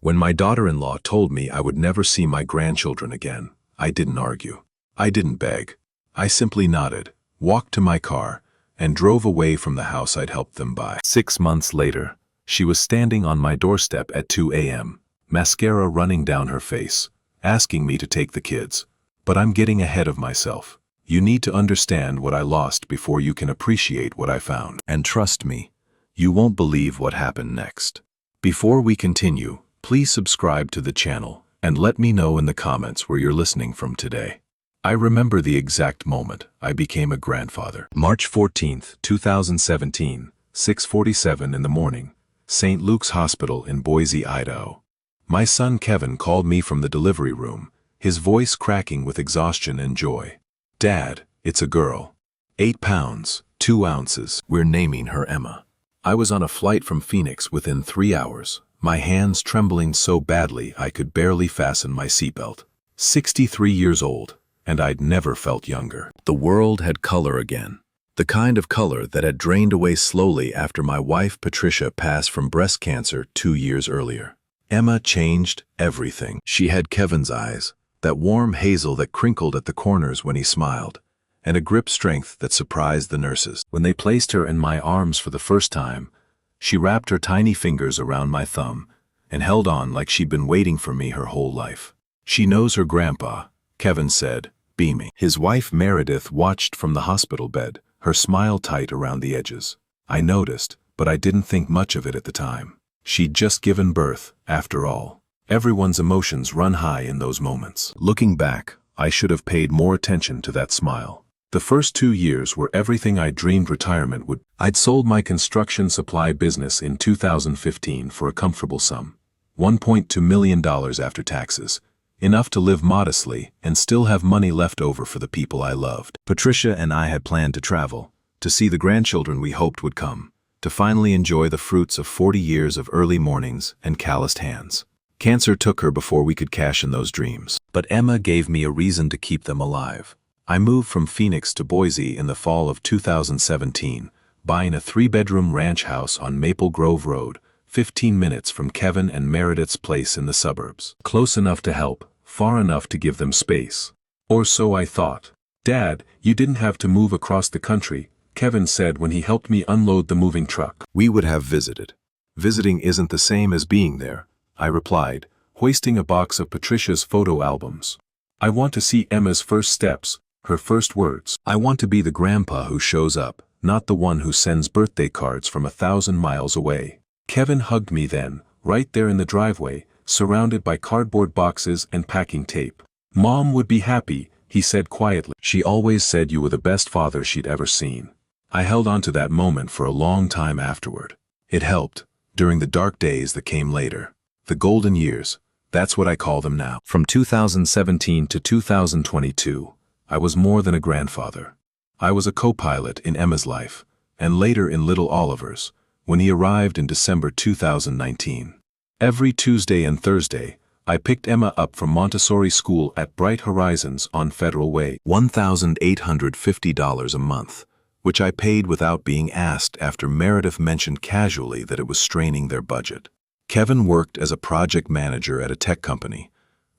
When my daughter-in-law told me I would never see my grandchildren again, I didn't argue. I didn't beg. I simply nodded, walked to my car, and drove away from the house I'd helped them buy. 6 months later, she was standing on my doorstep at 2 a.m., mascara running down her face, asking me to take the kids. But I'm getting ahead of myself. You need to understand what I lost before you can appreciate what I found. And trust me, you won't believe what happened next. Before we continue, please subscribe to the channel and let me know in the comments where you're listening from today. I remember the exact moment I became a grandfather. March 14th, 2017, 6:47 in the morning, St. Luke's Hospital in Boise, Idaho. My son Kevin called me from the delivery room, his voice cracking with exhaustion and joy. "Dad, it's a girl. 8 pounds, 2 ounces. We're naming her Emma." I was on a flight from Phoenix within 3 hours, my hands trembling so badly I could barely fasten my seatbelt. 63 years old, and I'd never felt younger. The world had color again. The kind of color that had drained away slowly after my wife Patricia passed from breast cancer 2 years earlier. Emma changed everything. She had Kevin's eyes, that warm hazel that crinkled at the corners when he smiled, and a grip strength that surprised the nurses. When they placed her in my arms for the first time, she wrapped her tiny fingers around my thumb and held on like she'd been waiting for me her whole life. "She knows her grandpa," Kevin said, beaming. His wife Meredith watched from the hospital bed, her smile tight around the edges. I noticed, but I didn't think much of it at the time. She'd just given birth, after all. Everyone's emotions run high in those moments. Looking back, I should have paid more attention to that smile. The first 2 years were everything I dreamed retirement would. I'd sold my construction supply business in 2015 for a comfortable sum, $1.2 million after taxes, enough to live modestly and still have money left over for the people I loved. Patricia and I had planned to travel, to see the grandchildren we hoped would come, to finally enjoy the fruits of 40 years of early mornings and calloused hands. Cancer took her before we could cash in those dreams. But Emma gave me a reason to keep them alive. I moved from Phoenix to Boise in the fall of 2017, buying a 3-bedroom ranch house on Maple Grove Road, 15 minutes from Kevin and Meredith's place in the suburbs. Close enough to help, far enough to give them space. Or so I thought. "Dad, you didn't have to move across the country," Kevin said when he helped me unload the moving truck. "We would have visited. Visiting isn't the same as being there," I replied, hoisting a box of Patricia's photo albums. "I want to see Emma's first steps, her first words. I want to be the grandpa who shows up, not the one who sends birthday cards from 1,000 miles away." Kevin hugged me then, right there in the driveway, surrounded by cardboard boxes and packing tape. "Mom would be happy," he said quietly. "She always said you were the best father she'd ever seen." I held on to that moment for a long time afterward. It helped, during the dark days that came later. The golden years, that's what I call them now. From 2017 to 2022, I was more than a grandfather. I was a co-pilot in Emma's life, and later in little Oliver's, when he arrived in December 2019. Every Tuesday and Thursday, I picked Emma up from Montessori school at Bright Horizons on Federal Way. $1,850 a month, which I paid without being asked after Meredith mentioned casually that it was straining their budget. Kevin worked as a project manager at a tech company,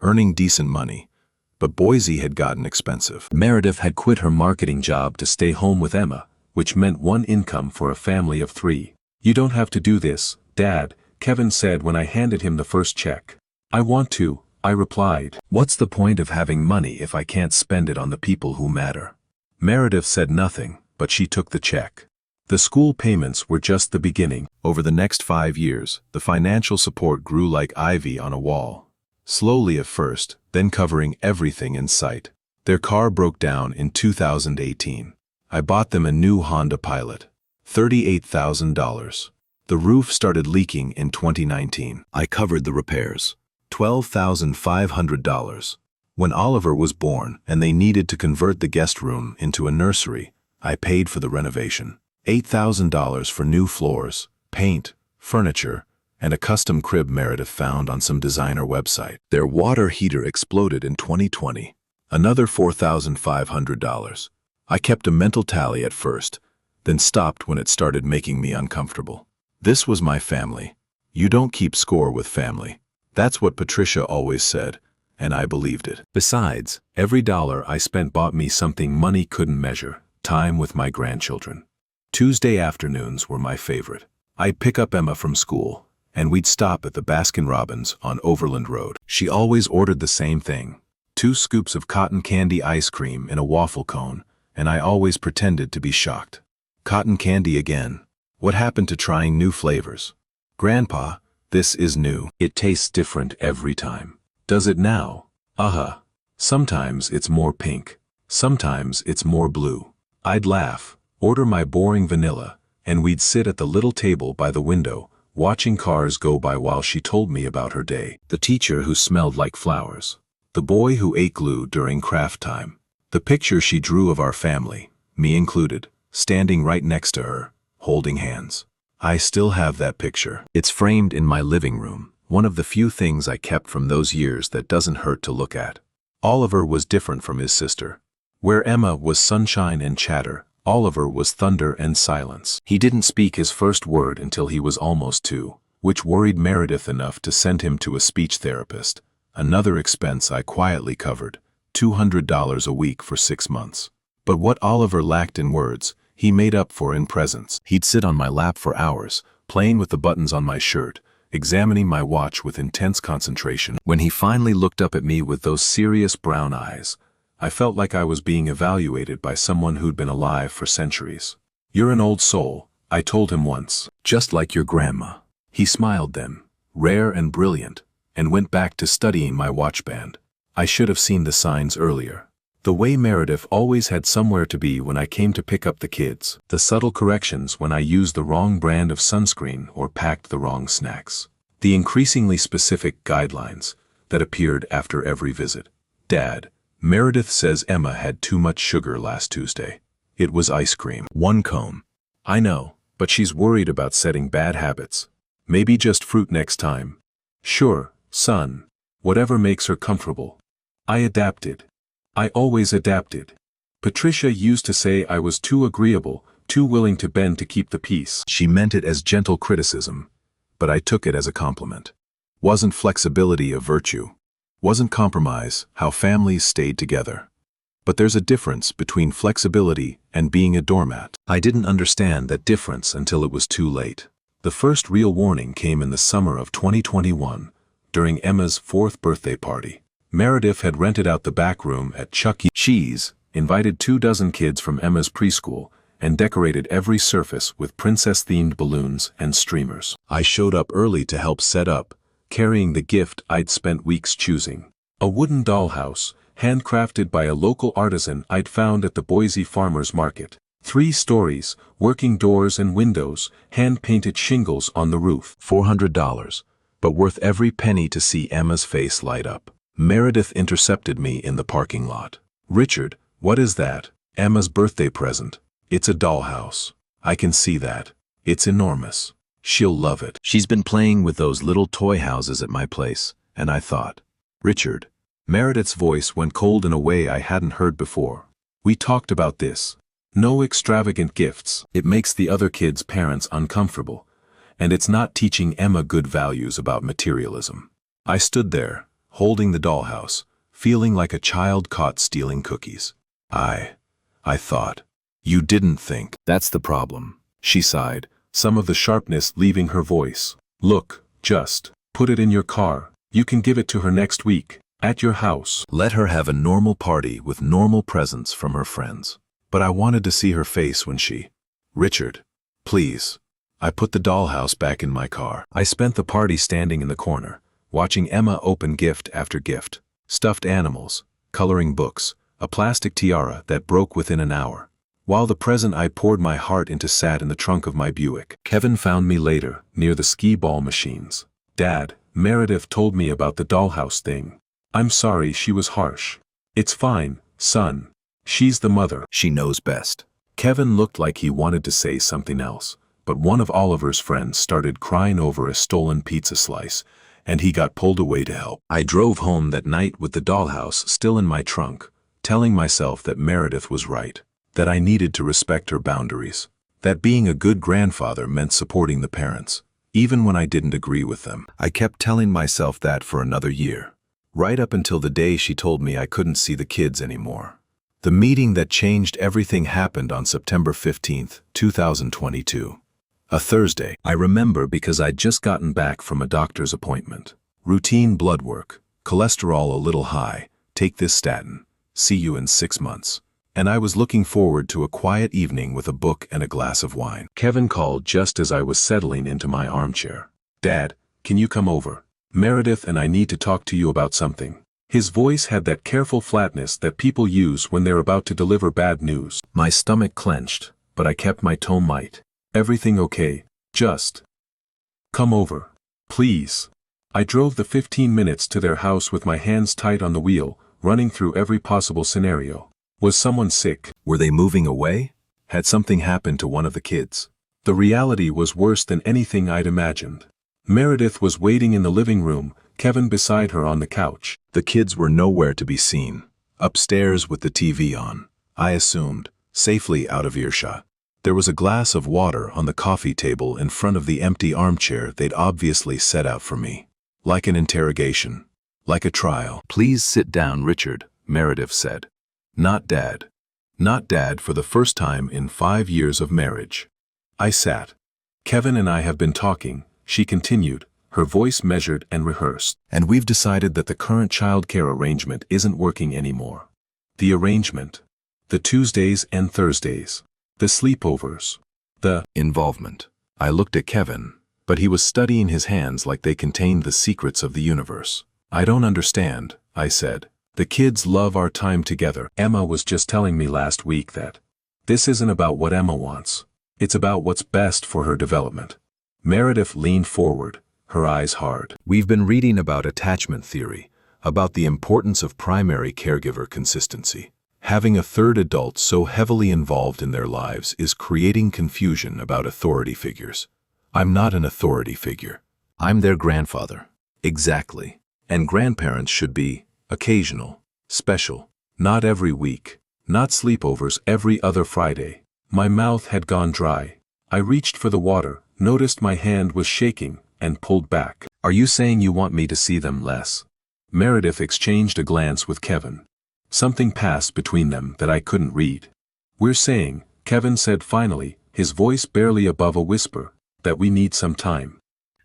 earning decent money, but Boise had gotten expensive. Meredith had quit her marketing job to stay home with Emma, which meant one income for a family of 3. "You don't have to do this, Dad," Kevin said when I handed him the first check. "I want to," I replied. "What's the point of having money if I can't spend it on the people who matter?" Meredith said nothing, but she took the check. The school payments were just the beginning. Over the next 5 years, the financial support grew like ivy on a wall. Slowly at first, then covering everything in sight. Their car broke down in 2018. I bought them a new Honda Pilot. $38,000. The roof started leaking in 2019. I covered the repairs. $12,500. When Oliver was born and they needed to convert the guest room into a nursery, I paid for the renovation. $8,000 for new floors, paint, furniture, and a custom crib Meredith found on some designer website. Their water heater exploded in 2020. Another $4,500. I kept a mental tally at first, then stopped when it started making me uncomfortable. This was my family. You don't keep score with family. That's what Patricia always said, and I believed it. Besides, every dollar I spent bought me something money couldn't measure: time with my grandchildren. Tuesday afternoons were my favorite. I'd pick up Emma from school, and we'd stop at the Baskin-Robbins on Overland Road. She always ordered the same thing: 2 scoops of cotton candy ice cream in a waffle cone, and I always pretended to be shocked. Cotton candy again? What happened to trying new flavors? Grandpa, this is new. It tastes different every time. Does it now? Uh-huh. Sometimes it's more pink. Sometimes it's more blue. I'd laugh, order my boring vanilla, and we'd sit at the little table by the window, watching cars go by while she told me about her day. The teacher who smelled like flowers. The boy who ate glue during craft time. The picture she drew of our family, me included, standing right next to her, holding hands. I still have that picture. It's framed in my living room, one of the few things I kept from those years that doesn't hurt to look at. Oliver was different from his sister. Where Emma was sunshine and chatter, Oliver was thunder and silence. He didn't speak his first word until he was almost 2, which worried Meredith enough to send him to a speech therapist. Another expense I quietly covered, $200 a week for 6 months. But what Oliver lacked in words, he made up for in presence. He'd sit on my lap for hours, playing with the buttons on my shirt, examining my watch with intense concentration. When he finally looked up at me with those serious brown eyes, I felt like I was being evaluated by someone who'd been alive for centuries. "You're an old soul," I told him once, "just like your grandma." He smiled then, rare and brilliant, and went back to studying my watch band. I should have seen the signs earlier. The way Meredith always had somewhere to be when I came to pick up the kids. The subtle corrections when I used the wrong brand of sunscreen or packed the wrong snacks. The increasingly specific guidelines that appeared after every visit. "Dad, Meredith says Emma had too much sugar last Tuesday. It was ice cream. 1 cone. I know, but she's worried about setting bad habits. Maybe just fruit next time." "Sure, son. Whatever makes her comfortable." I adapted. I always adapted. Patricia used to say I was too agreeable, too willing to bend to keep the peace. She meant it as gentle criticism, but I took it as a compliment. Wasn't flexibility a virtue? Wasn't compromise how families stayed together? But there's a difference between flexibility and being a doormat. I didn't understand that difference until it was too late. The first real warning came in the summer of 2021, during Emma's 4th birthday party. Meredith had rented out the back room at Chuck E. Cheese, invited 24 kids from Emma's preschool, and decorated every surface with princess-themed balloons and streamers. I showed up early to help set up, carrying the gift I'd spent weeks choosing. A wooden dollhouse, handcrafted by a local artisan I'd found at the Boise Farmers Market. 3 stories, working doors and windows, hand-painted shingles on the roof. $400, but worth every penny to see Emma's face light up. Meredith intercepted me in the parking lot. "Richard, what is that?" "Emma's birthday present. It's a dollhouse. I can see that. It's enormous. She'll love it. She's been playing with those little toy houses at my place," and I thought, "Richard." Meredith's voice went cold in a way I hadn't heard before. "We talked about this. No extravagant gifts. It makes the other kids' parents uncomfortable, and it's not teaching Emma good values about materialism." I stood there, holding the dollhouse, feeling like a child caught stealing cookies. I thought, "You didn't think." "That's the problem," she sighed, some of the sharpness leaving her voice. "Look, just put it in your car. You can give it to her next week, at your house. Let her have a normal party with normal presents from her friends." But I wanted to see her face when she, "Richard, please." I put the dollhouse back in my car. I spent the party standing in the corner, watching Emma open gift after gift. Stuffed animals, coloring books, a plastic tiara that broke within an hour. While the present I poured my heart into sat in the trunk of my Buick. Kevin found me later, near the skee-ball machines. "Dad, Meredith told me about the dollhouse thing. I'm sorry she was harsh." "It's fine, son. She's the mother. She knows best." Kevin looked like he wanted to say something else, but one of Oliver's friends started crying over a stolen pizza slice, and he got pulled away to help. I drove home that night with the dollhouse still in my trunk, telling myself that Meredith was right, that I needed to respect her boundaries, that being a good grandfather meant supporting the parents, even when I didn't agree with them. I kept telling myself that for another year, right up until the day she told me I couldn't see the kids anymore. The meeting that changed everything happened on September 15th, 2022. A Thursday. I remember because I'd just gotten back from a doctor's appointment. Routine blood work, cholesterol a little high, take this statin, see you in 6 months. And I was looking forward to a quiet evening with a book and a glass of wine. Kevin called just as I was settling into my armchair. "Dad, can you come over? Meredith and I need to talk to you about something." His voice had that careful flatness that people use when they're about to deliver bad news. My stomach clenched, but I kept my tone light. "Everything okay? Just come over, please." I drove the 15 minutes to their house with my hands tight on the wheel, running through every possible scenario. Was someone sick? Were they moving away? Had something happened to one of the kids? The reality was worse than anything I'd imagined. Meredith was waiting in the living room, Kevin beside her on the couch. The kids were nowhere to be seen. Upstairs with the TV on, I assumed, safely out of earshot. There was a glass of water on the coffee table in front of the empty armchair they'd obviously set out for me. Like an interrogation. Like a trial. "Please sit down, Richard," Meredith said. "Not Dad. Not Dad for the first time in 5 years of marriage." I sat. "Kevin and I have been talking," she continued, her voice measured and rehearsed. "And we've decided that the current childcare arrangement isn't working anymore. The arrangement. The Tuesdays and Thursdays. The sleepovers. The involvement." I looked at Kevin, but he was studying his hands like they contained the secrets of the universe. "I don't understand," I said. "The kids love our time together. Emma was just telling me last week that this isn't about what Emma wants. It's about what's best for her development." Meredith leaned forward, her eyes hard. "We've been reading about attachment theory, about the importance of primary caregiver consistency. Having a third adult so heavily involved in their lives is creating confusion about authority figures. I'm not an authority figure. I'm their grandfather." Exactly. And grandparents should be occasional, special, not every week, not sleepovers every other Friday. My mouth had gone dry. I reached for the water, noticed my hand was shaking, and pulled back. "Are you saying you want me to see them less?" Meredith exchanged a glance with Kevin. Something passed between them that I couldn't read. "We're saying," Kevin said finally, his voice barely above a whisper, "that we need some time.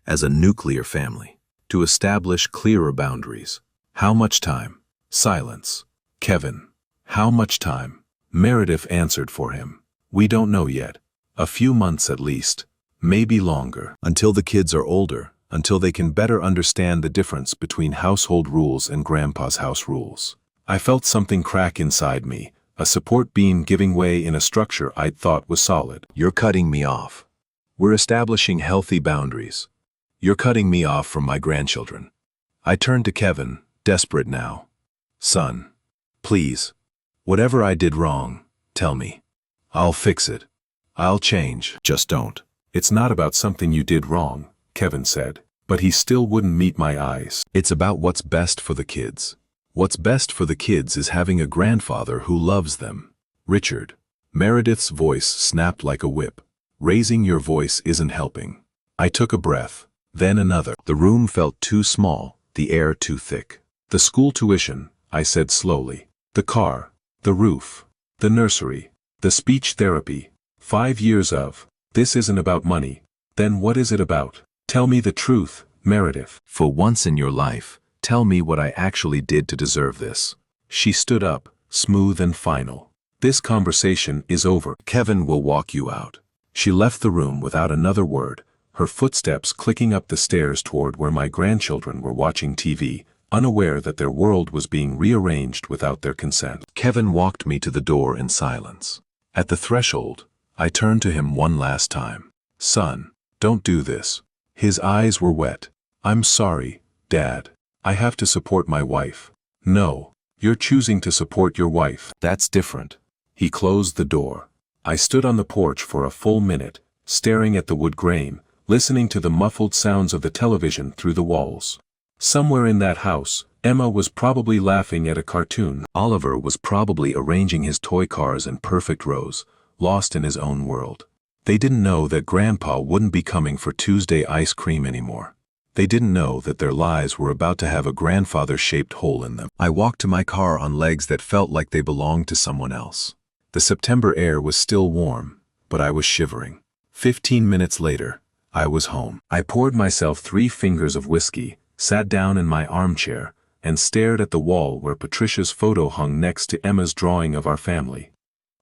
As a nuclear family, to establish clearer boundaries." "How much time?" Silence. "Kevin, how much time?" Meredith answered for him. "We don't know yet. A few months at least. Maybe longer. Until the kids are older, until they can better understand the difference between household rules and Grandpa's house rules." I felt something crack inside me, a support beam giving way in a structure I'd thought was solid. "You're cutting me off. We're establishing healthy boundaries. You're cutting me off from my grandchildren." I turned to Kevin, desperate now. "Son, please, whatever I did wrong, tell me. I'll fix it. I'll change. Just don't." "It's not about something you did wrong," Kevin said, but he still wouldn't meet my eyes. "It's about what's best for the kids. What's best for the kids is having a grandfather who loves them." "Richard." Meredith's voice snapped like a whip. "Raising your voice isn't helping." I took a breath, then another. The room felt too small, the air too thick. "The school tuition," I said slowly. "The car, the roof, the nursery, the speech therapy. 5 years of, this isn't about money. Then what is it about? Tell me the truth, Meredith. For once in your life, tell me what I actually did to deserve this." She stood up, smooth and final. "This conversation is over. Kevin will walk you out." She left the room without another word, her footsteps clicking up the stairs toward where my grandchildren were watching TV, unaware that their world was being rearranged without their consent. Kevin walked me to the door in silence. At the threshold, I turned to him one last time. "Son, don't do this." His eyes were wet. "I'm sorry, Dad. I have to support my wife." "No, you're choosing to support your wife. That's different." He closed the door. I stood on the porch for a full minute, staring at the wood grain, listening to the muffled sounds of the television through the walls. Somewhere in that house, Emma was probably laughing at a cartoon. Oliver was probably arranging his toy cars in perfect rows, lost in his own world. They didn't know that Grandpa wouldn't be coming for Tuesday ice cream anymore. They didn't know that their lives were about to have a grandfather-shaped hole in them. I walked to my car on legs that felt like they belonged to someone else. The September air was still warm, but I was shivering. 15 minutes later, I was home. I poured myself 3 fingers of whiskey, sat down in my armchair, and stared at the wall where Patricia's photo hung next to Emma's drawing of our family.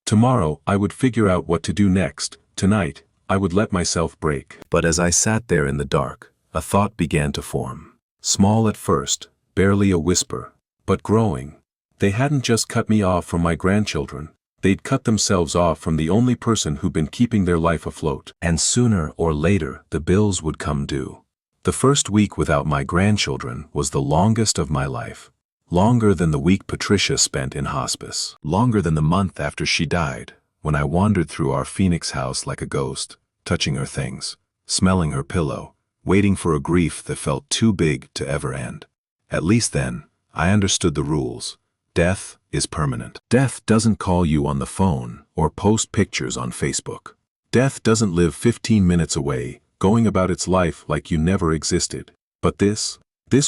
Tomorrow, I would figure out what to do next. Tonight, I would let myself break. But as I sat there in the dark, a thought began to form. Small at first, barely a whisper, but growing. They hadn't just cut me off from my grandchildren. They'd cut themselves off from the only person who'd been keeping their life afloat. And sooner or later, the bills would come due. The first week without my grandchildren was the longest of my life. Longer than the week Patricia spent in hospice. Longer than the month after she died, when I wandered through our Phoenix house like a ghost, touching her things, smelling her pillow, waiting for a grief that felt too big to ever end. At least then, I understood the rules. Death is permanent. Death doesn't call you on the phone or post pictures on Facebook. Death doesn't live 15 minutes away, going about its life like you never existed. But this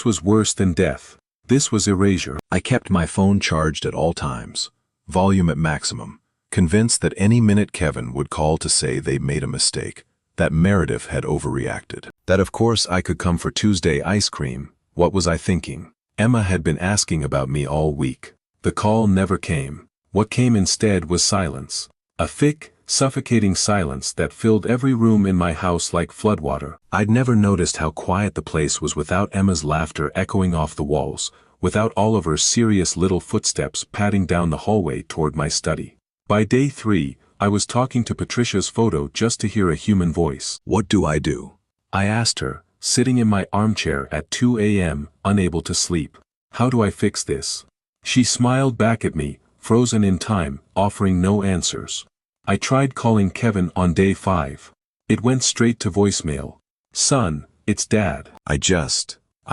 was worse than death. This was erasure. I kept my phone charged at all times, volume at maximum, convinced that any minute Kevin would call to say they made a mistake, that Meredith had overreacted, that of course I could come for Tuesday ice cream. What was I thinking? Emma had been asking about me all week. The call never came. What came instead was silence. A thick, suffocating silence that filled every room in my house like floodwater. I'd never noticed how quiet the place was without Emma's laughter echoing off the walls, without Oliver's serious little footsteps padding down the hallway toward my study. By day 3, I was talking to Patricia's photo just to hear a human voice. What do? I asked her, sitting in my armchair at 2 a.m., unable to sleep. How do I fix this? She smiled back at me, frozen in time, offering no answers. I tried calling Kevin on day 5. It went straight to voicemail. Son, it's Dad. I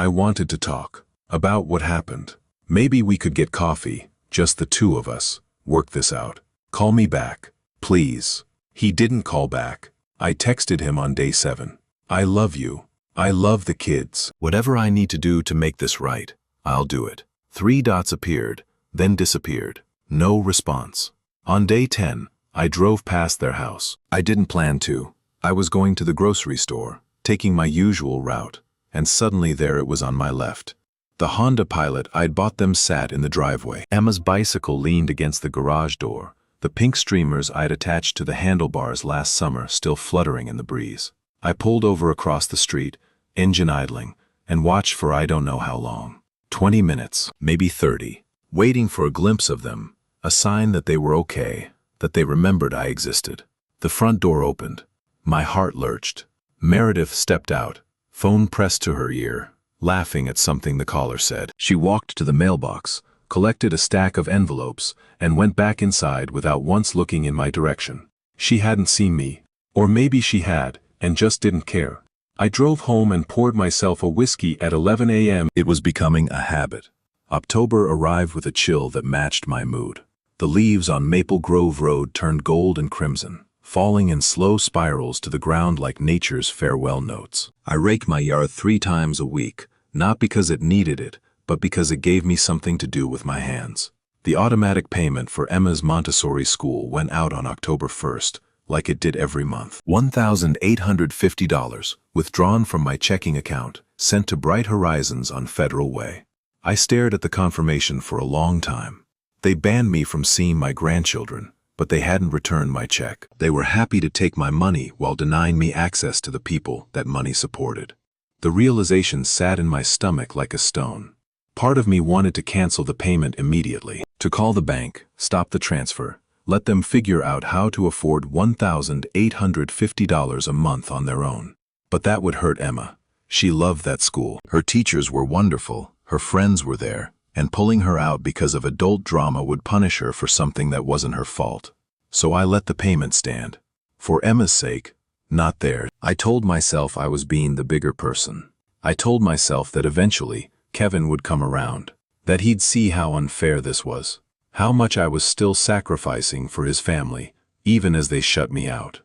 wanted to talk. About what happened. Maybe we could get coffee, just the 2 of us, work this out. Call me back, please. He didn't call back. I texted him on day 7. I love you. I love the kids. Whatever I need to do to make this right, I'll do it. 3 dots appeared, then disappeared. No response. On day 10, I drove past their house. I didn't plan to. I was going to the grocery store, taking my usual route, and suddenly there it was on my left. The Honda Pilot I'd bought them sat in the driveway. Emma's bicycle leaned against the garage door, the pink streamers I'd attached to the handlebars last summer still fluttering in the breeze. I pulled over across the street, engine idling, and watched for I don't know how long. 20 minutes, maybe 30, waiting for a glimpse of them, a sign that they were okay, that they remembered I existed. The front door opened. My heart lurched. Meredith stepped out, phone pressed to her ear, laughing at something the caller said. She walked to the mailbox, collected a stack of envelopes, and went back inside without once looking in my direction. She hadn't seen me. Or maybe she had, and just didn't care. I drove home and poured myself a whiskey at 11 a.m. It was becoming a habit. October arrived with a chill that matched my mood. The leaves on Maple Grove Road turned gold and crimson, falling in slow spirals to the ground like nature's farewell notes. I rake my yard 3 times a week, not because it needed it, but because it gave me something to do with my hands. The automatic payment for Emma's Montessori school went out on October 1st, like it did every month. $1,850, withdrawn from my checking account, sent to Bright Horizons on Federal Way. I stared at the confirmation for a long time. They banned me from seeing my grandchildren, but they hadn't returned my check. They were happy to take my money while denying me access to the people that money supported. The realization sat in my stomach like a stone. Part of me wanted to cancel the payment immediately, to call the bank, stop the transfer, let them figure out how to afford $1,850 a month on their own. But that would hurt Emma. She loved that school. Her teachers were wonderful, her friends were there, and pulling her out because of adult drama would punish her for something that wasn't her fault. So I let the payment stand. For Emma's sake, not theirs. I told myself I was being the bigger person. I told myself that eventually, Kevin would come around, that he'd see how unfair this was, how much I was still sacrificing for his family, even as they shut me out.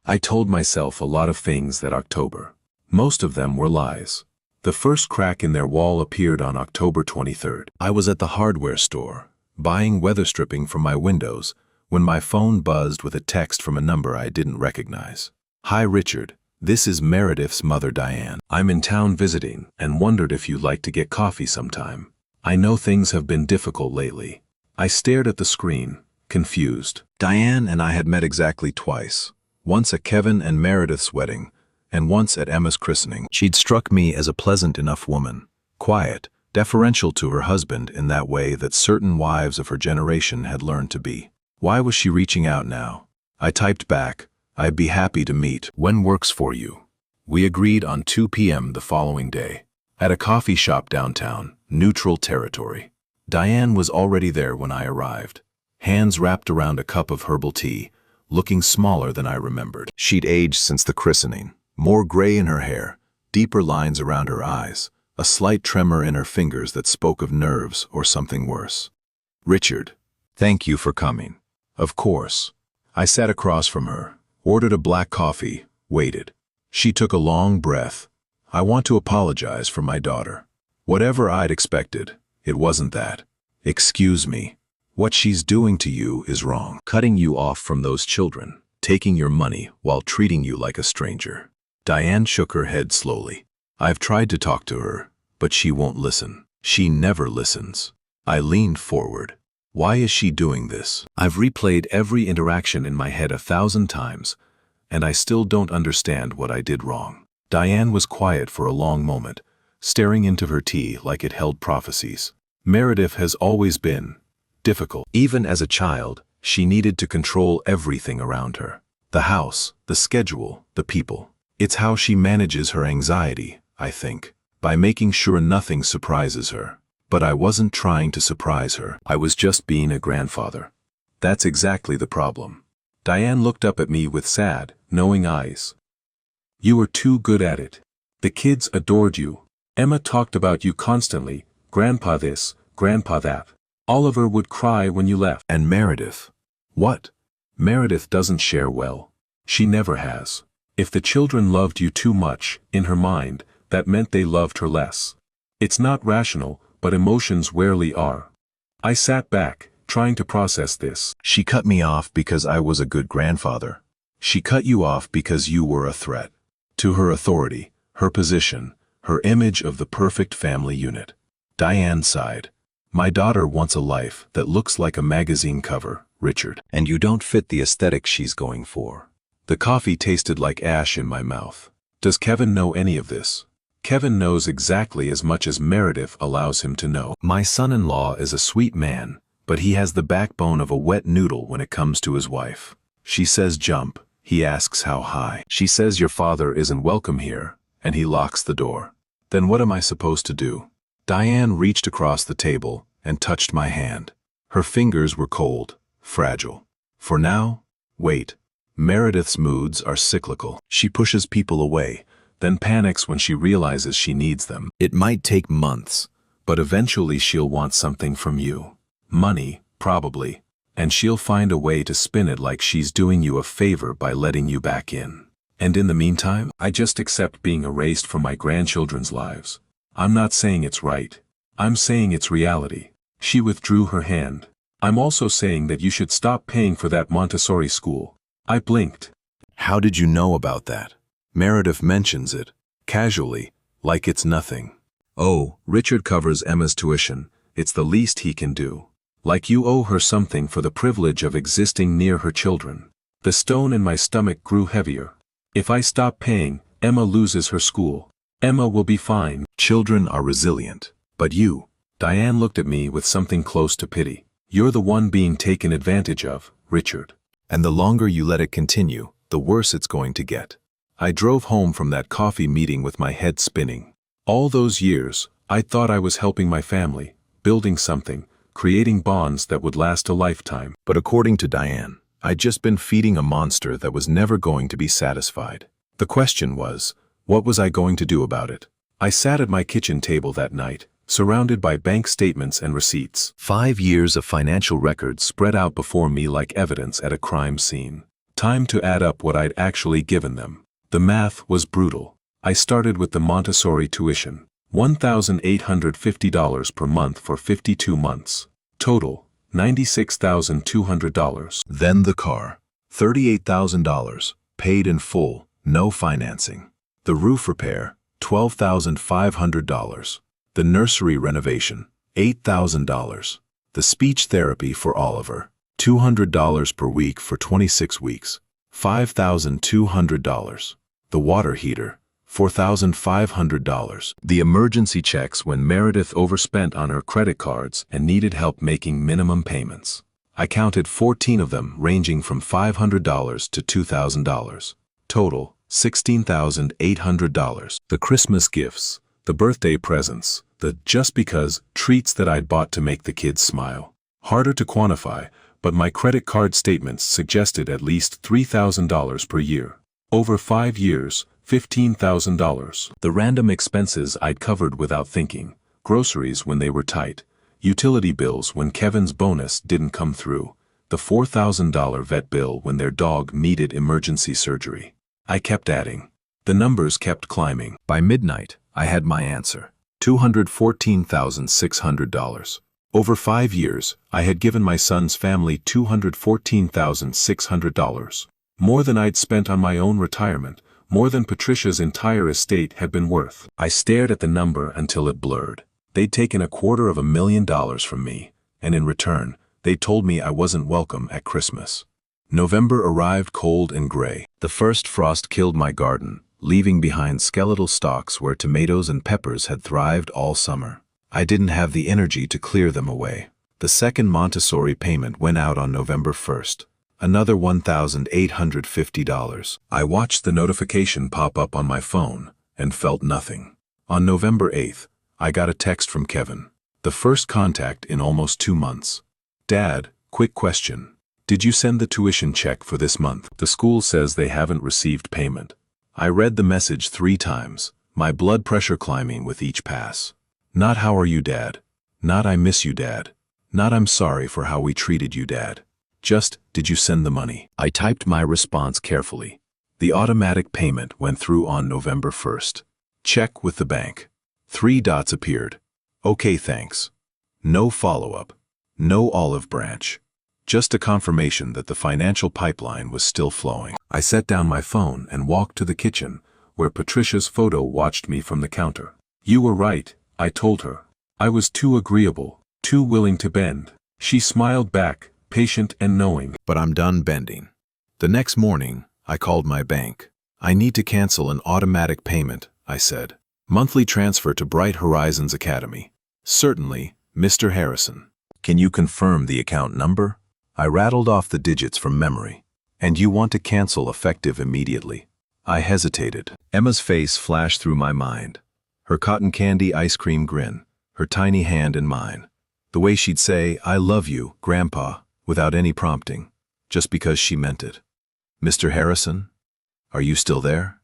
I told myself a lot of things that October. Most of them were lies. The first crack in their wall appeared on October 23rd. I was at the hardware store, buying weather stripping for my windows, when my phone buzzed with a text from a number I didn't recognize. "Hi Richard, this is Meredith's mother Diane. I'm in town visiting and wondered if you'd like to get coffee sometime. I know things have been difficult lately." I stared at the screen, confused. Diane and I had met exactly twice, once at Kevin and Meredith's wedding, and once at Emma's christening. She'd struck me as a pleasant enough woman, quiet, deferential to her husband in that way that certain wives of her generation had learned to be. Why was she reaching out now? I typed back, "I'd be happy to meet. When works for you?" We agreed on 2 p.m. the following day, at a coffee shop downtown, neutral territory. Diane was already there when I arrived, hands wrapped around a cup of herbal tea, looking smaller than I remembered. She'd aged since the christening. More gray in her hair, deeper lines around her eyes, a slight tremor in her fingers that spoke of nerves or something worse. "Richard, thank you for coming." Of course. I sat across from her, ordered a black coffee, waited. She took a long breath. "I want to apologize for my daughter. Whatever I'd expected, it wasn't that. Excuse me. What she's doing to you is wrong. Cutting you off from those children, taking your money while treating you like a stranger." Diane shook her head slowly. "I've tried to talk to her, but she won't listen. She never listens." I leaned forward. Why is she doing this? I've replayed every interaction in my head 1,000 times, and I still don't understand what I did wrong. Diane was quiet for a long moment, staring into her tea like it held prophecies. Meredith has always been difficult. Even as a child, she needed to control everything around her. The house, the schedule, the people. It's how she manages her anxiety, I think, by making sure nothing surprises her. But I wasn't trying to surprise her. I was just being a grandfather. That's exactly the problem. Diane looked up at me with sad, knowing eyes. "You were too good at it. The kids adored you. Emma talked about you constantly, grandpa this, grandpa that. Oliver would cry when you left." And Meredith? What? Meredith doesn't share well. She never has. If the children loved you too much, in her mind, that meant they loved her less. It's not rational, but emotions rarely are. I sat back, trying to process this. She cut me off because I was a good grandfather. She cut you off because you were a threat. To her authority, her position, her image of the perfect family unit. Diane sighed. "My daughter wants a life that looks like a magazine cover, Richard. And you don't fit the aesthetic she's going for." The coffee tasted like ash in my mouth. Does Kevin know any of this? Kevin knows exactly as much as Meredith allows him to know. My son-in-law is a sweet man, but he has the backbone of a wet noodle when it comes to his wife. She says jump, he asks how high. She says your father isn't welcome here, and he locks the door. Then what am I supposed to do? Diane reached across the table and touched my hand. Her fingers were cold, fragile. For now, wait. Meredith's moods are cyclical. She pushes people away, then panics when she realizes she needs them. It might take months, but eventually she'll want something from you. Money, probably. And she'll find a way to spin it like she's doing you a favor by letting you back in. And in the meantime, I just accept being erased from my grandchildren's lives. I'm not saying it's right. I'm saying it's reality. She withdrew her hand. I'm also saying that you should stop paying for that Montessori school. I blinked. How did you know about that? Meredith mentions it, casually, like it's nothing. Oh, Richard covers Emma's tuition. It's the least he can do. Like you owe her something for the privilege of existing near her children. The stone in my stomach grew heavier. If I stop paying, Emma loses her school. Emma will be fine. Children are resilient. But you, Diane looked at me with something close to pity. You're the one being taken advantage of, Richard. And the longer you let it continue, the worse it's going to get. I drove home from that coffee meeting with my head spinning. All those years, I thought I was helping my family, building something, creating bonds that would last a lifetime. But according to Diane, I'd just been feeding a monster that was never going to be satisfied. The question was, what was I going to do about it? I sat at my kitchen table that night, surrounded by bank statements and receipts. 5 years of financial records spread out before me like evidence at a crime scene. Time to add up what I'd actually given them. The math was brutal. I started with the Montessori tuition. $1,850 per month for 52 months. Total, $96,200. Then the car. $38,000, paid in full, no financing. The roof repair, $12,500. The nursery renovation, $8,000. The speech therapy for Oliver, $200 per week for 26 weeks, $5,200. The water heater, $4,500. The emergency checks when Meredith overspent on her credit cards and needed help making minimum payments. I counted 14 of them, ranging from $500 to $2,000. Total, $16,800. The Christmas gifts, the birthday presents, the just because treats that I'd bought to make the kids smile. Harder to quantify, but my credit card statements suggested at least $3,000 per year. Over 5 years, $15,000. The random expenses I'd covered without thinking. Groceries when they were tight. Utility bills when Kevin's bonus didn't come through. The $4,000 vet bill when their dog needed emergency surgery. I kept adding. The numbers kept climbing. By midnight, I had my answer. $214,600. Over 5 years, I had given my son's family $214,600. More than I'd spent on my own retirement, more than Patricia's entire estate had been worth. I stared at the number until it blurred. They'd taken $250,000 from me, and in return, they told me I wasn't welcome at Christmas. November arrived cold and gray. The first frost killed my garden, leaving behind skeletal stalks where tomatoes and peppers had thrived all summer. I didn't have the energy to clear them away. The second Montessori payment went out on November 1st. Another $1,850. I watched the notification pop up on my phone and felt nothing. On November 8th, I got a text from Kevin. The first contact in almost 2 months. Dad, quick question. Did you send the tuition check for this month? The school says they haven't received payment. I read the message 3 times, my blood pressure climbing with each pass. Not how are you, Dad? Not I miss you, Dad. Not I'm sorry for how we treated you, Dad. Just, did you send the money? I typed my response carefully. The automatic payment went through on November 1st. Check with the bank. 3 dots appeared. Okay, thanks. No follow-up. No olive branch. Just a confirmation that the financial pipeline was still flowing. I set down my phone and walked to the kitchen, where Patricia's photo watched me from the counter. You were right, I told her. I was too agreeable, too willing to bend. She smiled back, patient and knowing. But I'm done bending. The next morning, I called my bank. I need to cancel an automatic payment, I said. Monthly transfer to Bright Horizons Academy. Certainly, Mr. Harrison. Can you confirm the account number? I rattled off the digits from memory. And you want to cancel effective immediately. I hesitated. Emma's face flashed through my mind. Her cotton candy ice cream grin, her tiny hand in mine. The way she'd say, I love you, Grandpa, without any prompting, just because she meant it. Mr. Harrison? Are you still there?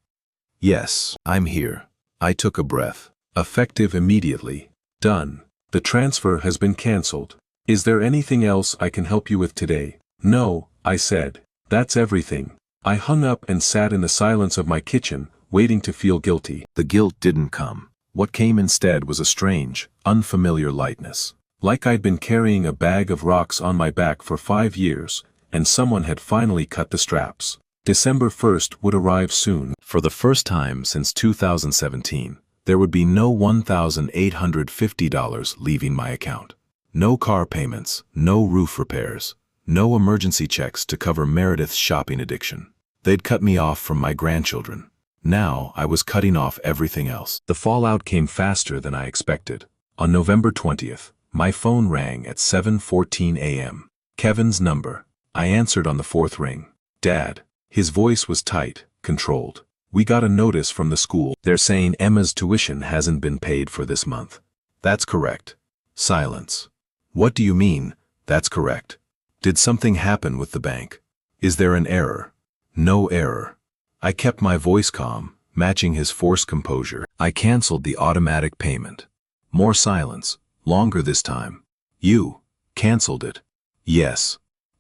Yes, I'm here. I took a breath. Effective immediately. Done. The transfer has been canceled. Is there anything else I can help you with today? No, I said. That's everything. I hung up and sat in the silence of my kitchen, waiting to feel guilty. The guilt didn't come. What came instead was a strange, unfamiliar lightness. Like I'd been carrying a bag of rocks on my back for 5 years, and someone had finally cut the straps. December 1st would arrive soon. For the first time since 2017, there would be no $1,850 leaving my account. No car payments, no roof repairs, no emergency checks to cover Meredith's shopping addiction. They'd cut me off from my grandchildren. Now I was cutting off everything else. The fallout came faster than I expected. On November 20th, my phone rang at 7:14 a.m. Kevin's number. I answered on the 4th ring. Dad. His voice was tight, controlled. We got a notice from the school. They're saying Emma's tuition hasn't been paid for this month. That's correct. Silence. What do you mean, that's correct? Did something happen with the bank? Is there an error? No error. I kept my voice calm, matching his forced composure. I canceled the automatic payment. More silence, longer this time. You canceled it. Yes.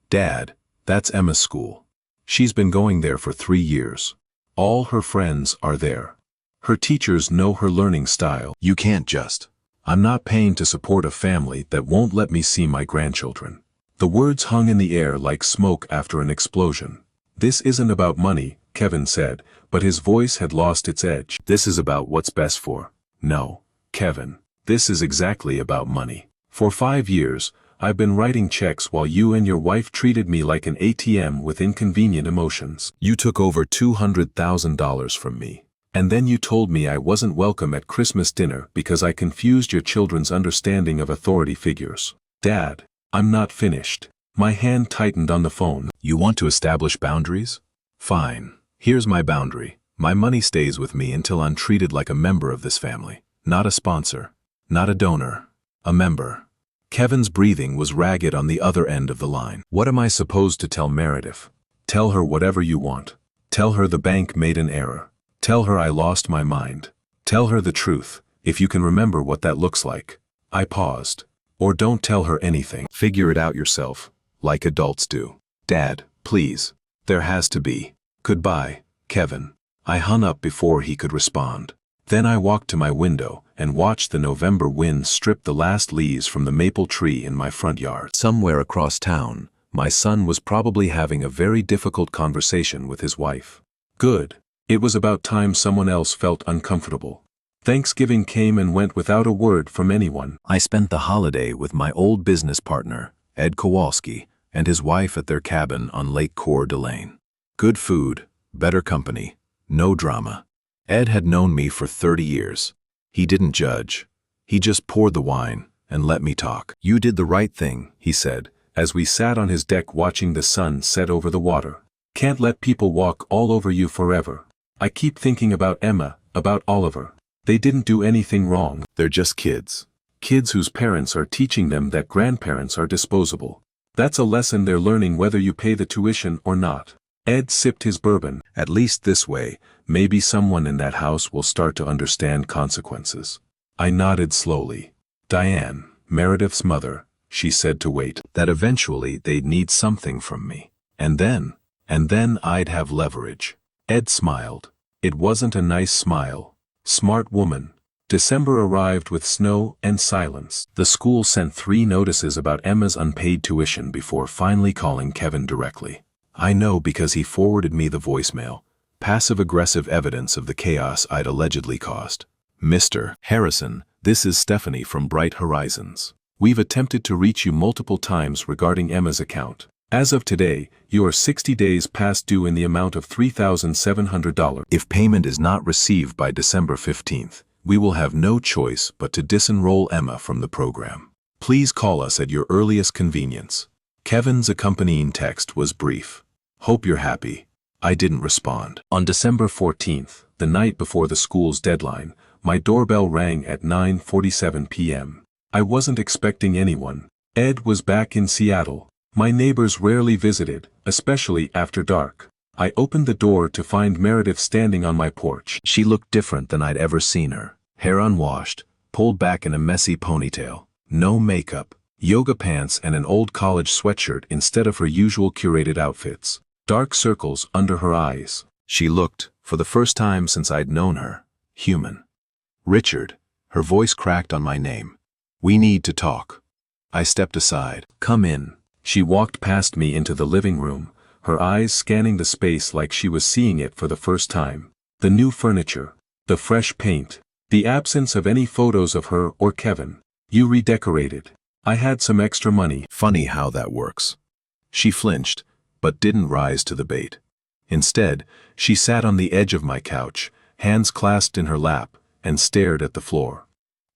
Dad, that's Emma's school. She's been going there for 3 years. All her friends are there. Her teachers know her learning style. You can't just. I'm not paying to support a family that won't let me see my grandchildren. The words hung in the air like smoke after an explosion. This isn't about money, Kevin said, but his voice had lost its edge. This is about what's best for. No, Kevin, this is exactly about money. For 5 years, I've been writing checks while you and your wife treated me like an ATM with inconvenient emotions. You took over $200,000 from me. And then you told me I wasn't welcome at Christmas dinner because I confused your children's understanding of authority figures. Dad, I'm not finished. My hand tightened on the phone. You want to establish boundaries? Fine. Here's my boundary. My money stays with me until I'm treated like a member of this family. Not a sponsor. Not a donor. A member. Kevin's breathing was ragged on the other end of the line. What am I supposed to tell Meredith? Tell her whatever you want. Tell her the bank made an error. Tell her I lost my mind. Tell her the truth, if you can remember what that looks like. I paused. Or don't tell her anything. Figure it out yourself, like adults do. Dad, please. There has to be. Goodbye, Kevin. I hung up before he could respond. Then I walked to my window and watched the November wind strip the last leaves from the maple tree in my front yard. Somewhere across town, my son was probably having a very difficult conversation with his wife. Good. It was about time someone else felt uncomfortable. Thanksgiving came and went without a word from anyone. I spent the holiday with my old business partner, Ed Kowalski, and his wife at their cabin on Lake Coeur d'Alene. Good food, better company, no drama. Ed had known me for 30 years. He didn't judge. He just poured the wine and let me talk. You did the right thing, he said, as we sat on his deck watching the sun set over the water. Can't let people walk all over you forever. I keep thinking about Emma, about Oliver. They didn't do anything wrong. They're just kids. Kids whose parents are teaching them that grandparents are disposable. That's a lesson they're learning whether you pay the tuition or not. Ed sipped his bourbon. At least this way, maybe someone in that house will start to understand consequences. I nodded slowly. Diane, Meredith's mother, she said to wait. That eventually they'd need something from me. And then I'd have leverage. Ed smiled. It wasn't a nice smile. Smart woman. December arrived with snow and silence. The school sent 3 notices about Emma's unpaid tuition before finally calling Kevin directly. I know because he forwarded me the voicemail. Passive-aggressive evidence of the chaos I'd allegedly caused. Mr. Harrison, this is Stephanie from Bright Horizons. We've attempted to reach you multiple times regarding Emma's account. As of today, you are 60 days past due in the amount of $3,700. If payment is not received by December 15th, we will have no choice but to disenroll Emma from the program. Please call us at your earliest convenience. Kevin's accompanying text was brief. Hope you're happy. I didn't respond. On December 14th, the night before the school's deadline, my doorbell rang at 9:47 p.m. I wasn't expecting anyone. Ed was back in Seattle. My neighbors rarely visited, especially after dark. I opened the door to find Meredith standing on my porch. She looked different than I'd ever seen her. Hair unwashed, pulled back in a messy ponytail. No makeup, yoga pants and an old college sweatshirt instead of her usual curated outfits. Dark circles under her eyes. She looked, for the first time since I'd known her, human. Richard, her voice cracked on my name. We need to talk. I stepped aside. Come in. She walked past me into the living room, her eyes scanning the space like she was seeing it for the first time. The new furniture, the fresh paint, the absence of any photos of her or Kevin. You redecorated. I had some extra money. Funny how that works. She flinched, but didn't rise to the bait. Instead, she sat on the edge of my couch, hands clasped in her lap, and stared at the floor.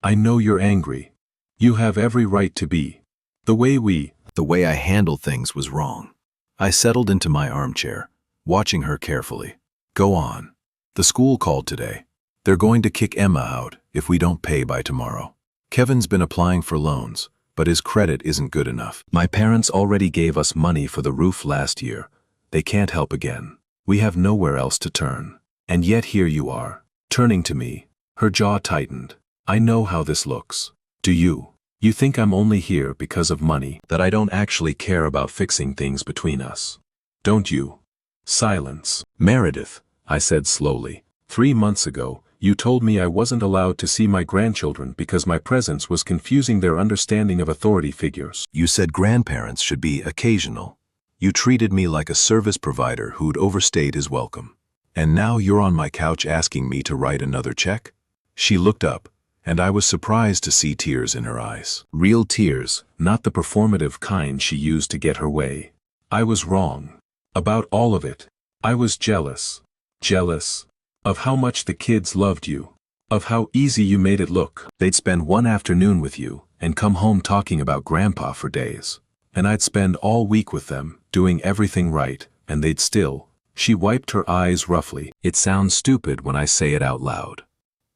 I know you're angry. You have every right to be. The way I handled things was wrong. I settled into my armchair, watching her carefully. Go on. The school called today. They're going to kick Emma out if we don't pay by tomorrow. Kevin's been applying for loans, but his credit isn't good enough. My parents already gave us money for the roof last year. They can't help again. We have nowhere else to turn. And yet here you are, turning to me. Her jaw tightened. I know how this looks. Do you? You think I'm only here because of money, that I don't actually care about fixing things between us. Don't you? Silence. Meredith, I said slowly. 3 months ago, you told me I wasn't allowed to see my grandchildren because my presence was confusing their understanding of authority figures. You said grandparents should be occasional. You treated me like a service provider who'd overstayed his welcome. And now you're on my couch asking me to write another check? She looked up, and I was surprised to see tears in her eyes. Real tears, not the performative kind she used to get her way. I was wrong. About all of it. I was jealous. Jealous. Of how much the kids loved you. Of how easy you made it look. They'd spend one afternoon with you, and come home talking about Grandpa for days. And I'd spend all week with them, doing everything right, and they'd still. She wiped her eyes roughly. It sounds stupid when I say it out loud.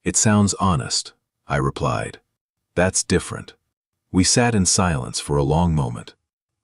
It sounds honest, I replied. That's different. We sat in silence for a long moment.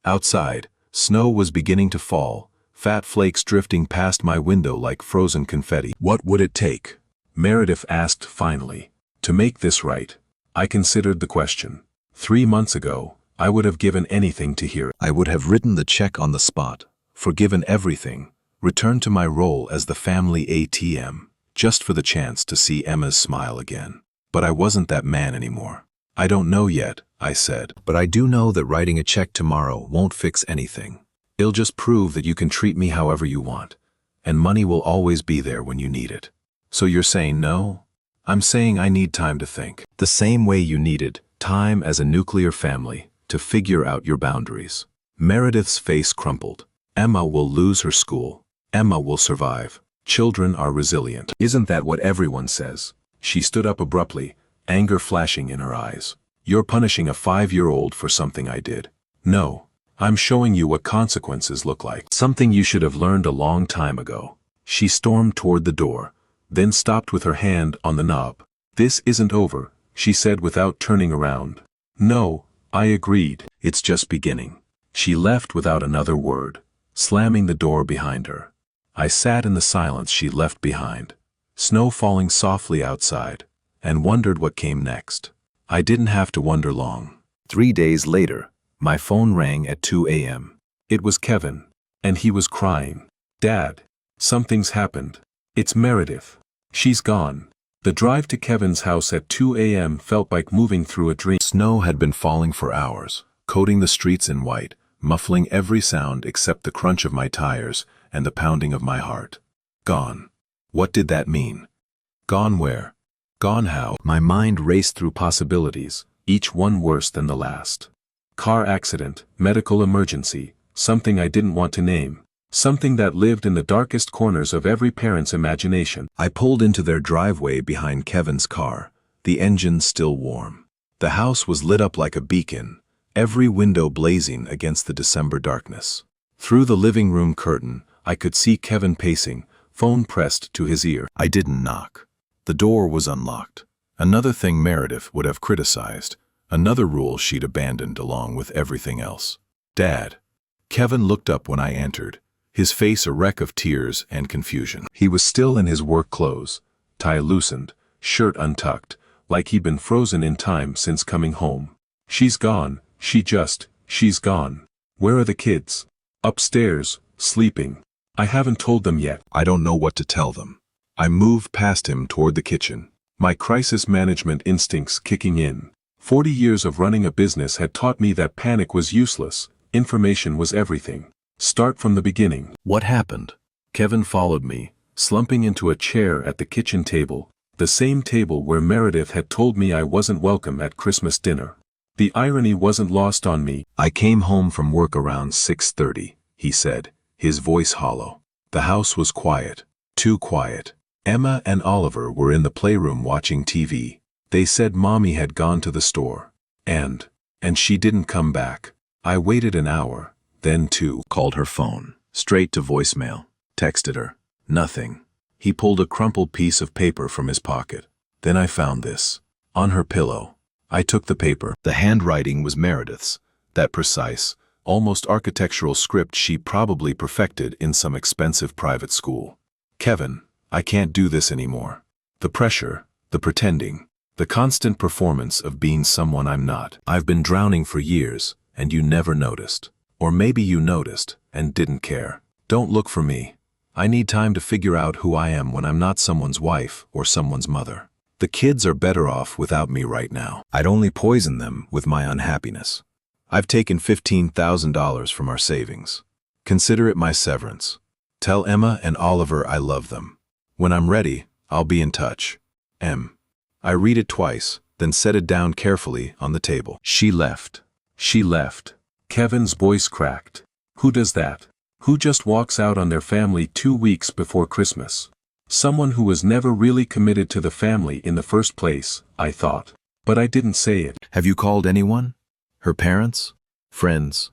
Outside, snow was beginning to fall, fat flakes drifting past my window like frozen confetti. What would it take? Meredith asked finally. To make this right. I considered the question. 3 months ago, I would have given anything to hear it. I would have written the check on the spot, forgiven everything, returned to my role as the family ATM, just for the chance to see Emma's smile again. But I wasn't that man anymore. I don't know yet, I said, but I do know that writing a check tomorrow won't fix anything. It'll just prove that you can treat me however you want, and money will always be there when you need it. So you're saying no? I'm saying I need time to think. The same way you needed time as a nuclear family to figure out your boundaries. Meredith's face crumpled. Emma will lose her school. Emma will survive. Children are resilient. Isn't that what everyone says? She stood up abruptly, anger flashing in her eyes. You're punishing a 5-year-old for something I did. No, I'm showing you what consequences look like. Something you should have learned a long time ago. She stormed toward the door, then stopped with her hand on the knob. This isn't over, she said without turning around. No, I agreed. It's just beginning. She left without another word, slamming the door behind her. I sat in the silence she left behind, snow falling softly outside, and wondered what came next. I didn't have to wonder long. 3 days later, my phone rang at 2 a.m. It was Kevin, and he was crying. Dad, something's happened. It's Meredith. She's gone. The drive to Kevin's house at 2 a.m. felt like moving through a dream. Snow had been falling for hours, coating the streets in white, muffling every sound except the crunch of my tires and the pounding of my heart. Gone. What did that mean? Gone where? Gone how? My mind raced through possibilities, each one worse than the last. Car accident, medical emergency, something I didn't want to name. Something that lived in the darkest corners of every parent's imagination. I pulled into their driveway behind Kevin's car, the engine still warm. The house was lit up like a beacon, every window blazing against the December darkness. Through the living room curtain, I could see Kevin pacing, phone pressed to his ear. I didn't knock. The door was unlocked. Another thing Meredith would have criticized, another rule she'd abandoned along with everything else. Dad. Kevin looked up when I entered, his face a wreck of tears and confusion. He was still in his work clothes, tie loosened, shirt untucked, like he'd been frozen in time since coming home. She's gone, she's gone. Where are the kids? Upstairs, sleeping. I haven't told them yet. I don't know what to tell them. I moved past him toward the kitchen, my crisis management instincts kicking in. 40 years of running a business had taught me that panic was useless, information was everything. Start from the beginning. What happened? Kevin followed me, slumping into a chair at the kitchen table, the same table where Meredith had told me I wasn't welcome at Christmas dinner. The irony wasn't lost on me. I came home from work around 6:30, he said, his voice hollow. The house was quiet, too quiet. Emma and Oliver were in the playroom watching TV. They said Mommy had gone to the store. And she didn't come back. I waited an hour, then 2. Called her phone, straight to voicemail. Texted her. Nothing. He pulled a crumpled piece of paper from his pocket. Then I found this. On her pillow. I took the paper. The handwriting was Meredith's. That precise, almost architectural script she probably perfected in some expensive private school. Kevin, I can't do this anymore. The pressure, the pretending, the constant performance of being someone I'm not. I've been drowning for years, and you never noticed. Or maybe you noticed and didn't care. Don't look for me. I need time to figure out who I am when I'm not someone's wife or someone's mother. The kids are better off without me right now. I'd only poison them with my unhappiness. I've taken $15,000 from our savings. Consider it my severance. Tell Emma and Oliver I love them. When I'm ready, I'll be in touch. M. I read it twice, then set it down carefully on the table. She left. She left. Kevin's voice cracked. Who does that? Who just walks out on their family 2 weeks before Christmas? Someone who was never really committed to the family in the first place, I thought. But I didn't say it. Have you called anyone? Her parents? Friends?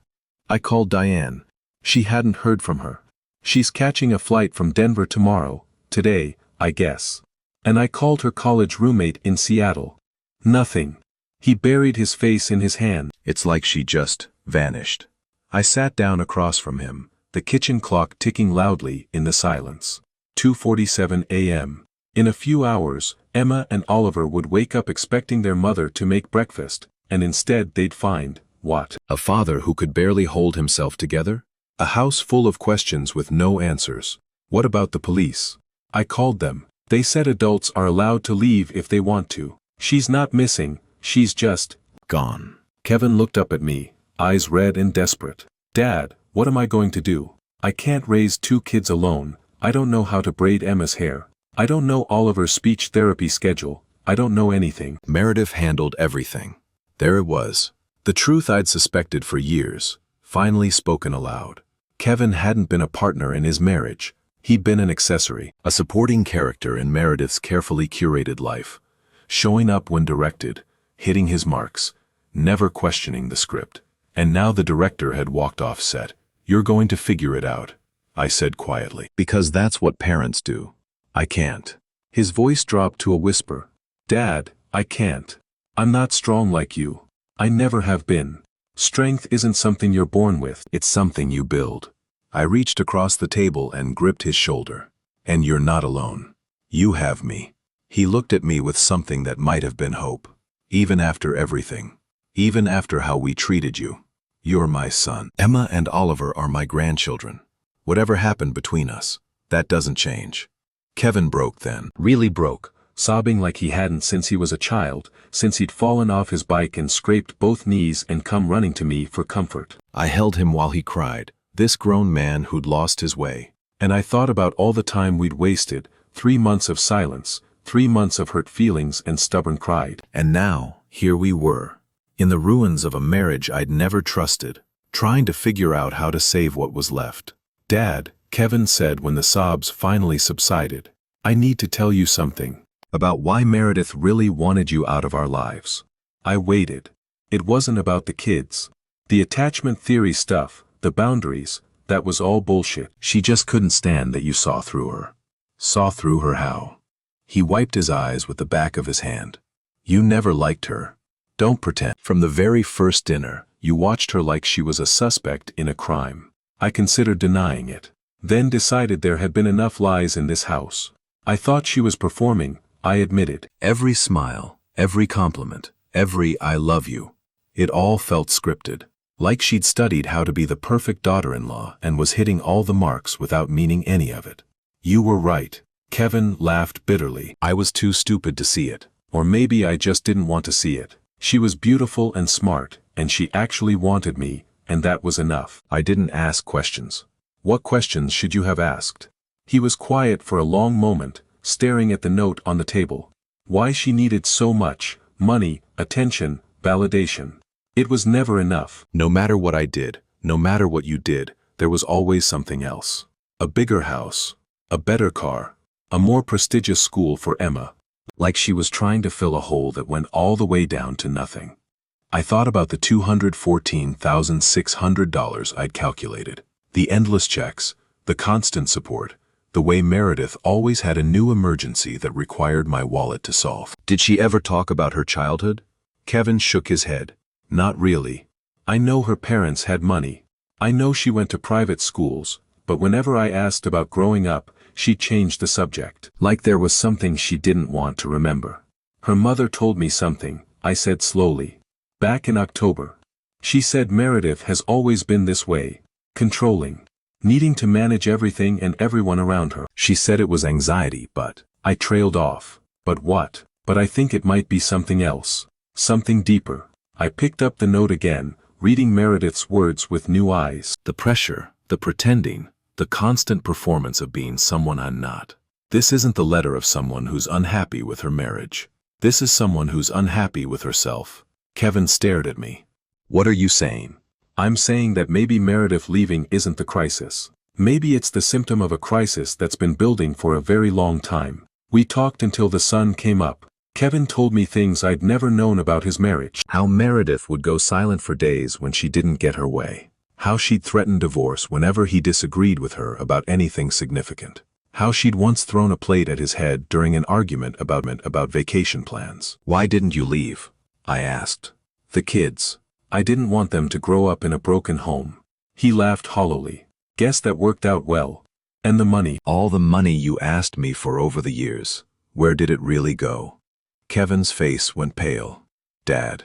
I called Diane. She hadn't heard from her. She's catching a flight from Denver tomorrow, today, I guess. And I called her college roommate in Seattle. Nothing. He buried his face in his hand. It's like she just vanished. I sat down across from him, the kitchen clock ticking loudly in the silence. 2:47 a.m. In a few hours, Emma and Oliver would wake up expecting their mother to make breakfast, and instead they'd find, what? A father who could barely hold himself together? A house full of questions with no answers. What about the police? I called them. They said adults are allowed to leave if they want to. She's not missing, she's just gone. Kevin looked up at me, eyes red and desperate. Dad, what am I going to do? I can't raise 2 kids alone. I don't know how to braid Emma's hair. I don't know Oliver's speech therapy schedule. I don't know anything. Meredith handled everything. There it was. The truth I'd suspected for years, finally spoken aloud. Kevin hadn't been a partner in his marriage. He'd been an accessory, a supporting character in Meredith's carefully curated life, showing up when directed, hitting his marks, never questioning the script. And now the director had walked off set. You're going to figure it out, I said quietly. Because that's what parents do. I can't. His voice dropped to a whisper. Dad, I can't. I'm not strong like you. I never have been. Strength isn't something you're born with. It's something you build. I reached across the table and gripped his shoulder. And you're not alone. You have me. He looked at me with something that might have been hope. Even after everything. Even after how we treated you. You're my son. Emma and Oliver are my grandchildren. Whatever happened between us, that doesn't change. Kevin broke then. Really broke, sobbing like he hadn't since he was a child, since he'd fallen off his bike and scraped both knees and come running to me for comfort. I held him while he cried, this grown man who'd lost his way. And I thought about all the time we'd wasted, 3 months of silence, 3 months of hurt feelings and stubborn pride. And now, here we were, in the ruins of a marriage I'd never trusted, trying to figure out how to save what was left. Dad, Kevin said when the sobs finally subsided, I need to tell you something. About why Meredith really wanted you out of our lives. I waited. It wasn't about the kids. The attachment theory stuff, the boundaries, that was all bullshit. She just couldn't stand that you saw through her. Saw through her how? He wiped his eyes with the back of his hand. You never liked her. Don't pretend. From the very first dinner, you watched her like she was a suspect in a crime. I considered denying it. Then decided there had been enough lies in this house. I thought she was performing, I admitted. Every smile, every compliment, every I love you. It all felt scripted. Like she'd studied how to be the perfect daughter-in-law and was hitting all the marks without meaning any of it. You were right. Kevin laughed bitterly. I was too stupid to see it. Or maybe I just didn't want to see it. She was beautiful and smart, and she actually wanted me, and that was enough. I didn't ask questions. What questions should you have asked? He was quiet for a long moment, staring at the note on the table. Why she needed so much, money, attention, validation. It was never enough. No matter what I did, no matter what you did, there was always something else. A bigger house, a better car, a more prestigious school for Emma. Like she was trying to fill a hole that went all the way down to nothing. I thought about the $214,600 I'd calculated. The endless checks, the constant support, the way Meredith always had a new emergency that required my wallet to solve. Did she ever talk about her childhood? Kevin shook his head. Not really. I know her parents had money. I know she went to private schools, but whenever I asked about growing up, she changed the subject. Like there was something she didn't want to remember. Her mother told me something, I said slowly. Back in October. She said Meredith has always been this way. Controlling. needing to manage everything and everyone around her. She said it was anxiety, but I trailed off. But what? But I think it might be something else. Something deeper. I picked up the note again, reading Meredith's words with new eyes. the pressure, the pretending, the constant performance of being someone I'm not. This isn't the letter of someone who's unhappy with her marriage. This is someone who's unhappy with herself. Kevin stared at me. What are you saying? I'm saying that maybe Meredith leaving isn't the crisis. Maybe it's the symptom of a crisis that's been building for a very long time. We talked until the sun came up. Kevin told me things I'd never known about his marriage. How Meredith would go silent for days when she didn't get her way. How she'd threaten divorce whenever he disagreed with her about anything significant. How she'd once thrown a plate at his head during an argument about vacation plans. Why didn't you leave? I asked. The kids. I didn't want them to grow up in a broken home. He laughed hollowly. Guess that worked out well. And the money. All the money you asked me for over the years. Where did it really go? Kevin's face went pale. Dad.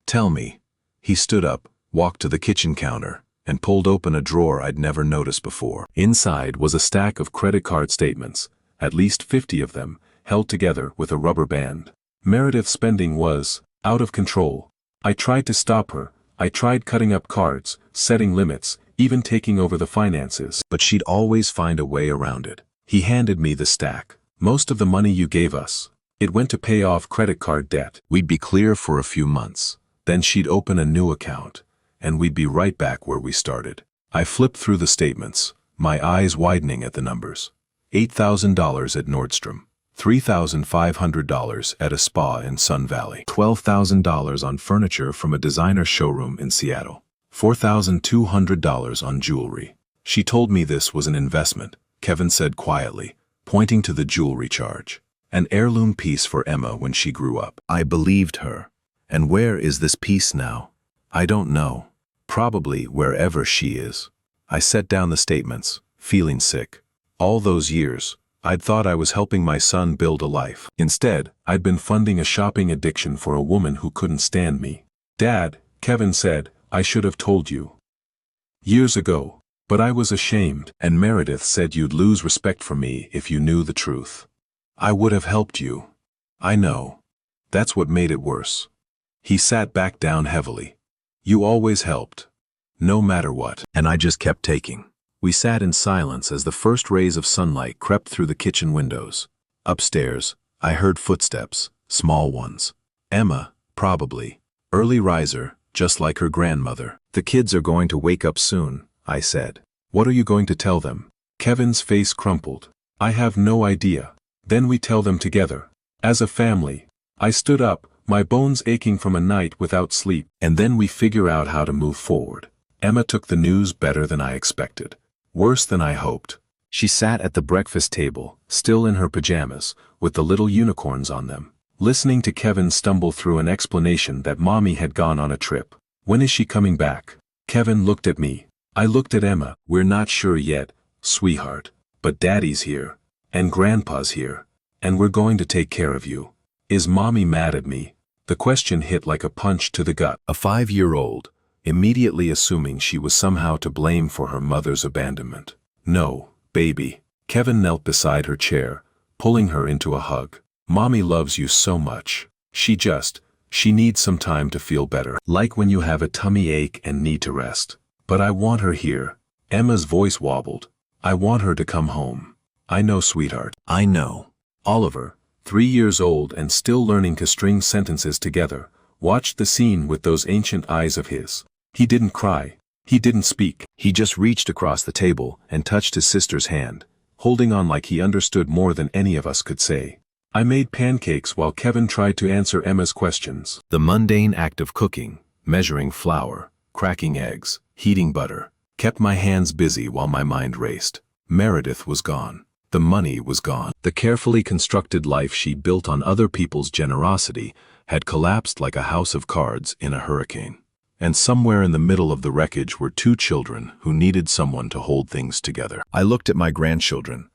Tell me. He stood up, walked to the kitchen counter, and pulled open a drawer I'd never noticed before. Inside was a stack of credit card statements, at least 50 of them, held together with a rubber band. Meredith's spending was out of control. I tried to stop her. I tried cutting up cards, setting limits, even taking over the finances. But she'd always find a way around it. He handed me the stack. Most of the money you gave us. It went to pay off credit card debt. We'd be clear for a few months. Then she'd open a new account, and we'd be right back where we started. I flipped through the statements, my eyes widening at the numbers. $8,000 at Nordstrom, $3,500 at a spa in Sun Valley, $12,000 on furniture from a designer showroom in Seattle, $4,200 on jewelry. She told me this was an investment, Kevin said quietly, pointing to the jewelry charge. An heirloom piece for Emma when she grew up. I believed her. And where is this piece now? I don't know. Probably wherever she is. I set down the statements, feeling sick. All those years, I'd thought I was helping my son build a life. Instead, I'd been funding a shopping addiction for a woman who couldn't stand me. Dad, Kevin said, I should have told you. Years ago, but I was ashamed. And Meredith said you'd lose respect for me if you knew the truth. I would have helped you. I know. That's what made it worse. He sat back down heavily. You always helped. No matter what. And I just kept taking. We sat in silence as the first rays of sunlight crept through the kitchen windows. Upstairs, I heard footsteps, small ones. Emma, probably. Early riser, just like her grandmother. The kids are going to wake up soon, I said. What are you going to tell them? Kevin's face crumpled. I have no idea. Then we tell them together. As a family. I stood up, my bones aching from a night without sleep. And then we figure out how to move forward. Emma took the news better than I expected. Worse than I hoped. She sat at the breakfast table, still in her pajamas, with the little unicorns on them, listening to Kevin stumble through an explanation that Mommy had gone on a trip. When is she coming back? Kevin looked at me. I looked at Emma. We're not sure yet, sweetheart. But Daddy's here. And Grandpa's here. And we're going to take care of you. Is Mommy mad at me? The question hit like a punch to the gut. A 5-year-old, immediately assuming she was somehow to blame for her mother's abandonment. No, baby. Kevin knelt beside her chair, pulling her into a hug. Mommy loves you so much. She needs some time to feel better. Like when you have a tummy ache and need to rest. But I want her here. Emma's voice wobbled. I want her to come home. I know, sweetheart. I know. Oliver, 3 years old and still learning to string sentences together, watched the scene with those ancient eyes of his. He didn't cry. He didn't speak. He just reached across the table and touched his sister's hand, holding on like he understood more than any of us could say. I made pancakes while Kevin tried to answer Emma's questions. The mundane act of cooking, measuring flour, cracking eggs, heating butter, kept my hands busy while my mind raced. Meredith was gone. The money was gone. The carefully constructed life she built on other people's generosity had collapsed like a house of cards in a hurricane. And somewhere in the middle of the wreckage were 2 children who needed someone to hold things together. I looked at my grandchildren,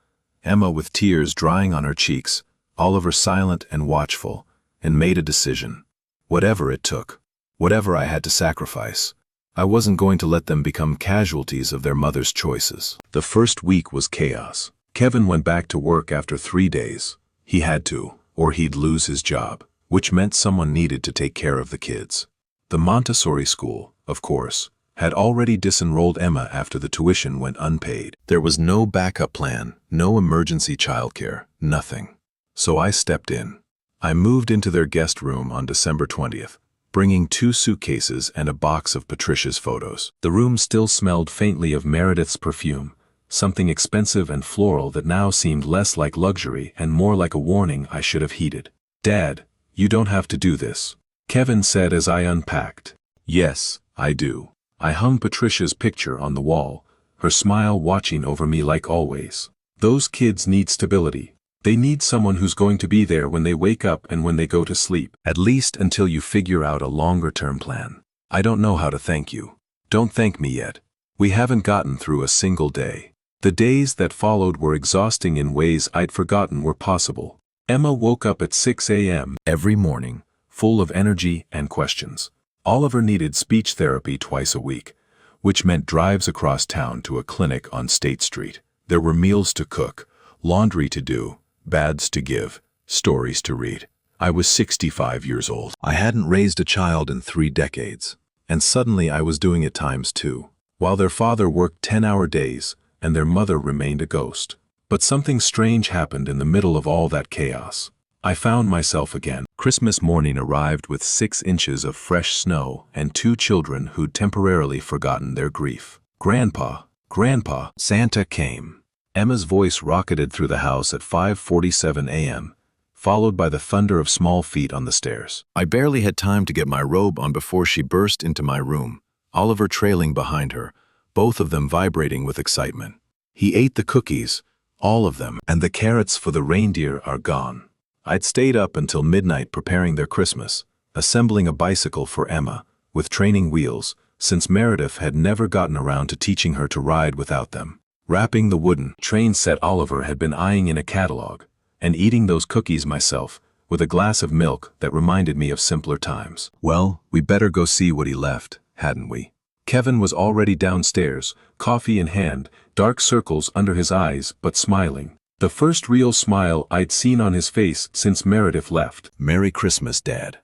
Emma with tears drying on her cheeks, Oliver silent and watchful, and made a decision. Whatever it took, whatever I had to sacrifice, I wasn't going to let them become casualties of their mother's choices. The first week was chaos. Kevin went back to work after 3 days. He had to, or he'd lose his job, which meant someone needed to take care of the kids. The Montessori school, of course, had already disenrolled Emma after the tuition went unpaid. There was no backup plan, no emergency childcare, nothing. So I stepped in. I moved into their guest room on December 20th, bringing 2 suitcases and a box of Patricia's photos. The room still smelled faintly of Meredith's perfume, something expensive and floral that now seemed less like luxury and more like a warning I should have heeded. "Dad, you don't have to do this," Kevin said as I unpacked. "Yes, I do." I hung Patricia's picture on the wall, her smile watching over me like always. Those kids need stability. They need someone who's going to be there when they wake up and when they go to sleep. At least until you figure out a longer-term plan. I don't know how to thank you. Don't thank me yet. We haven't gotten through a single day. The days that followed were exhausting in ways I'd forgotten were possible. Emma woke up at 6 a.m. every morning, full of energy and questions. Oliver needed speech therapy twice a week, which meant drives across town to a clinic on State Street. There were meals to cook, laundry to do, baths to give, stories to read. I was 65 years old. I hadn't raised a child in 3 decades, and suddenly I was doing it times 2, while their father worked 10-hour days and their mother remained a ghost. But something strange happened in the middle of all that chaos. I found myself again. Christmas morning arrived with 6 inches of fresh snow and 2 children who'd temporarily forgotten their grief. "Grandpa, Grandpa," Santa came. Emma's voice rocketed through the house at 5:47 a.m., followed by the thunder of small feet on the stairs. I barely had time to get my robe on before she burst into my room, Oliver trailing behind her, both of them vibrating with excitement. He ate the cookies, all of them, and the carrots for the reindeer are gone. I'd stayed up until midnight preparing their Christmas, assembling a bicycle for Emma, with training wheels, since Meredith had never gotten around to teaching her to ride without them. Wrapping the wooden train set Oliver had been eyeing in a catalog, and eating those cookies myself, with a glass of milk that reminded me of simpler times. Well, we better go see what he left, hadn't we? Kevin was already downstairs, coffee in hand, dark circles under his eyes, but smiling. The first real smile I'd seen on his face since Meredith left. "Merry Christmas, Dad.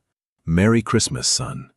Merry Christmas, son."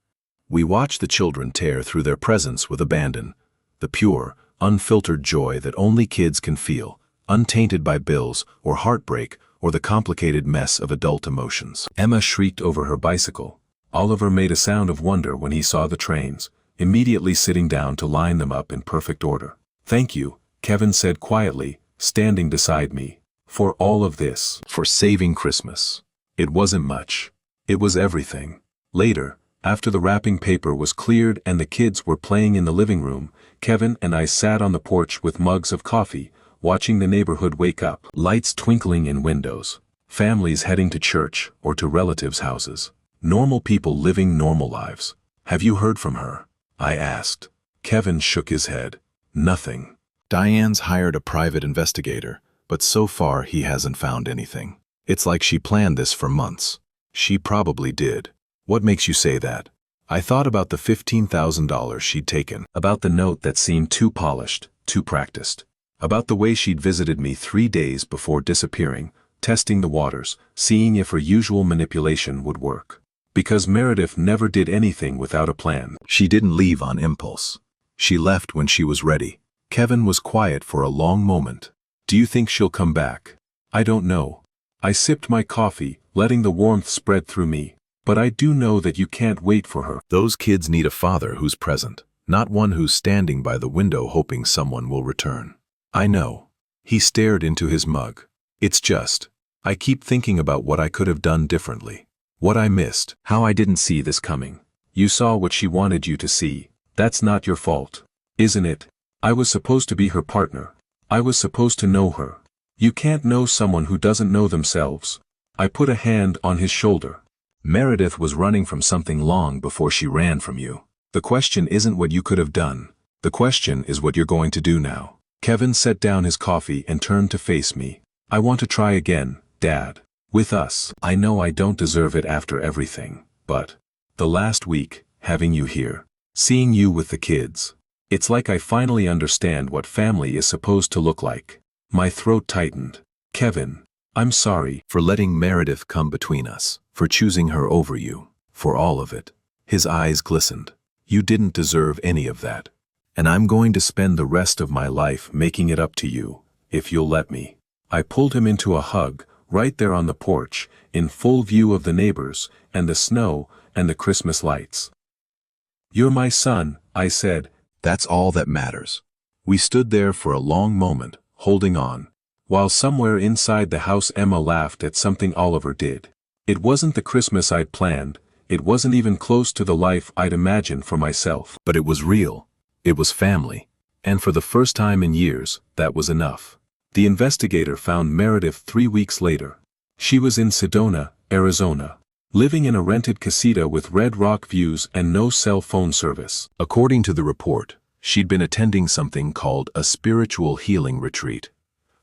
We watched the children tear through their presents with abandon, the pure, unfiltered joy that only kids can feel, untainted by bills or heartbreak or the complicated mess of adult emotions. Emma shrieked over her bicycle. Oliver made a sound of wonder when he saw the trains, immediately sitting down to line them up in perfect order. "Thank you," Kevin said quietly, standing beside me, "for all of this." For saving Christmas. It wasn't much. It was everything. Later, after the wrapping paper was cleared and the kids were playing in the living room, Kevin and I sat on the porch with mugs of coffee, watching the neighborhood wake up. Lights twinkling in windows. Families heading to church or to relatives' houses. Normal people living normal lives. "Have you heard from her?" I asked. Kevin shook his head. "Nothing. Diane's hired a private investigator, but so far he hasn't found anything. It's like she planned this for months." "She probably did. What makes you say that?" I thought about the $15,000 she'd taken, about the note that seemed too polished, too practiced, about the way she'd visited me 3 days before disappearing, testing the waters, seeing if her usual manipulation would work. Because Meredith never did anything without a plan. She didn't leave on impulse. She left when she was ready. Kevin was quiet for a long moment. "Do you think she'll come back?" "I don't know." I sipped my coffee, letting the warmth spread through me. "But I do know that you can't wait for her." Those kids need a father who's present, not one who's standing by the window hoping someone will return. "I know." He stared into his mug. "It's just, I keep thinking about what I could have done differently. What I missed, how I didn't see this coming. You saw what she wanted you to see. That's not your fault. Isn't it? I was supposed to be her partner. I was supposed to know her. You can't know someone who doesn't know themselves." I put a hand on his shoulder. "Meredith was running from something long before she ran from you. The question isn't what you could have done. The question is what you're going to do now." Kevin set down his coffee and turned to face me. "I want to try again, Dad. With us. I know I don't deserve it after everything, but the last week, having you here, Seeing you with the kids. It's like I finally understand what family is supposed to look like. My throat tightened. Kevin, I'm sorry. For letting Meredith come between us, for choosing her over you, for all of it. His eyes glistened. You didn't deserve any of that. And I'm going to spend the rest of my life making it up to you, if you'll let me. I pulled him into a hug, right there on the porch, in full view of the neighbors, and the snow, and the Christmas lights. You're my son, I said. That's all that matters. We stood there for a long moment, holding on, while somewhere inside the house Emma laughed at something Oliver did. It wasn't the Christmas I'd planned, it wasn't even close to the life I'd imagined for myself. But it was real. It was family. And for the first time in years, that was enough. The investigator found Meredith 3 weeks later. She was in Sedona, Arizona, living in a rented casita with red rock views and no cell phone service. According to the report, she'd been attending something called a spiritual healing retreat.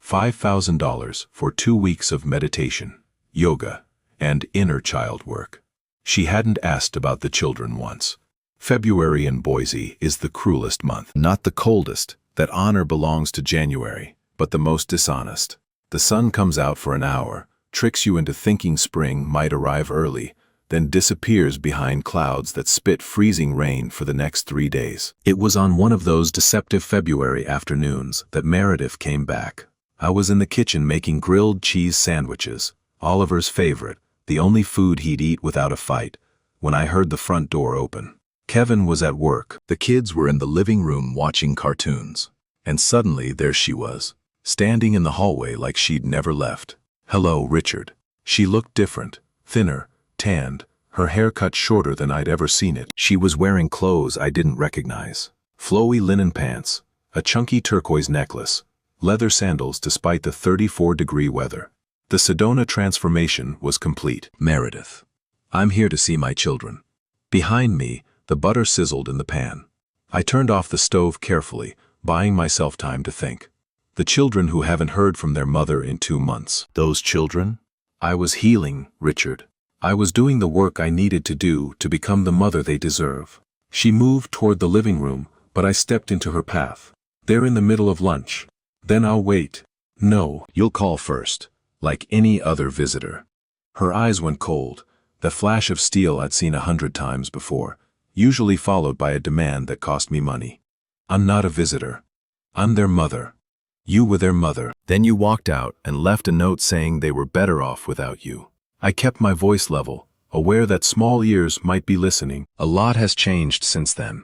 $5,000 for 2 weeks of meditation, yoga, and inner child work. She hadn't asked about the children once. February in Boise is the cruelest month. Not the coldest, that honor belongs to January, but the most dishonest. The sun comes out for an hour, tricks you into thinking spring might arrive early, then disappears behind clouds that spit freezing rain for the next 3 days. It was on one of those deceptive February afternoons that Meredith came back. I was in the kitchen making grilled cheese sandwiches, Oliver's favorite, the only food he'd eat without a fight, when I heard the front door open. Kevin was at work. The kids were in the living room watching cartoons. And suddenly there she was, standing in the hallway like she'd never left. Hello, Richard. She looked different, thinner, tanned, her hair cut shorter than I'd ever seen it. She was wearing clothes I didn't recognize. Flowy linen pants, a chunky turquoise necklace, leather sandals despite the 34-degree weather. The Sedona transformation was complete. Meredith. I'm here to see my children. Behind me, the butter sizzled in the pan. I turned off the stove carefully, buying myself time to think. The children who haven't heard from their mother in 2 months. Those children? I was healing, Richard. I was doing the work I needed to do to become the mother they deserve. She moved toward the living room, but I stepped into her path. They're in the middle of lunch. Then I'll wait. No. You'll call first, like any other visitor. Her eyes went cold, the flash of steel I'd seen 100 times before, usually followed by a demand that cost me money. I'm not a visitor. I'm their mother. You were their mother. Then you walked out and left a note saying they were better off without you. I kept my voice level, aware that small ears might be listening. A lot has changed since then.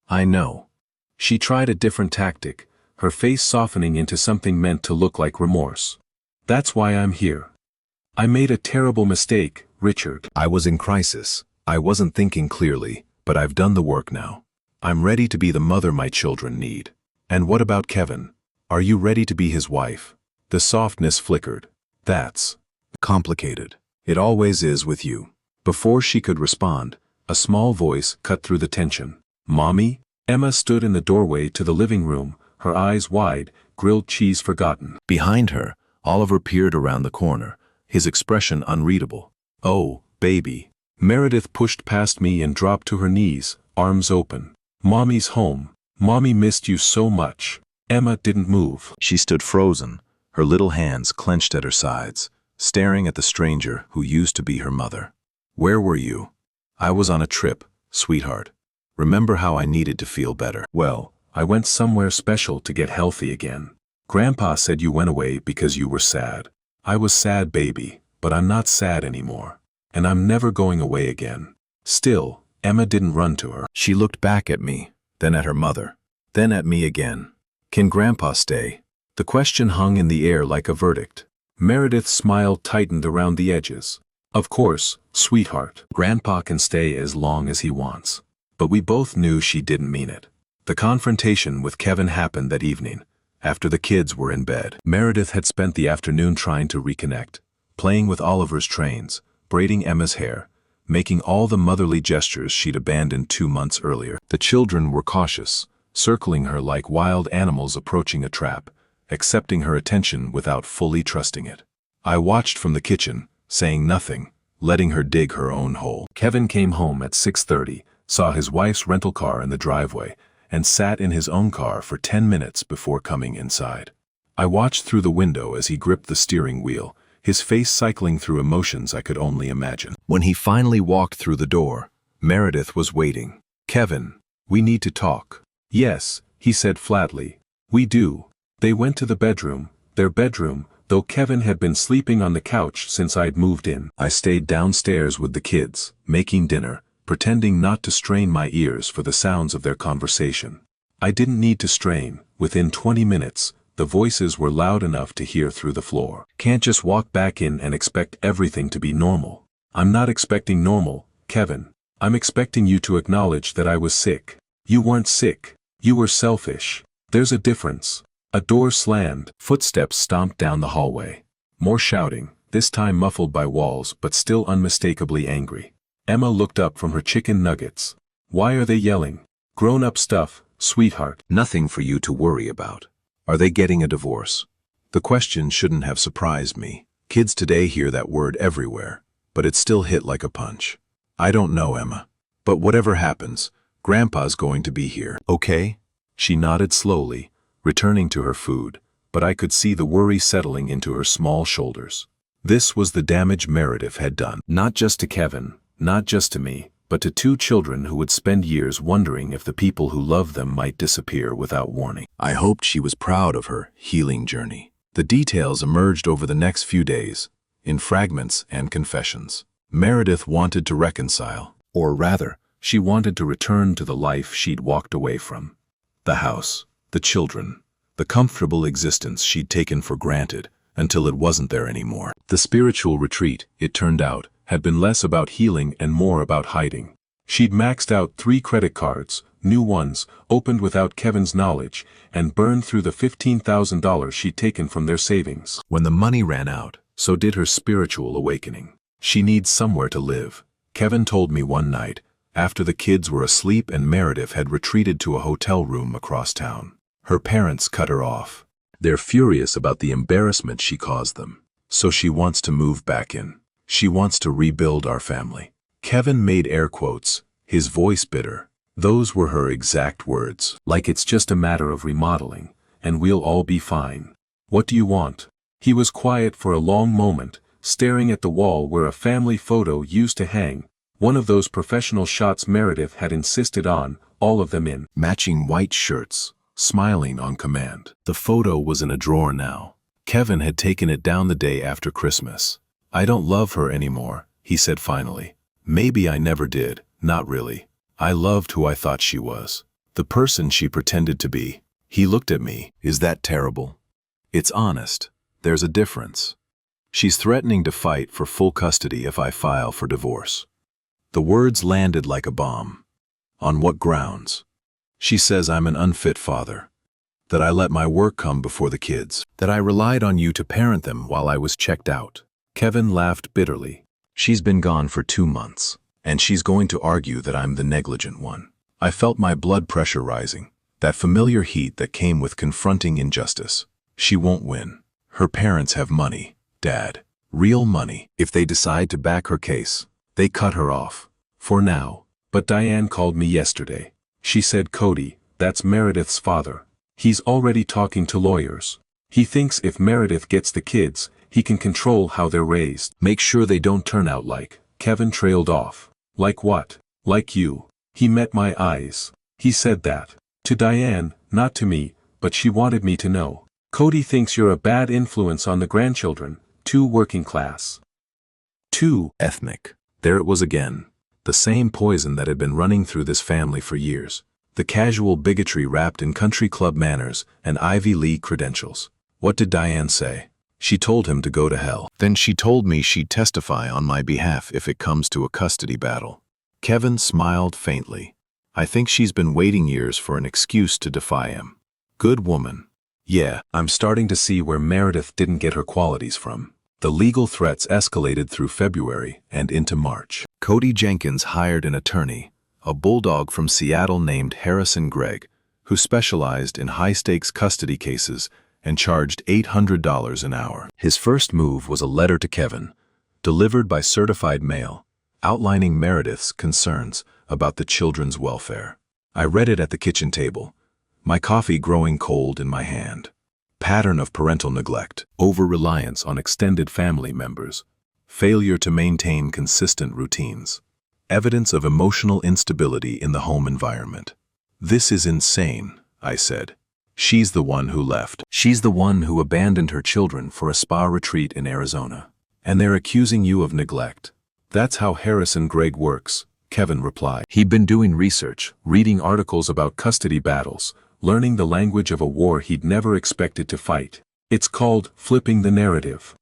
I know. She tried a different tactic, her face softening into something meant to look like remorse. That's why I'm here. I made a terrible mistake, Richard. I was in crisis. I wasn't thinking clearly, but I've done the work now. I'm ready to be the mother my children need. And what about Kevin? Are you ready to be his wife? The softness flickered. That's complicated. It always is with you. Before she could respond, a small voice cut through the tension. Mommy? Emma stood in the doorway to the living room, her eyes wide, grilled cheese forgotten. Behind her, Oliver peered around the corner, his expression unreadable. Oh, baby. Meredith pushed past me and dropped to her knees, arms open. Mommy's home. Mommy missed you so much. Emma didn't move. She stood frozen, her little hands clenched at her sides, staring at the stranger who used to be her mother. Where were you? I was on a trip, sweetheart. Remember how I needed to feel better? Well, I went somewhere special to get healthy again. Grandpa said you went away because you were sad. I was sad, baby, but I'm not sad anymore. And I'm never going away again. Still, Emma didn't run to her. She looked back at me, then at her mother, then at me again. Can Grandpa stay? The question hung in the air like a verdict. Meredith's smile tightened around the edges. Of course, sweetheart. Grandpa can stay as long as he wants. But we both knew she didn't mean it. The confrontation with Kevin happened that evening, after the kids were in bed. Meredith had spent the afternoon trying to reconnect, playing with Oliver's trains, braiding Emma's hair, making all the motherly gestures she'd abandoned 2 months earlier. The children were cautious, circling her like wild animals approaching a trap, accepting her attention without fully trusting it. I watched from the kitchen, saying nothing, letting her dig her own hole. Kevin came home at 6:30, saw his wife's rental car in the driveway, and sat in his own car for 10 minutes before coming inside. I watched through the window as he gripped the steering wheel, his face cycling through emotions I could only imagine. When he finally walked through the door, Meredith was waiting. "Kevin, we need to talk." "Yes," he said flatly. "We do." They went to the bedroom, their bedroom, though Kevin had been sleeping on the couch since I'd moved in. I stayed downstairs with the kids, making dinner, pretending not to strain my ears for the sounds of their conversation. I didn't need to strain. Within 20 minutes, the voices were loud enough to hear through the floor. "Can't just walk back in and expect everything to be normal." "I'm not expecting normal, Kevin. I'm expecting you to acknowledge that I was sick." "You weren't sick. You were selfish. There's a difference." A door slammed. Footsteps stomped down the hallway. More shouting, this time muffled by walls but still unmistakably angry. Emma looked up from her chicken nuggets. "Why are they yelling?" "Grown-up stuff, sweetheart." "Nothing for you to worry about. Are they getting a divorce?" The question shouldn't have surprised me. Kids today hear that word everywhere, but it still hit like a punch. "I don't know, Emma. But whatever happens, Grandpa's going to be here, okay?" She nodded slowly, returning to her food, but I could see the worry settling into her small shoulders. This was the damage Meredith had done. Not just to Kevin, not just to me, but to two children who would spend years wondering if the people who loved them might disappear without warning. I hoped she was proud of her healing journey. The details emerged over the next few days, in fragments and confessions. Meredith wanted to reconcile, or rather, she wanted to return to the life she'd walked away from. The house, the children, the comfortable existence she'd taken for granted until it wasn't there anymore. The spiritual retreat, it turned out, had been less about healing and more about hiding. She'd maxed out 3 credit cards, new ones, opened without Kevin's knowledge, and burned through the $15,000 she'd taken from their savings. When the money ran out, so did her spiritual awakening. She needs somewhere to live. Kevin told me one night, after the kids were asleep and Meredith had retreated to a hotel room across town. Her parents cut her off. They're furious about the embarrassment she caused them. So she wants to move back in. She wants to rebuild our family. Kevin made air quotes, his voice bitter. Those were her exact words. Like it's just a matter of remodeling, and we'll all be fine. What do you want? He was quiet for a long moment, staring at the wall where a family photo used to hang, one of those professional shots Meredith had insisted on, all of them in matching white shirts, smiling on command. The photo was in a drawer now. Kevin had taken it down the day after Christmas. "I don't love her anymore," he said finally. "Maybe I never did, not really. I loved who I thought she was. The person she pretended to be." He looked at me. "Is that terrible?" "It's honest. There's a difference. She's threatening to fight for full custody if I file for divorce." The words landed like a bomb. "On what grounds?" "She says I'm an unfit father, that I let my work come before the kids, that I relied on you to parent them while I was checked out." Kevin laughed bitterly. "She's been gone for 2 months, and she's going to argue that I'm the negligent one." I felt my blood pressure rising, that familiar heat that came with confronting injustice. She won't win. Her parents have money, Dad. Real money. If they decide to back her case, they cut her off. For now. But Diane called me yesterday. She said, "Cody, that's Meredith's father. He's already talking to lawyers. He thinks if Meredith gets the kids, he can control how they're raised. Make sure they don't turn out like..." Kevin trailed off. "Like what?" "Like you." He met my eyes. He said that. To Diane, not to me, but she wanted me to know. "Cody thinks you're a bad influence on the grandchildren, too working class. Too ethnic." There it was again. The same poison that had been running through this family for years. The casual bigotry wrapped in country club manners and Ivy League credentials. What did Diane say? She told him to go to hell. Then she told me she'd testify on my behalf if it comes to a custody battle. Kevin smiled faintly. "I think she's been waiting years for an excuse to defy him. Good woman." Yeah, I'm starting to see where Meredith didn't get her qualities from. The legal threats escalated through February and into March. Cody Jenkins hired an attorney, a bulldog from Seattle named Harrison Gregg, who specialized in high-stakes custody cases and charged $800 an hour. His first move was a letter to Kevin, delivered by certified mail, outlining Meredith's concerns about the children's welfare. I read it at the kitchen table, my coffee growing cold in my hand. Pattern of parental neglect, over-reliance on extended family members, failure to maintain consistent routines, evidence of emotional instability in the home environment. This is insane, I said. She's the one who left. She's the one who abandoned her children for a spa retreat in Arizona. And they're accusing you of neglect. That's how Harrison Gregg works, Kevin replied. He'd been doing research, reading articles about custody battles, learning the language of a war he'd never expected to fight. It's called flipping the narrative.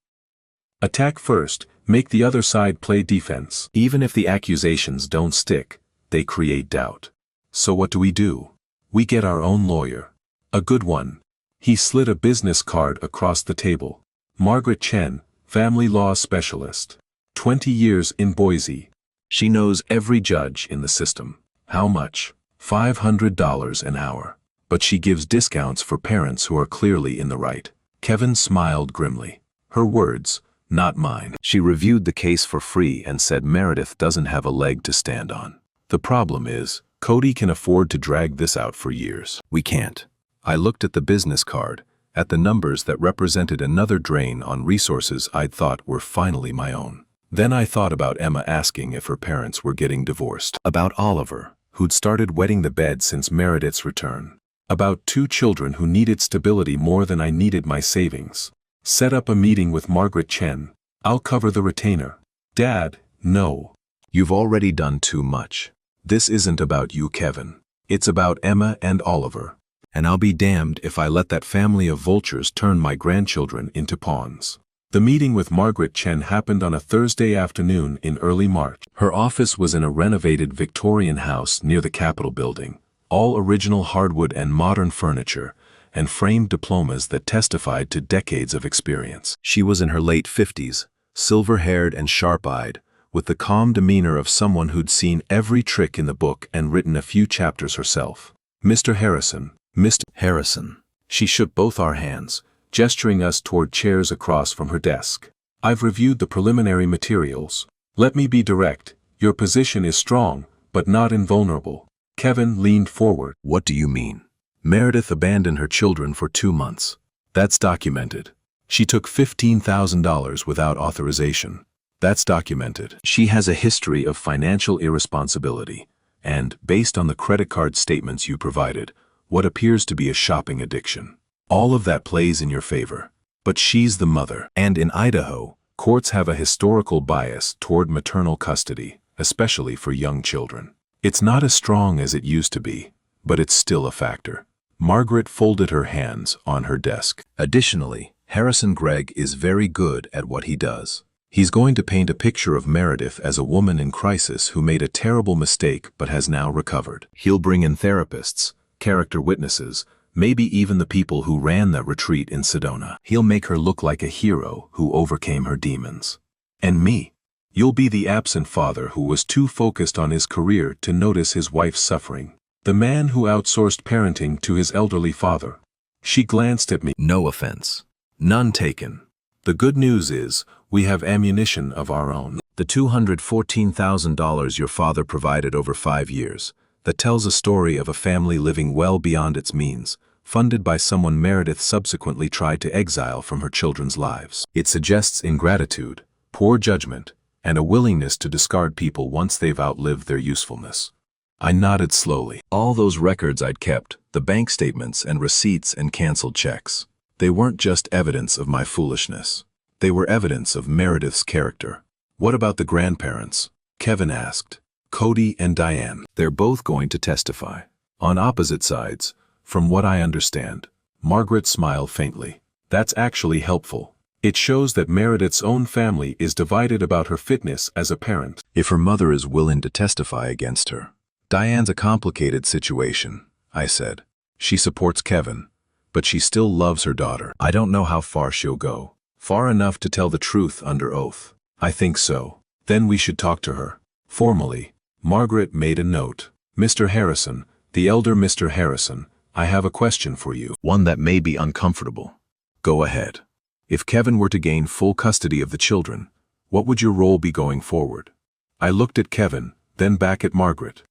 Attack first, make the other side play defense. Even if the accusations don't stick, they create doubt. So what do? We get our own lawyer. A good one. He slid a business card across the table. Margaret Chen, family law specialist. 20 years in Boise. She knows every judge in the system. How much? $500 an hour. But she gives discounts for parents who are clearly in the right. Kevin smiled grimly. Her words, not mine. She reviewed the case for free and said Meredith doesn't have a leg to stand on. The problem is, Cody can afford to drag this out for years. We can't. I looked at the business card, at the numbers that represented another drain on resources I'd thought were finally my own. Then I thought about Emma asking if her parents were getting divorced. About Oliver, who'd started wetting the bed since Meredith's return. About 2 children who needed stability more than I needed my savings. Set up a meeting with Margaret Chen. I'll cover the retainer. Dad, no. You've already done too much. This isn't about you, Kevin. It's about Emma and Oliver. And I'll be damned if I let that family of vultures turn my grandchildren into pawns. The meeting with Margaret Chen happened on a Thursday afternoon in early March. Her office was in a renovated Victorian house near the Capitol building, all original hardwood and modern furniture, and framed diplomas that testified to decades of experience. She was in her late 50s, silver-haired and sharp-eyed, with the calm demeanor of someone who'd seen every trick in the book and written a few chapters herself. Mr. Harrison. Mr. Harrison. She shook both our hands, gesturing us toward chairs across from her desk. I've reviewed the preliminary materials. Let me be direct, your position is strong, but not invulnerable. Kevin leaned forward. What do you mean? Meredith abandoned her children for 2 months. That's documented. She took $15,000 without authorization. That's documented. She has a history of financial irresponsibility, and, based on the credit card statements you provided, what appears to be a shopping addiction. All of that plays in your favor. But she's the mother. And in Idaho, courts have a historical bias toward maternal custody, especially for young children. It's not as strong as it used to be, but it's still a factor. Margaret folded her hands on her desk. Additionally, Harrison Gregg is very good at what he does. He's going to paint a picture of Meredith as a woman in crisis who made a terrible mistake but has now recovered. He'll bring in therapists, character witnesses, maybe even the people who ran that retreat in Sedona. He'll make her look like a hero who overcame her demons. And me. You'll be the absent father who was too focused on his career to notice his wife's suffering. The man who outsourced parenting to his elderly father. She glanced at me. No offense. None taken. The good news is, we have ammunition of our own. The $214,000 your father provided over 5 years, that tells a story of a family living well beyond its means, funded by someone Meredith subsequently tried to exile from her children's lives. It suggests ingratitude, poor judgment, and a willingness to discard people once they've outlived their usefulness. I nodded slowly. All those records I'd kept, the bank statements and receipts and canceled checks, they weren't just evidence of my foolishness. They were evidence of Meredith's character. What about the grandparents? Kevin asked. Cody and Diane. They're both going to testify. On opposite sides, from what I understand. Margaret smiled faintly. That's actually helpful. It shows that Meredith's own family is divided about her fitness as a parent. If her mother is willing to testify against her. Diane's a complicated situation, I said. She supports Kevin, but she still loves her daughter. I don't know how far she'll go. Far enough to tell the truth under oath. I think so. Then we should talk to her. Formally. Margaret made a note. Mr. Harrison, the elder Mr. Harrison, I have a question for you. One that may be uncomfortable. Go ahead. If Kevin were to gain full custody of the children, what would your role be going forward? I looked at Kevin, then back at Margaret.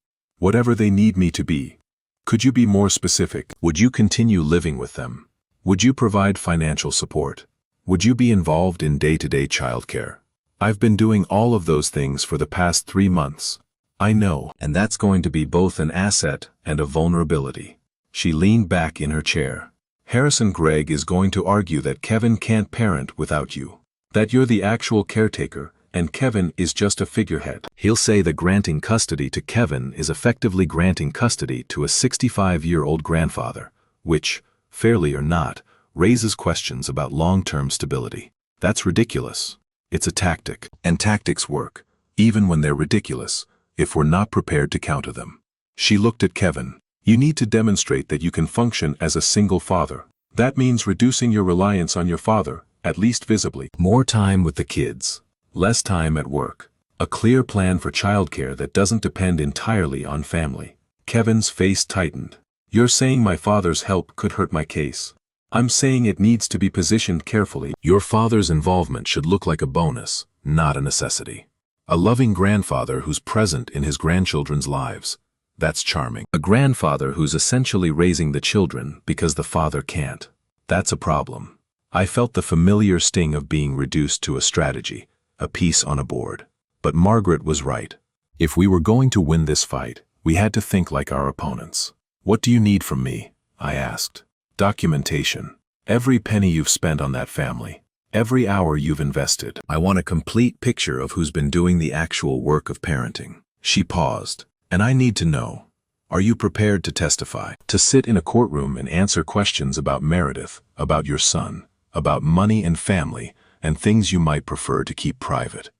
Whatever they need me to be. Could you be more specific? Would you continue living with them? Would you provide financial support? Would you be involved in day-to-day childcare? I've been doing all of those things for the past 3 months. I know, and that's going to be both an asset and a vulnerability. She leaned back in her chair. Harrison Gregg is going to argue that Kevin can't parent without you. That you're the actual caretaker, and Kevin is just a figurehead. He'll say that granting custody to Kevin is effectively granting custody to a 65-year-old grandfather, which, fairly or not, raises questions about long-term stability. That's ridiculous. It's a tactic, and tactics work, even when they're ridiculous, if we're not prepared to counter them. She looked at Kevin. You need to demonstrate that you can function as a single father. That means reducing your reliance on your father, at least visibly. More time with the kids. Less time at work. A clear plan for childcare that doesn't depend entirely on family. Kevin's face tightened. You're saying my father's help could hurt my case. I'm saying it needs to be positioned carefully. Your father's involvement should look like a bonus, not a necessity. A loving grandfather who's present in his grandchildren's lives. That's charming. A grandfather who's essentially raising the children because the father can't. That's a problem. I felt the familiar sting of being reduced to a strategy, a piece on a board. But Margaret was right. If we were going to win this fight, we had to think like our opponents. What do you need from me? I asked. Documentation. Every penny you've spent on that family. Every hour you've invested. I want a complete picture of who's been doing the actual work of parenting. She paused. And I need to know, are you prepared to testify? To sit in a courtroom and answer questions about Meredith, about your son, about money and family, and things you might prefer to keep private.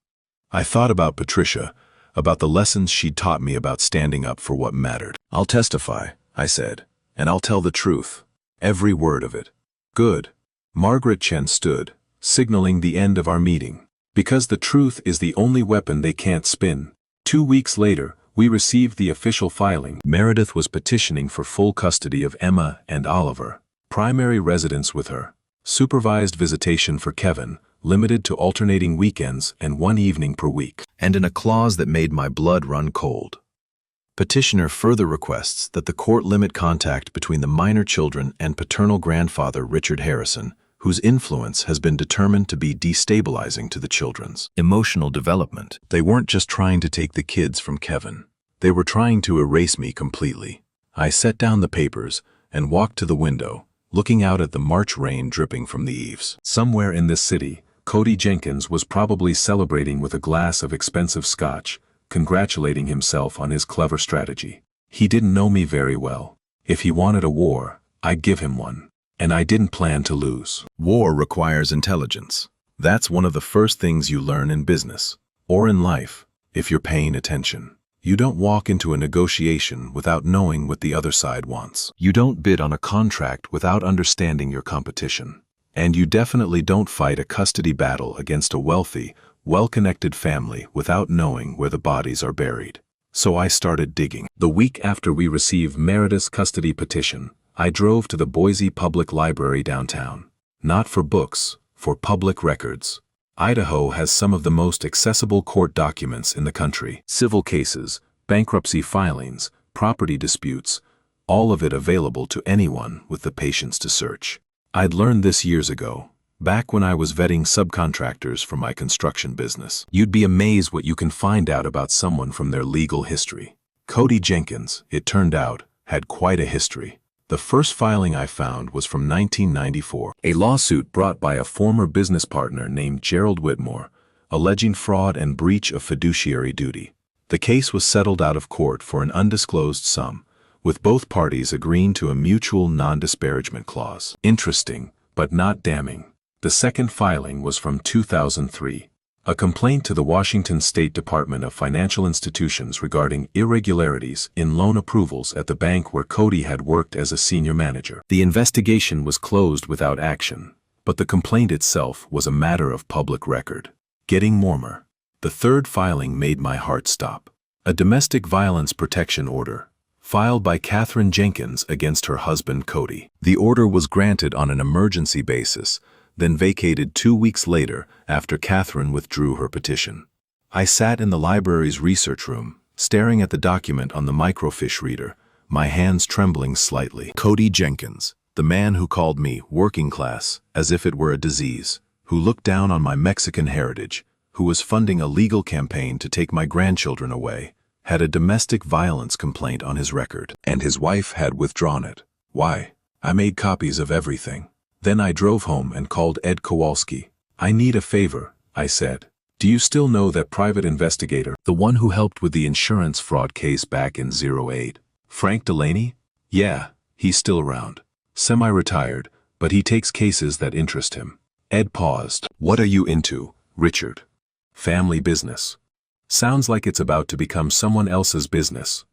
I thought about Patricia, about the lessons she'd taught me about standing up for what mattered. I'll testify, I said, and I'll tell the truth. Every word of it. Good. Margaret Chen stood, signaling the end of our meeting. Because the truth is the only weapon they can't spin. 2 weeks later, we received the official filing. Meredith was petitioning for full custody of Emma and Oliver, primary residence with her, supervised visitation for Kevin, limited to alternating weekends and 1 evening per week, and in a clause that made my blood run cold. Petitioner further requests that the court limit contact between the minor children and paternal grandfather Richard Harrison, whose influence has been determined to be destabilizing to the children's emotional development. They weren't just trying to take the kids from Kevin. They were trying to erase me completely. I set down the papers and walked to the window, looking out at the March rain dripping from the eaves. Somewhere in this city, Cody Jenkins was probably celebrating with a glass of expensive scotch, congratulating himself on his clever strategy. He didn't know me very well. If he wanted a war, I'd give him one. And I didn't plan to lose. War requires intelligence. That's one of the first things you learn in business, or in life, if you're paying attention. You don't walk into a negotiation without knowing what the other side wants. You don't bid on a contract without understanding your competition. And you definitely don't fight a custody battle against a wealthy, well-connected family without knowing where the bodies are buried. So I started digging. The week after we received Meredith's custody petition, I drove to the Boise Public Library downtown. Not for books, for public records. Idaho has some of the most accessible court documents in the country. Civil cases, bankruptcy filings, property disputes, all of it available to anyone with the patience to search. I'd learned this years ago, back when I was vetting subcontractors for my construction business. You'd be amazed what you can find out about someone from their legal history. Cody Jenkins, it turned out, had quite a history. The first filing I found was from 1994, a lawsuit brought by a former business partner named Gerald Whitmore, alleging fraud and breach of fiduciary duty. The case was settled out of court for an undisclosed sum, with both parties agreeing to a mutual non-disparagement clause. Interesting, but not damning. The second filing was from 2003. A complaint to the Washington State Department of Financial Institutions regarding irregularities in loan approvals at the bank where Cody had worked as a senior manager. The investigation was closed without action, but the complaint itself was a matter of public record. Getting warmer. The third filing made my heart stop. A domestic violence protection order, filed by Catherine Jenkins against her husband Cody. The order was granted on an emergency basis, then vacated 2 weeks later after Catherine withdrew her petition. I sat in the library's research room, staring at the document on the microfiche reader, my hands trembling slightly. Cody Jenkins, the man who called me working class as if it were a disease, who looked down on my Mexican heritage, who was funding a legal campaign to take my grandchildren away, had a domestic violence complaint on his record, and his wife had withdrawn it. Why? I made copies of everything. Then I drove home and called Ed Kowalski. "I need a favor," I said. "Do you still know that private investigator, the one who helped with the insurance fraud case back in '08? Frank Delaney?" "Yeah, he's still around. Semi-retired, but he takes cases that interest him." Ed paused. "What are you into, Richard?" "Family business." Sounds like it's about to become someone else's business.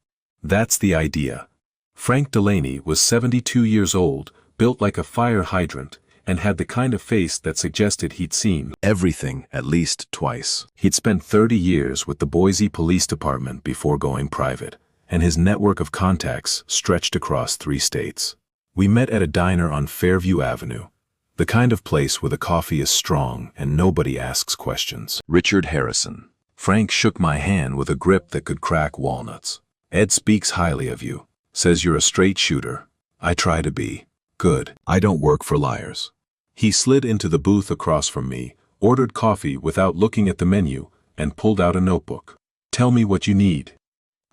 That's the idea. Frank Delaney was 72 years old, built like a fire hydrant, and had the kind of face that suggested he'd seen everything at least twice. He'd spent 30 years with the Boise Police Department before going private, and his network of contacts stretched across 3 states. We met at a diner on Fairview Avenue, the kind of place where the coffee is strong and nobody asks questions. "Richard Harrison." Frank shook my hand with a grip that could crack walnuts. "Ed speaks highly of you, says you're a straight shooter." "I try to be. Good. I don't work for liars." He slid into the booth across from me, ordered coffee without looking at the menu, and pulled out a notebook. "Tell me what you need."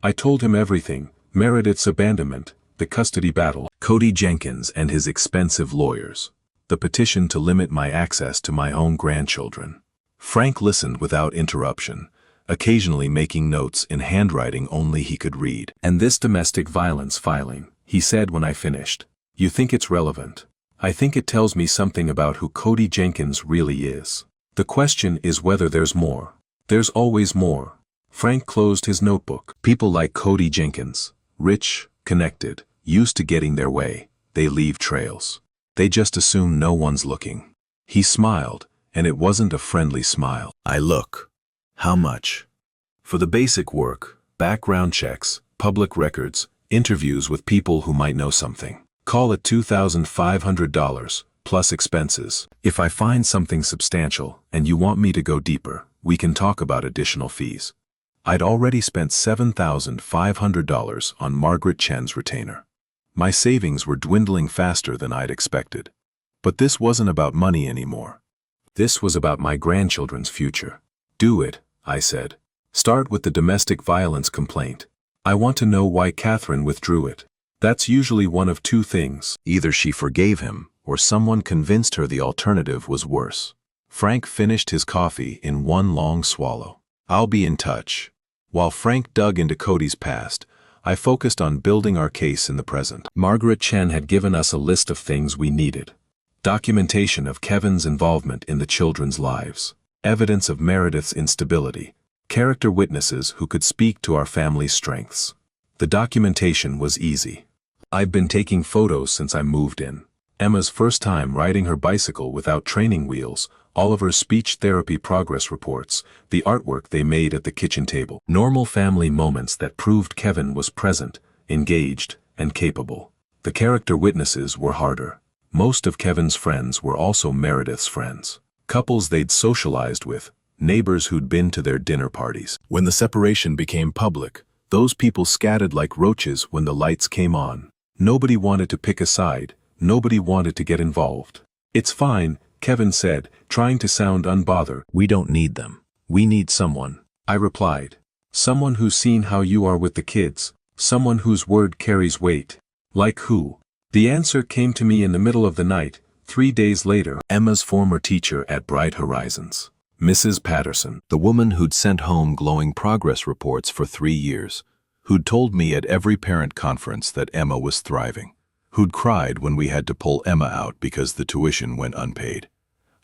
I told him everything: Meredith's abandonment, the custody battle, Cody Jenkins and his expensive lawyers, the petition to limit my access to my own grandchildren. Frank listened without interruption, occasionally making notes in handwriting only he could read. "And this domestic violence filing," he said when I finished. "You think it's relevant? I think it tells me something about who Cody Jenkins really is. The question is whether there's more. There's always more." Frank closed his notebook. "People like Cody Jenkins, rich, connected, used to getting their way, they leave trails. They just assume no one's looking." He smiled, and it wasn't a friendly smile. "I look. How much?" "For the basic work, background checks, public records, interviews with people who might know something. Call it $2,500, plus expenses. If I find something substantial, and you want me to go deeper, we can talk about additional fees." I'd already spent $7,500 on Margaret Chen's retainer. My savings were dwindling faster than I'd expected. But this wasn't about money anymore. This was about my grandchildren's future. "Do it," I said. "Start with the domestic violence complaint. I want to know why Catherine withdrew it. That's usually one of 2 things. Either she forgave him, or someone convinced her the alternative was worse." Frank finished his coffee in one long swallow. "I'll be in touch." While Frank dug into Cody's past, I focused on building our case in the present. Margaret Chen had given us a list of things we needed. Documentation of Kevin's involvement in the children's lives. Evidence of Meredith's instability. Character witnesses who could speak to our family's strengths. The documentation was easy. I've been taking photos since I moved in. Emma's first time riding her bicycle without training wheels, Oliver's speech therapy progress reports, the artwork they made at the kitchen table. Normal family moments that proved Kevin was present, engaged, and capable. The character witnesses were harder. Most of Kevin's friends were also Meredith's friends. Couples they'd socialized with, neighbors who'd been to their dinner parties. When the separation became public, those people scattered like roaches when the lights came on. Nobody wanted to pick a side, nobody wanted to get involved. "It's fine," Kevin said, trying to sound unbothered. "We don't need them. We need someone," I replied. "Someone who's seen how you are with the kids, someone whose word carries weight." "Like who?" The answer came to me in the middle of the night, 3 days later. Emma's former teacher at Bright Horizons, Mrs. Patterson. The woman who'd sent home glowing progress reports for 3 years, who'd told me at every parent conference that Emma was thriving, who'd cried when we had to pull Emma out because the tuition went unpaid.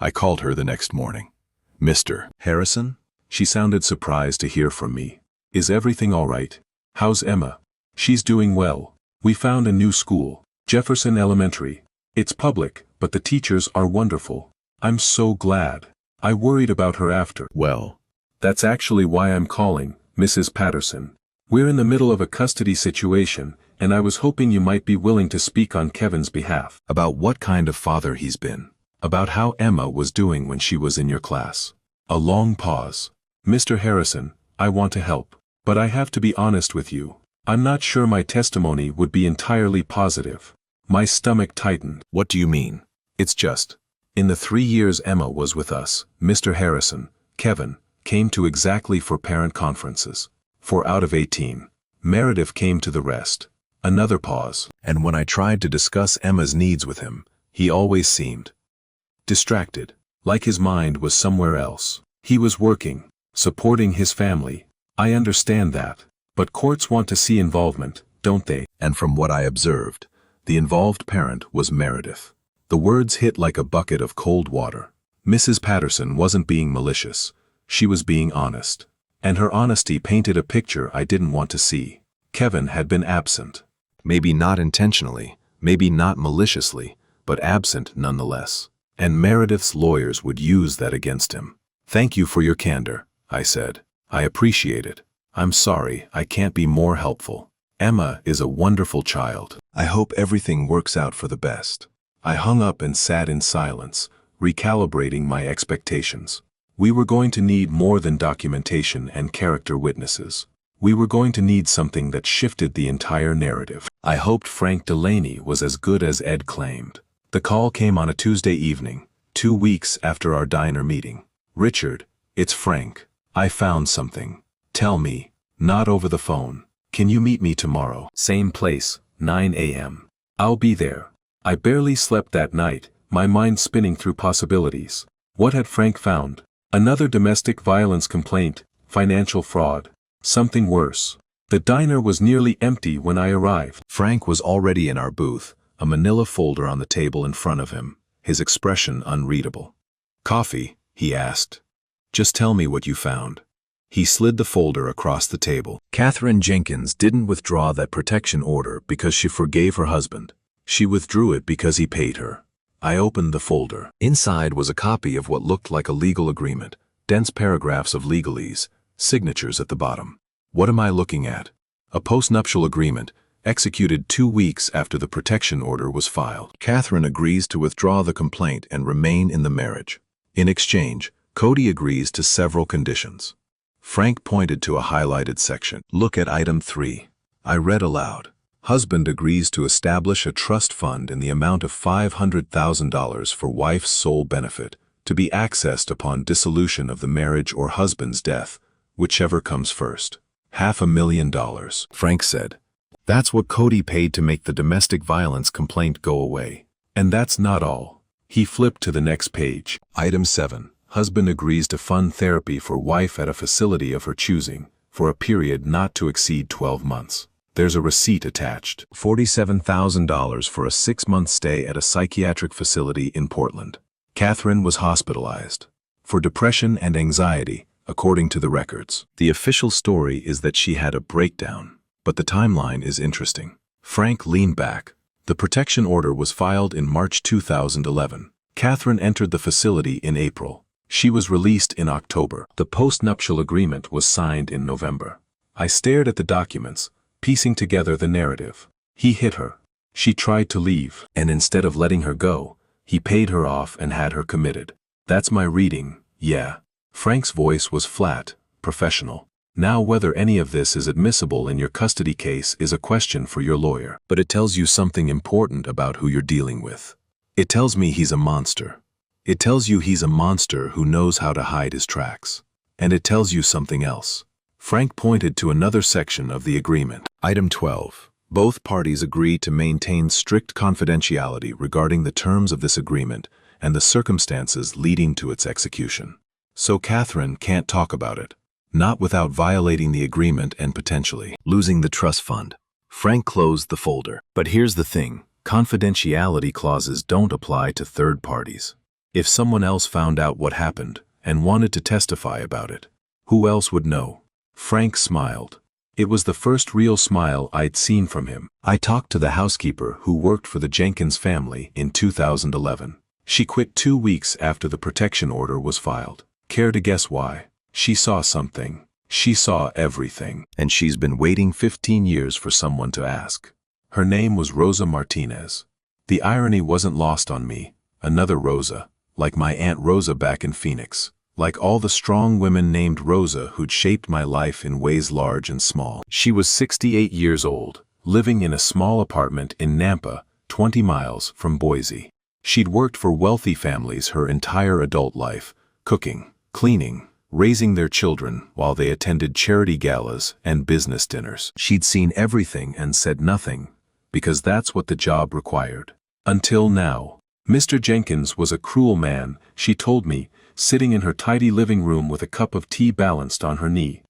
I called her the next morning. "Mr. Harrison?" She sounded surprised to hear from me. "Is everything all right? How's Emma?" "She's doing well. We found a new school, Jefferson Elementary. It's public, but the teachers are wonderful. I'm so glad. I worried about her after." "Well, that's actually why I'm calling, Mrs. Patterson. We're in the middle of a custody situation, and I was hoping you might be willing to speak on Kevin's behalf." "About what kind of father he's been. About how Emma was doing when she was in your class." A long pause. "Mr. Harrison, I want to help. But I have to be honest with you. I'm not sure my testimony would be entirely positive. My stomach tightened. What do you mean? It's just, in the 3 years Emma was with us, Mr. Harrison, Kevin, came to exactly 4 parent conferences. 4 out of 18. Meredith came to the rest. Another pause. And when I tried to discuss Emma's needs with him, he always seemed distracted, like his mind was somewhere else. He was working, supporting his family. I understand that. But courts want to see involvement, don't they? And from what I observed, the involved parent was Meredith. The words hit like a bucket of cold water. Mrs. Patterson wasn't being malicious. She was being honest. And her honesty painted a picture I didn't want to see. Kevin had been absent. Maybe not intentionally, maybe not maliciously, but absent nonetheless. And Meredith's lawyers would use that against him. Thank you for your candor, I said. I appreciate it. I'm sorry, I can't be more helpful. Emma is a wonderful child. I hope everything works out for the best. I hung up and sat in silence, recalibrating my expectations. We were going to need more than documentation and character witnesses. We were going to need something that shifted the entire narrative. I hoped Frank Delaney was as good as Ed claimed. The call came on a Tuesday evening, 2 weeks after our diner meeting. Richard, it's Frank. I found something. Tell me, not over the phone. Can you meet me tomorrow? Same place, 9 a.m. I'll be there. I barely slept that night, my mind spinning through possibilities. What had Frank found? Another domestic violence complaint, financial fraud, something worse. The diner was nearly empty when I arrived. Frank was already in our booth, a manila folder on the table in front of him, his expression unreadable. Coffee? He asked. Just tell me what you found. He slid the folder across the table. Catherine Jenkins didn't withdraw that protection order because she forgave her husband. She withdrew it because he paid her. I opened the folder. Inside was a copy of what looked like a legal agreement, dense paragraphs of legalese, signatures at the bottom. What am I looking at? A postnuptial agreement, executed 2 weeks after the protection order was filed. Catherine agrees to withdraw the complaint and remain in the marriage. In exchange, Cody agrees to several conditions. Frank pointed to a highlighted section. Look at item 3. I read aloud. Husband agrees to establish a trust fund in the amount of $500,000 for wife's sole benefit, to be accessed upon dissolution of the marriage or husband's death, whichever comes first. $500,000, Frank said. That's what Cody paid to make the domestic violence complaint go away. And that's not all. He flipped to the next page. Item 7. Husband agrees to fund therapy for wife at a facility of her choosing, for a period not to exceed 12 months. There's a receipt attached. $47,000 for a 6-month stay at a psychiatric facility in Portland. Catherine was hospitalized for depression and anxiety, according to the records. The official story is that she had a breakdown, but the timeline is interesting. Frank leaned back. The protection order was filed in March 2011. Catherine entered the facility in April. She was released in October. The postnuptial agreement was signed in November. I stared at the documents, piecing together the narrative. He hit her. She tried to leave, and instead of letting her go, he paid her off and had her committed. That's my reading, yeah. Frank's voice was flat, professional. Now whether any of this is admissible in your custody case is a question for your lawyer. But it tells you something important about who you're dealing with. It tells me he's a monster. It tells you he's a monster who knows how to hide his tracks. And it tells you something else. Frank pointed to another section of the agreement. Item 12. Both parties agree to maintain strict confidentiality regarding the terms of this agreement and the circumstances leading to its execution. So Catherine can't talk about it, not without violating the agreement and potentially losing the trust fund. Frank closed the folder. But here's the thing, confidentiality clauses don't apply to third parties. If someone else found out what happened and wanted to testify about it, who else would know? Frank smiled. It was the first real smile I'd seen from him. I talked to the housekeeper who worked for the Jenkins family in 2011. She quit 2 weeks after the protection order was filed. Care to guess why? She saw something. She saw everything. And she's been waiting 15 years for someone to ask. Her name was Rosa Martinez. The irony wasn't lost on me. Another Rosa, like my Aunt Rosa back in Phoenix. Like all the strong women named Rosa who'd shaped my life in ways large and small. She was 68 years old, living in a small apartment in Nampa, 20 miles from Boise. She'd worked for wealthy families her entire adult life, cooking, cleaning, raising their children while they attended charity galas and business dinners. She'd seen everything and said nothing, because that's what the job required. Until now. Mr. Jenkins was a cruel man, she told me, sitting in her tidy living room with a cup of tea balanced on her knee.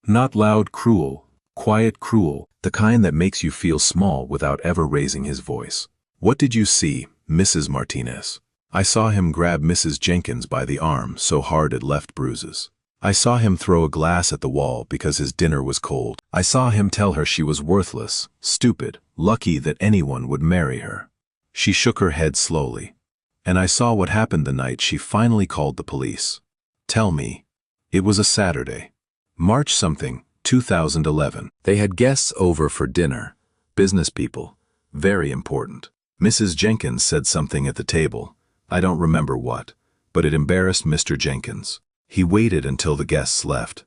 Not loud cruel, quiet cruel, the kind that makes you feel small without ever raising his voice. What did you see, Mrs. Martinez? I saw him grab Mrs. Jenkins by the arm so hard it left bruises. I saw him throw a glass at the wall because his dinner was cold. I saw him tell her she was worthless, stupid, lucky that anyone would marry her. She shook her head slowly. And I saw what happened the night she finally called the police. Tell me. It was a Saturday. March something, 2011. They had guests over for dinner. Business people. Very important. Mrs. Jenkins said something at the table. I don't remember what, but it embarrassed Mr. Jenkins. He waited until the guests left.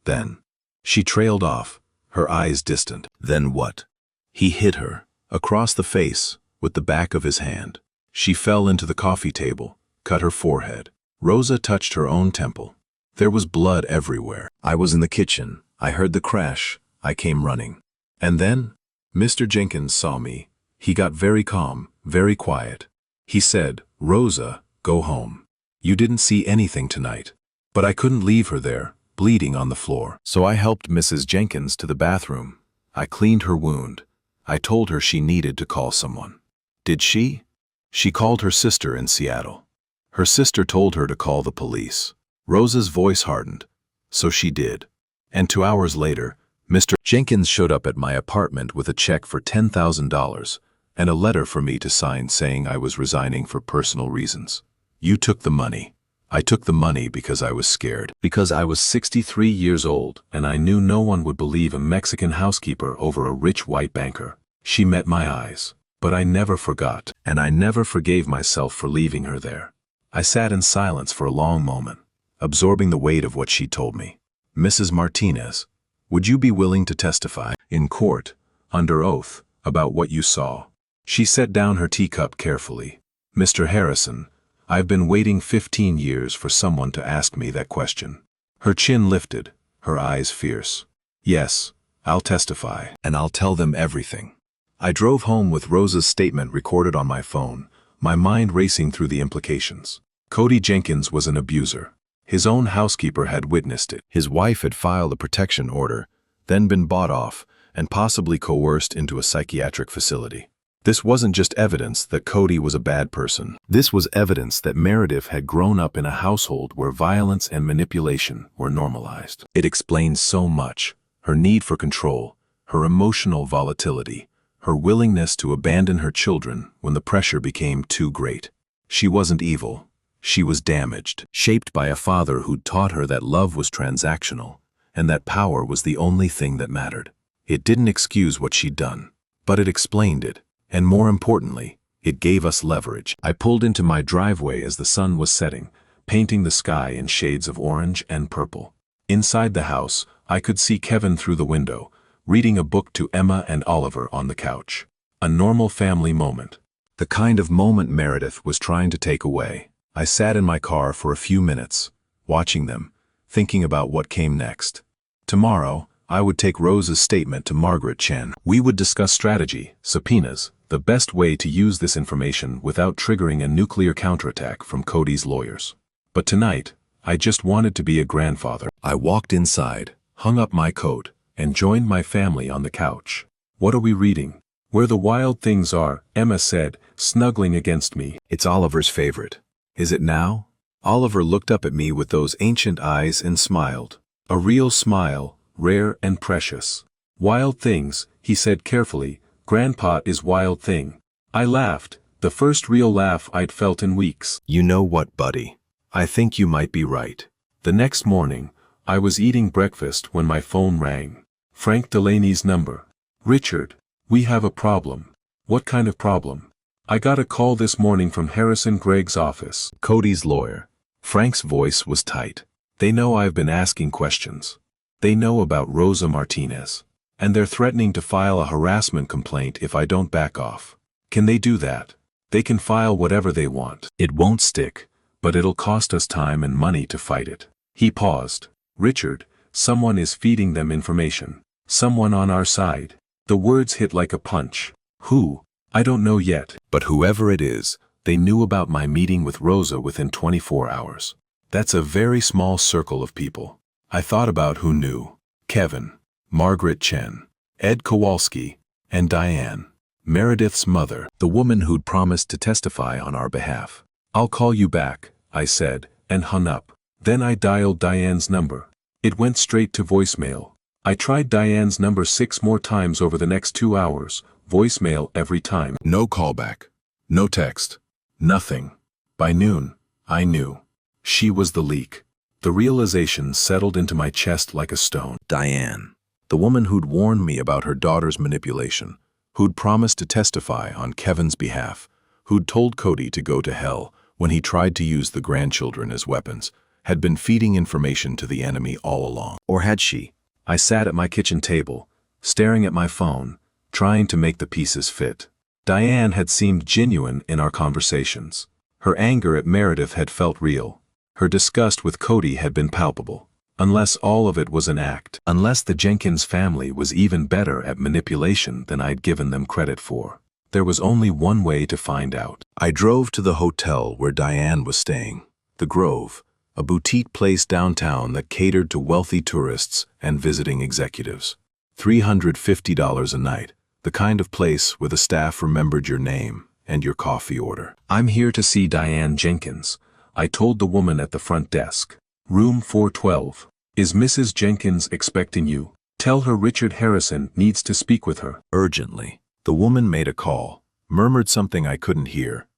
Then. She trailed off, her eyes distant. Then what? He hit her, across the face, with the back of his hand. She fell into the coffee table, cut her forehead. Rosa touched her own temple. There was blood everywhere. I was in the kitchen. I heard the crash. I came running. And then, Mr. Jenkins saw me. He got very calm, very quiet. He said, "Rosa, go home. You didn't see anything tonight." But I couldn't leave her there, bleeding on the floor. So I helped Mrs. Jenkins to the bathroom. I cleaned her wound. I told her she needed to call someone. Did she? She called her sister in Seattle. Her sister told her to call the police. Rosa's voice hardened. So she did. And 2 hours later, Mr. Jenkins showed up at my apartment with a check for $10,000 and a letter for me to sign saying I was resigning for personal reasons. You took the money. I took the money because I was scared. Because I was 63 years old and I knew no one would believe a Mexican housekeeper over a rich white banker. She met my eyes. But I never forgot, and I never forgave myself for leaving her there. I sat in silence for a long moment, absorbing the weight of what she told me. Mrs. Martinez, would you be willing to testify in court, under oath, about what you saw? She set down her teacup carefully. Mr. Harrison, I've been waiting 15 years for someone to ask me that question. Her chin lifted, her eyes fierce. Yes, I'll testify, and I'll tell them everything. I drove home with Rosa's statement recorded on my phone, my mind racing through the implications. Cody Jenkins was an abuser. His own housekeeper had witnessed it. His wife had filed a protection order, then been bought off, and possibly coerced into a psychiatric facility. This wasn't just evidence that Cody was a bad person. This was evidence that Meredith had grown up in a household where violence and manipulation were normalized. It explains so much. Her need for control, her emotional volatility, her willingness to abandon her children when the pressure became too great. She wasn't evil. She was damaged, shaped by a father who'd taught her that love was transactional, and that power was the only thing that mattered. It didn't excuse what she'd done, but it explained it, and more importantly, it gave us leverage. I pulled into my driveway as the sun was setting, painting the sky in shades of orange and purple. Inside the house, I could see Kevin through the window, reading a book to Emma and Oliver on the couch. A normal family moment. The kind of moment Meredith was trying to take away. I sat in my car for a few minutes, watching them, thinking about what came next. Tomorrow, I would take Rosa's statement to Margaret Chen. We would discuss strategy, subpoenas, the best way to use this information without triggering a nuclear counterattack from Cody's lawyers. But tonight, I just wanted to be a grandfather. I walked inside, hung up my coat, and joined my family on the couch. What are we reading? Where the Wild Things Are, Emma said, snuggling against me. It's Oliver's favorite. Is it now? Oliver looked up at me with those ancient eyes and smiled. A real smile, rare and precious. Wild Things, he said carefully, Grandpa is Wild Thing. I laughed, the first real laugh I'd felt in weeks. You know what, buddy? I think you might be right. The next morning, I was eating breakfast when my phone rang. Frank Delaney's number. Richard, we have a problem. What kind of problem? I got a call this morning from Harrison Gregg's office. Cody's lawyer. Frank's voice was tight. They know I've been asking questions. They know about Rosa Martinez. And they're threatening to file a harassment complaint if I don't back off. Can they do that? They can file whatever they want. It won't stick, but it'll cost us time and money to fight it. He paused. Richard, someone is feeding them information. Someone on our side. The words hit like a punch. Who? I don't know yet. But whoever it is, they knew about my meeting with Rosa within 24 hours. That's a very small circle of people. I thought about who knew. Kevin, Margaret Chen, Ed Kowalski, and Diane, Meredith's mother, the woman who'd promised to testify on our behalf. I'll call you back, I said, and hung up. Then I dialed Diane's number. It went straight to voicemail. I tried Diane's number 6 more times over the next 2 hours, voicemail every time. No callback. No text. Nothing. By noon, I knew. She was the leak. The realization settled into my chest like a stone. Diane, the woman who'd warned me about her daughter's manipulation, who'd promised to testify on Kevin's behalf, who'd told Cody to go to hell when he tried to use the grandchildren as weapons, had been feeding information to the enemy all along. Or had she? I sat at my kitchen table, staring at my phone, trying to make the pieces fit. Diane had seemed genuine in our conversations. Her anger at Meredith had felt real. Her disgust with Cody had been palpable. Unless all of it was an act. Unless the Jenkins family was even better at manipulation than I'd given them credit for. There was only one way to find out. I drove to the hotel where Diane was staying. The Grove, a boutique place downtown that catered to wealthy tourists and visiting executives. $350 a night, the kind of place where the staff remembered your name and your coffee order. I'm here to see Diane Jenkins, I told the woman at the front desk. Room 412. Is Mrs. Jenkins expecting you? Tell her Richard Harrison needs to speak with her. Urgently. The woman made a call, murmured something I couldn't hear,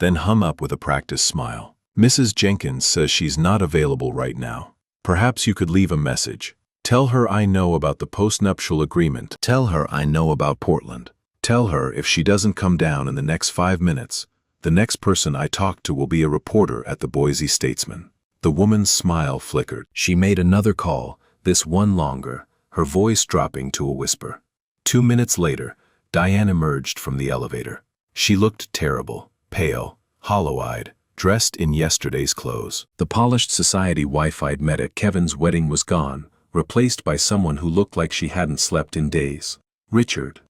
then hung up with a practiced smile. Mrs. Jenkins says she's not available right now. Perhaps you could leave a message. Tell her I know about the postnuptial agreement. Tell her I know about Portland. Tell her if she doesn't come down in the next 5 minutes, the next person I talk to will be a reporter at the Boise Statesman. The woman's smile flickered. She made another call, this one longer, her voice dropping to a whisper. 2 minutes later, Diane emerged from the elevator. She looked terrible, pale, hollow-eyed, dressed in yesterday's clothes. The polished society wife I'd met at Kevin's wedding was gone, replaced by someone who looked like she hadn't slept in days. Richard.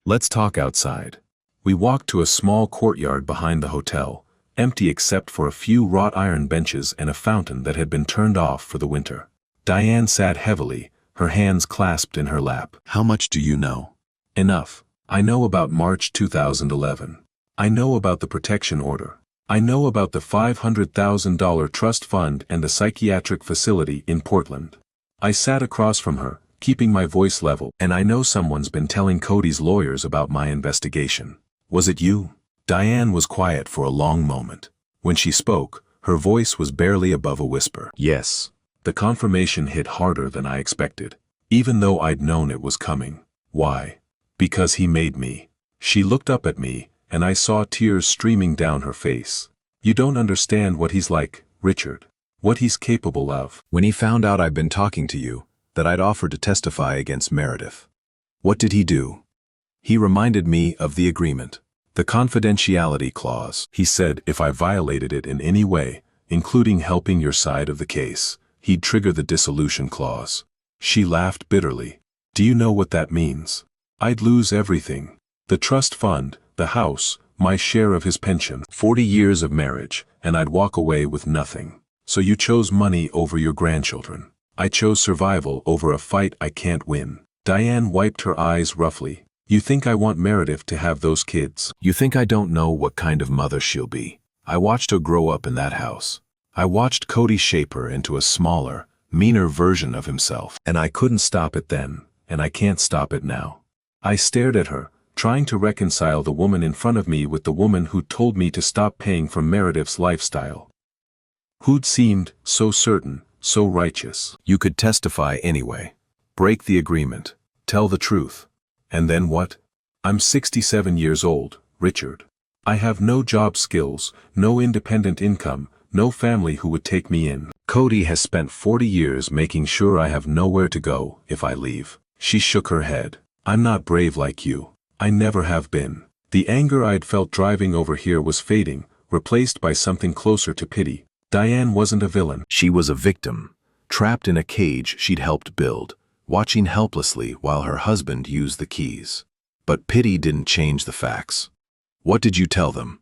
Let's talk outside. We walked to a small courtyard behind the hotel, empty except for a few wrought iron benches and a fountain that had been turned off for the winter. Diane sat heavily, her hands clasped in her lap. How much do you know? Enough. I know about March 2011. I know about the protection order. I know about the $500,000 trust fund and the psychiatric facility in Portland. I sat across from her, keeping my voice level, and I know someone's been telling Cody's lawyers about my investigation. Was it you? Diane was quiet for a long moment. When she spoke, her voice was barely above a whisper. Yes. The confirmation hit harder than I expected, even though I'd known it was coming. Why? Because he made me. She looked up at me, and I saw tears streaming down her face. You don't understand what he's like, Richard. What he's capable of. When he found out I'd been talking to you, that I'd offered to testify against Meredith. What did he do? He reminded me of the agreement. The confidentiality clause. He said if I violated it in any way, including helping your side of the case, he'd trigger the dissolution clause. She laughed bitterly. Do you know what that means? I'd lose everything. The trust fund, the house, my share of his pension, 40 years of marriage, and I'd walk away with nothing. So you chose money over your grandchildren. I chose survival over a fight I can't win. Diane wiped her eyes roughly. You think I want Meredith to have those kids? You think I don't know what kind of mother she'll be? I watched her grow up in that house. I watched Cody shape her into a smaller, meaner version of himself. And I couldn't stop it then, and I can't stop it now. I stared at her, trying to reconcile the woman in front of me with the woman who told me to stop paying for Meredith's lifestyle. Who'd seemed so certain, so righteous. You could testify anyway. Break the agreement. Tell the truth. And then what? I'm 67 years old, Richard. I have no job skills, no independent income, No family who would take me in. Cody has spent 40 years making sure I have nowhere to go if I leave. She shook her head. I'm not brave like you. I never have been. The anger I'd felt driving over here was fading, replaced by something closer to pity. Diane wasn't a villain. She was a victim, trapped in a cage she'd helped build, watching helplessly while her husband used the keys. But pity didn't change the facts. What did you tell them?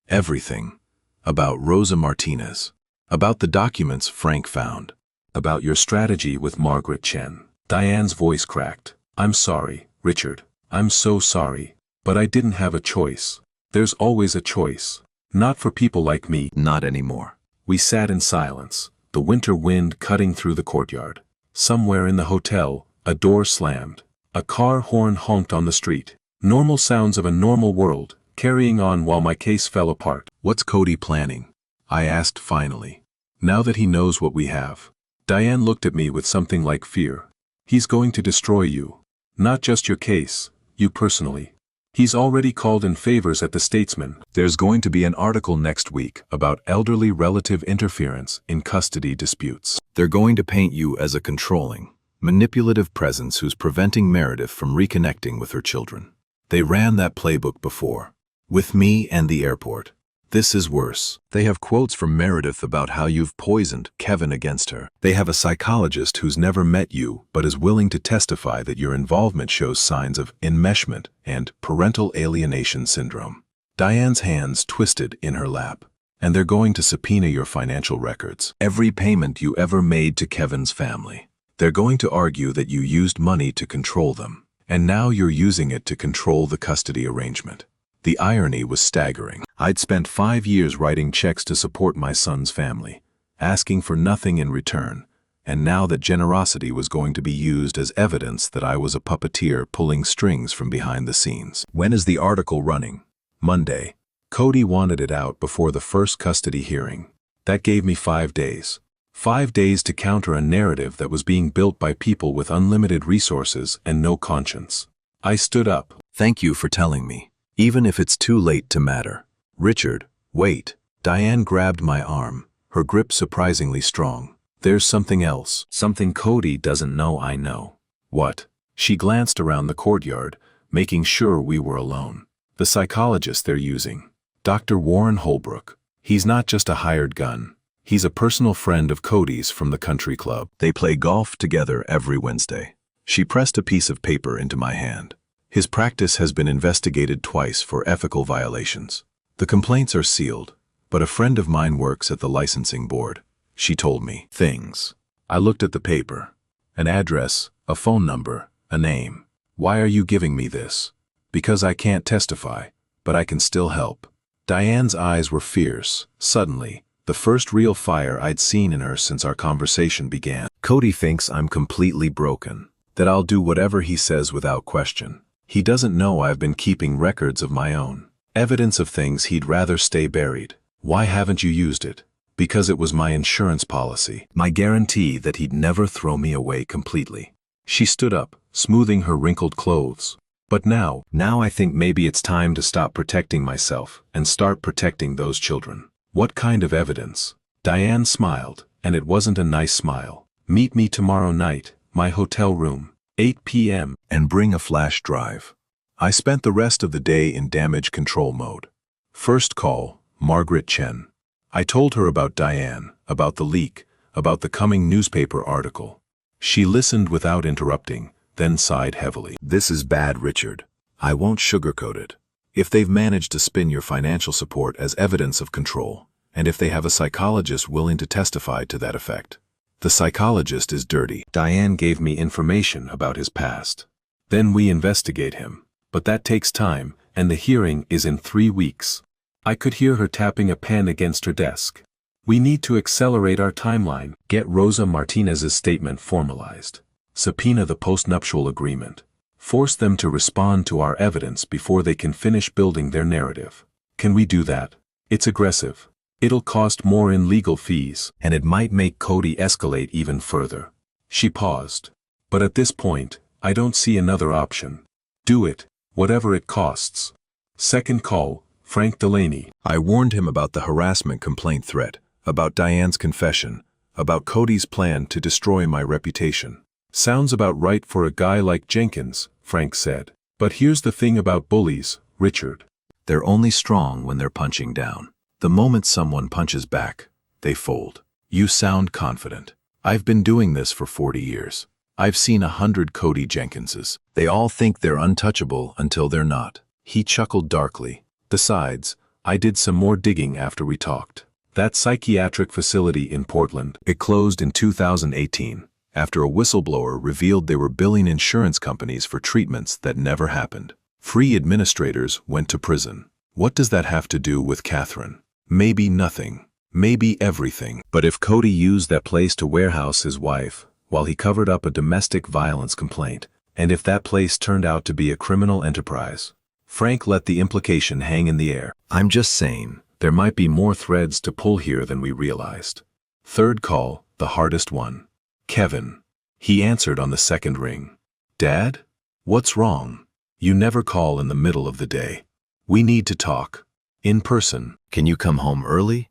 Everything. About Rosa Martinez. About the documents Frank found. About your strategy with Margaret Chen. Diane's voice cracked. I'm sorry, Richard. I'm so sorry. But I didn't have a choice. There's always a choice. Not for people like me. Not anymore. We sat in silence, the winter wind cutting through the courtyard. Somewhere in the hotel, a door slammed. A car horn honked on the street. Normal sounds of a normal world, carrying on while my case fell apart. What's Cody planning? I asked finally. Now that he knows what we have. Diane looked at me with something like fear. He's going to destroy you. Not just your case, you personally. He's already called in favors at the Statesman. There's going to be an article next week about elderly relative interference in custody disputes. They're going to paint you as a controlling, manipulative presence who's preventing Meredith from reconnecting with her children. They ran that playbook before. With me and the airport. This is worse. They have quotes from Meredith about how you've poisoned Kevin against her. They have a psychologist who's never met you but is willing to testify that your involvement shows signs of enmeshment and parental alienation syndrome. Diane's hands twisted in her lap. And they're going to subpoena your financial records. Every payment you ever made to Kevin's family. They're going to argue that you used money to control them. And now you're using it to control the custody arrangement. The irony was staggering. I'd spent 5 years writing checks to support my son's family, asking for nothing in return, and now that generosity was going to be used as evidence that I was a puppeteer pulling strings from behind the scenes. When is the article running? Monday. Cody wanted it out before the first custody hearing. That gave me 5 days. 5 days to counter a narrative that was being built by people with unlimited resources and no conscience. I stood up. Thank you for telling me. Even if it's too late to matter. Richard, wait. Diane grabbed my arm, her grip surprisingly strong. There's something else. Something Cody doesn't know I know. What? She glanced around the courtyard, making sure we were alone. The psychologist they're using. Dr. Warren Holbrook. He's not just a hired gun. He's a personal friend of Cody's from the country club. They play golf together every Wednesday. She pressed a piece of paper into my hand. His practice has been investigated twice for ethical violations. The complaints are sealed, but a friend of mine works at the licensing board. She told me things. I looked at the paper. An address, a phone number, a name. Why are you giving me this? Because I can't testify, but I can still help. Diane's eyes were fierce. Suddenly, the first real fire I'd seen in her since our conversation began. Cody thinks I'm completely broken, that I'll do whatever he says without question. He doesn't know I've been keeping records of my own. Evidence of things he'd rather stay buried. Why haven't you used it? Because it was my insurance policy. My guarantee that he'd never throw me away completely. She stood up, smoothing her wrinkled clothes. But now I think maybe it's time to stop protecting myself and start protecting those children. What kind of evidence? Diane smiled, and it wasn't a nice smile. Meet me tomorrow night, my hotel room. 8 p.m. and bring a flash drive. I spent the rest of the day in damage control mode. First call, Margaret Chen. I told her about Diane, about the leak, about the coming newspaper article. She listened without interrupting, then sighed heavily. This is bad, Richard. I won't sugarcoat it. If they've managed to spin your financial support as evidence of control, and if they have a psychologist willing to testify to that effect, the psychologist is dirty. Diane gave me information about his past. Then we investigate him. But that takes time, and the hearing is in 3 weeks. I could hear her tapping a pen against her desk. We need to accelerate our timeline. Get Rosa Martinez's statement formalized. Subpoena the postnuptial agreement. Force them to respond to our evidence before they can finish building their narrative. Can we do that? It's aggressive. It'll cost more in legal fees, and it might make Cody escalate even further. She paused. But at this point, I don't see another option. Do it, whatever it costs. Second call, Frank Delaney. I warned him about the harassment complaint threat, About Diane's confession, about Cody's plan to destroy my reputation. Sounds about right for a guy like Jenkins, Frank said. But here's the thing about bullies, Richard. They're only strong when they're punching down. The moment someone punches back, they fold. You sound confident. I've been doing this for 40 years. I've seen 100 Cody Jenkinses. They all think they're untouchable until they're not. He chuckled darkly. Besides, I did some more digging after we talked. That psychiatric facility in Portland. It closed in 2018, after a whistleblower revealed they were billing insurance companies for treatments that never happened. Free administrators went to prison. What does that have to do with Catherine? Maybe nothing. Maybe everything. But if Cody used that place to warehouse his wife, while he covered up a domestic violence complaint, and if that place turned out to be a criminal enterprise, Frank let the implication hang in the air. I'm just saying, there might be more threads to pull here than we realized. Third call, the hardest one. Kevin. He answered on the second ring. Dad? What's wrong? You never call in the middle of the day. We need to talk. In person. Can you come home early?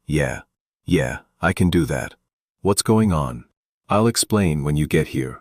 Yeah, I can do that. What's going on? I'll explain when you get here.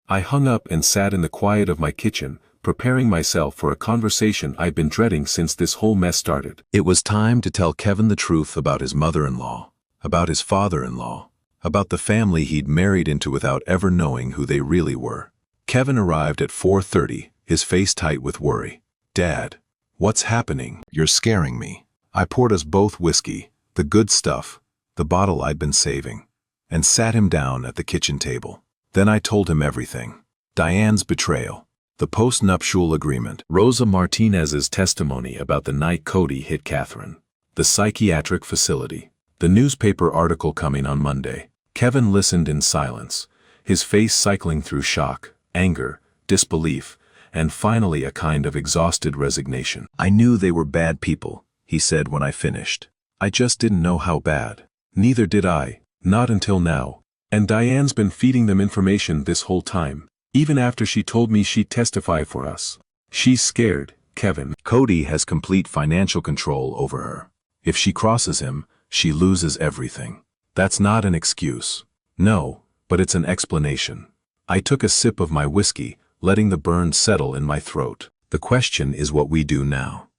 I hung up and sat in the quiet of my kitchen, preparing myself for a conversation I'd been dreading since this whole mess started. It was time to tell Kevin the truth about his mother-in-law, about his father-in-law, about the family he'd married into without ever knowing who they really were. Kevin arrived at 4:30, his face tight with worry. Dad, what's happening? You're scaring me. I poured us both whiskey, the good stuff, the bottle I'd been saving, and sat him down at the kitchen table. Then I told him everything. Diane's betrayal, the post-nuptial agreement, Rosa Martinez's testimony about the night Cody hit Catherine, the psychiatric facility, the newspaper article coming on Monday. Kevin listened in silence, his face cycling through shock, anger, disbelief, and finally a kind of exhausted resignation. I knew they were bad people, he said when I finished. I just didn't know how bad. Neither did I, not until now. And Diane's been feeding them information this whole time, even after she told me she'd testify for us. She's scared, Kevin. Cody has complete financial control over her. If she crosses him, she loses everything. That's not an excuse. No, but it's an explanation. I took a sip of my whiskey, letting the burn settle in my throat. The question is what we do now.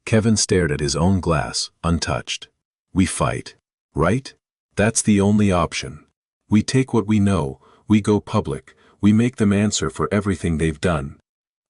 Kevin stared at his own glass, untouched. We fight, right? That's the only option. We take what we know, we go public, we make them answer for everything they've done.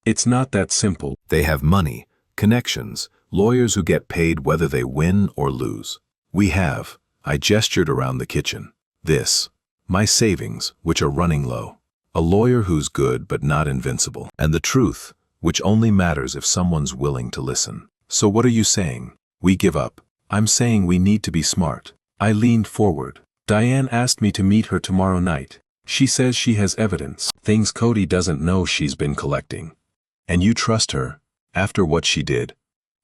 It's not that simple. They have money, connections, lawyers who get paid whether they win or lose. We have, I gestured around the kitchen, this, my savings, which are running low. A lawyer who's good but not invincible. And the truth, which only matters if someone's willing to listen. So what are you saying? We give up. I'm saying we need to be smart. I leaned forward. Diane asked me to meet her tomorrow night. She says she has evidence, things Cody doesn't know she's been collecting. And you trust her, after what she did?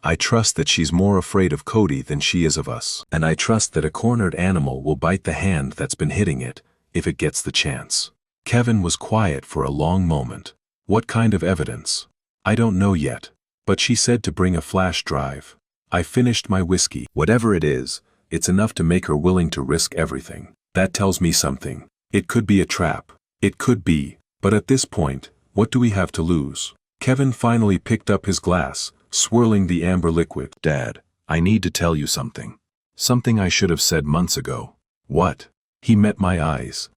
I trust that she's more afraid of Cody than she is of us. And I trust that a cornered animal will bite the hand that's been hitting it, if it gets the chance. Kevin was quiet for a long moment. What kind of evidence? I don't know yet. But she said to bring a flash drive. I finished my whiskey. Whatever it is, it's enough to make her willing to risk everything. That tells me something. It could be a trap. It could be. But at this point, what do we have to lose? Kevin finally picked up his glass, swirling the amber liquid. Dad, I need to tell you something. Something I should have said months ago. What? He met my eyes.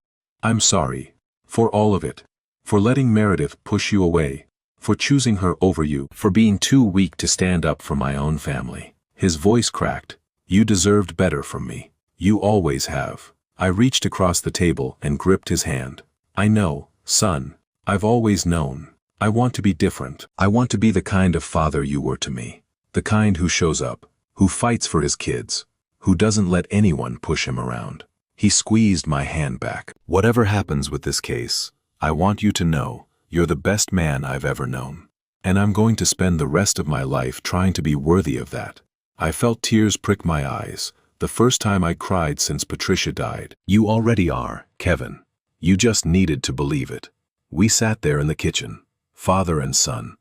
I'm sorry. For all of it. For letting Meredith push you away. For choosing her over you. For being too weak to stand up for my own family. His voice cracked. You deserved better from me. You always have. I reached across the table and gripped his hand. I know, son. I've always known. I want to be different. I want to be the kind of father you were to me. The kind who shows up. Who fights for his kids. Who doesn't let anyone push him around. He squeezed my hand back. Whatever happens with this case, I want you to know you're the best man I've ever known. And I'm going to spend the rest of my life trying to be worthy of that. I felt tears prick my eyes, the first time I cried since Patricia died. You already are, Kevin. You just needed to believe it. We sat there in the kitchen, father and son,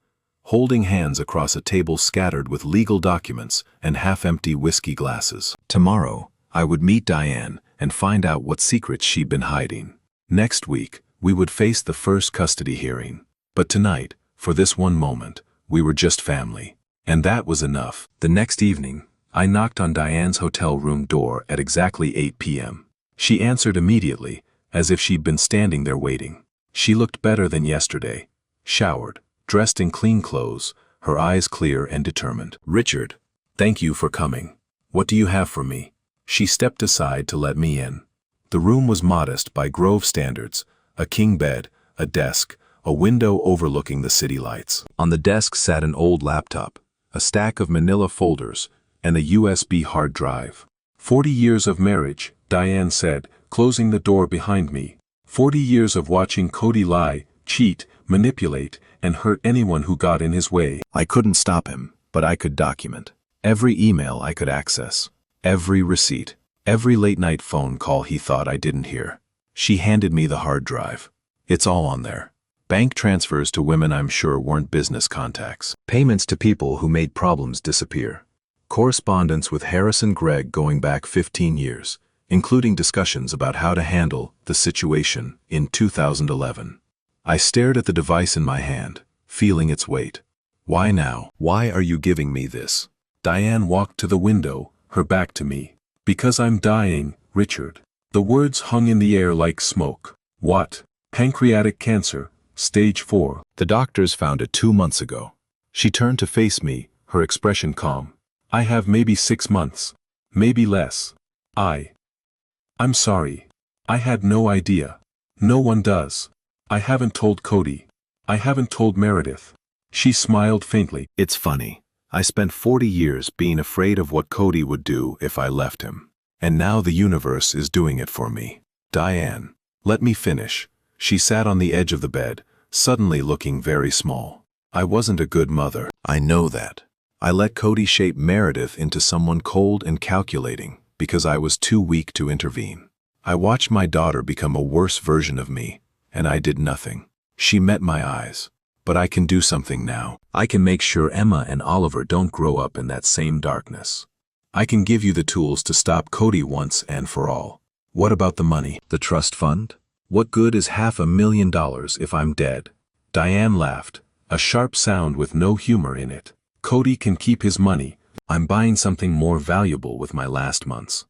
holding hands across a table scattered with legal documents and half-empty whiskey glasses. Tomorrow, I would meet Diane and find out what secrets she'd been hiding. Next week, we would face the first custody hearing. But tonight, for this one moment, we were just family. And that was enough. The next evening, I knocked on Diane's hotel room door at exactly 8 p.m. She answered immediately, as if she'd been standing there waiting. She looked better than yesterday, showered, dressed in clean clothes, her eyes clear and determined. "Richard, thank you for coming. What do you have for me?" She stepped aside to let me in. The room was modest by Grove standards, a king bed, a desk, a window overlooking the city lights. On the desk sat an old laptop, a stack of manila folders, and a USB hard drive. 40 years of marriage, Diane said, closing the door behind me. 40 years of watching Cody lie, cheat, manipulate, and hurt anyone who got in his way. I couldn't stop him, but I could document. Every email I could access. Every receipt. Every late-night phone call he thought I didn't hear. She handed me the hard drive. It's all on there. Bank transfers to women I'm sure weren't business contacts. Payments to people who made problems disappear. Correspondence with Harris and Greg going back 15 years, including discussions about how to handle the situation in 2011. I stared at the device in my hand, feeling its weight. Why now? Why are you giving me this? Diane walked to the window, her back to me. Because I'm dying, Richard. The words hung in the air like smoke. What? Pancreatic cancer, stage 4. The doctors found it 2 months ago. She turned to face me, her expression calm. I have maybe 6 months. Maybe less. I'm sorry. I had no idea. No one does. I haven't told Cody. I haven't told Meredith. She smiled faintly. It's funny. I spent 40 years being afraid of what Cody would do if I left him. And now the universe is doing it for me. Diane, let me finish. She sat on the edge of the bed, suddenly looking very small. I wasn't a good mother. I know that. I let Cody shape Meredith into someone cold and calculating because I was too weak to intervene. I watched my daughter become a worse version of me, and I did nothing. She met my eyes. But I can do something now. I can make sure Emma and Oliver don't grow up in that same darkness. I can give you the tools to stop Cody once and for all. What about the money? The trust fund? What good is $500,000 if I'm dead? Diane laughed, a sharp sound with no humor in it. Cody can keep his money. I'm buying something more valuable with my last months.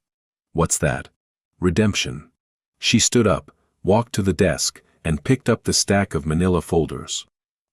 What's that? Redemption. She stood up, walked to the desk, and picked up the stack of manila folders.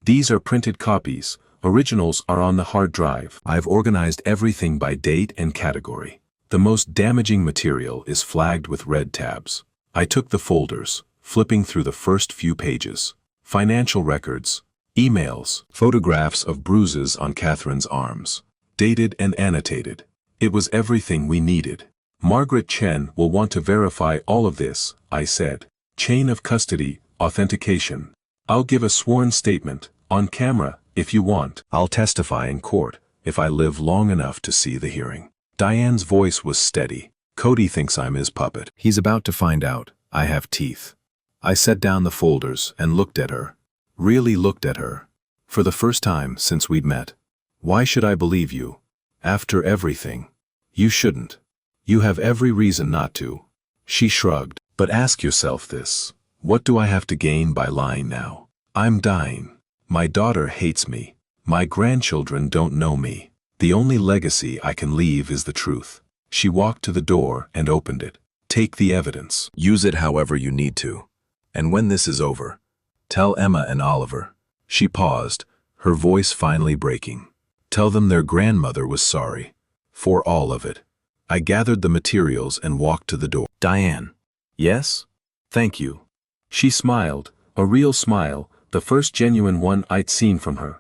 These are printed copies. Originals are on the hard drive. I've organized everything by date and category. The most damaging material is flagged with red tabs. I took the folders, flipping through the first few pages. Financial records, emails, photographs of bruises on Catherine's arms. Dated and annotated. It was everything we needed. Margaret Chen will want to verify all of this, I said. Chain of custody, authentication. I'll give a sworn statement, on camera, if you want. I'll testify in court, if I live long enough to see the hearing. Diane's voice was steady. Cody thinks I'm his puppet. He's about to find out. I have teeth. I set down the folders and looked at her. Really looked at her. For the first time since we'd met. Why should I believe you? After everything. You shouldn't. You have every reason not to. She shrugged. But ask yourself this. What do I have to gain by lying now? I'm dying. My daughter hates me. My grandchildren don't know me. The only legacy I can leave is the truth. She walked to the door and opened it. Take the evidence. Use it however you need to. And when this is over, tell Emma and Oliver. She paused, her voice finally breaking. Tell them their grandmother was sorry. For all of it. I gathered the materials and walked to the door. Diane. Yes? Thank you. She smiled, a real smile, the first genuine one I'd seen from her.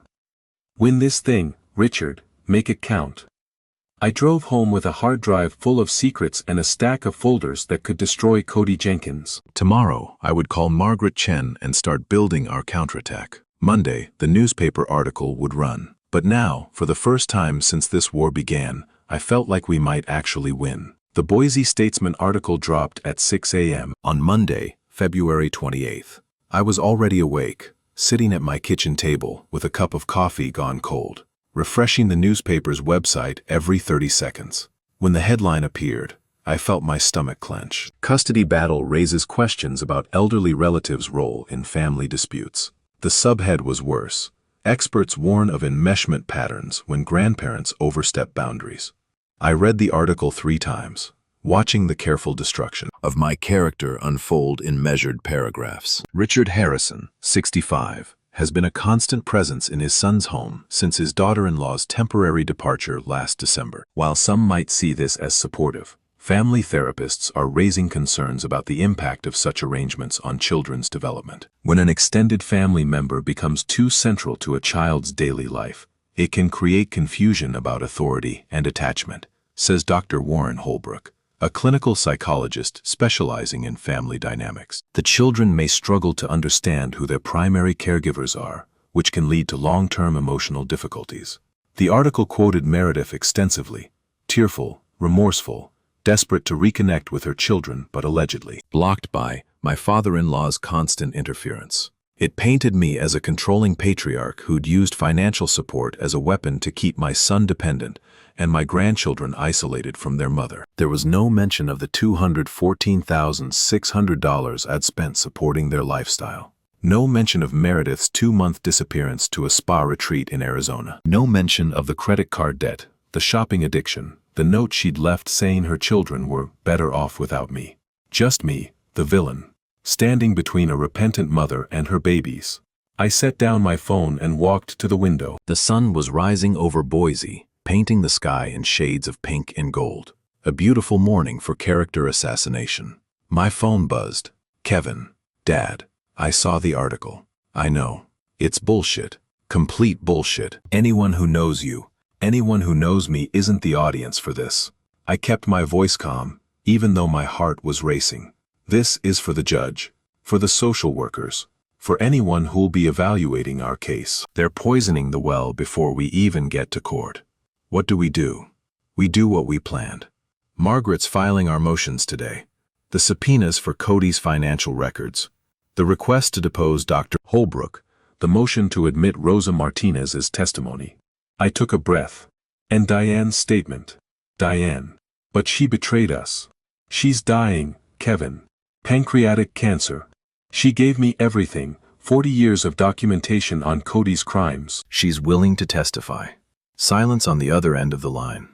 Win this thing, Richard, make it count. I drove home with a hard drive full of secrets and a stack of folders that could destroy Cody Jenkins. Tomorrow, I would call Margaret Chen and start building our counterattack. Monday, the newspaper article would run. But now, for the first time since this war began, I felt like we might actually win. The Boise Statesman article dropped at 6 a.m. on Monday, February 28th. I was already awake, sitting at my kitchen table with a cup of coffee gone cold, refreshing the newspaper's website every 30 seconds. When the headline appeared, I felt my stomach clench. Custody battle raises questions about elderly relatives' role in family disputes. The subhead was worse. Experts warn of enmeshment patterns when grandparents overstep boundaries. I read the article 3 times, watching the careful destruction of my character unfold in measured paragraphs. Richard Harrison, 65, has been a constant presence in his son's home since his daughter-in-law's temporary departure last December. While some might see this as supportive, family therapists are raising concerns about the impact of such arrangements on children's development. When an extended family member becomes too central to a child's daily life, it can create confusion about authority and attachment, says Dr. Warren Holbrook, a clinical psychologist specializing in family dynamics. The children may struggle to understand who their primary caregivers are, which can lead to long-term emotional difficulties. The article quoted Meredith extensively, tearful, remorseful, desperate to reconnect with her children but allegedly blocked by my father-in-law's constant interference. It painted me as a controlling patriarch who'd used financial support as a weapon to keep my son dependent and my grandchildren isolated from their mother. There was no mention of the $214,600 I'd spent supporting their lifestyle. No mention of Meredith's 2-month disappearance to a spa retreat in Arizona. No mention of the credit card debt, the shopping addiction, the note she'd left saying her children were better off without me. Just me, the villain, standing between a repentant mother and her babies. I set down my phone and walked to the window. The sun was rising over Boise, painting the sky in shades of pink and gold. A beautiful morning for character assassination. My phone buzzed. Kevin, Dad, I saw the article. I know. It's bullshit. Complete bullshit. Anyone who knows you, anyone who knows me isn't the audience for this. I kept my voice calm, even though my heart was racing. This is for the judge, for the social workers, for anyone who'll be evaluating our case. They're poisoning the well before we even get to court. What do? We do what we planned. Margaret's filing our motions today. The subpoenas for Cody's financial records. The request to depose Dr. Holbrook. The motion to admit Rosa Martinez as testimony. I took a breath. And Diane's statement. Diane. But she betrayed us. She's dying, Kevin. Pancreatic cancer. She gave me everything, 40 years of documentation on Cody's crimes. She's willing to testify. Silence on the other end of the line.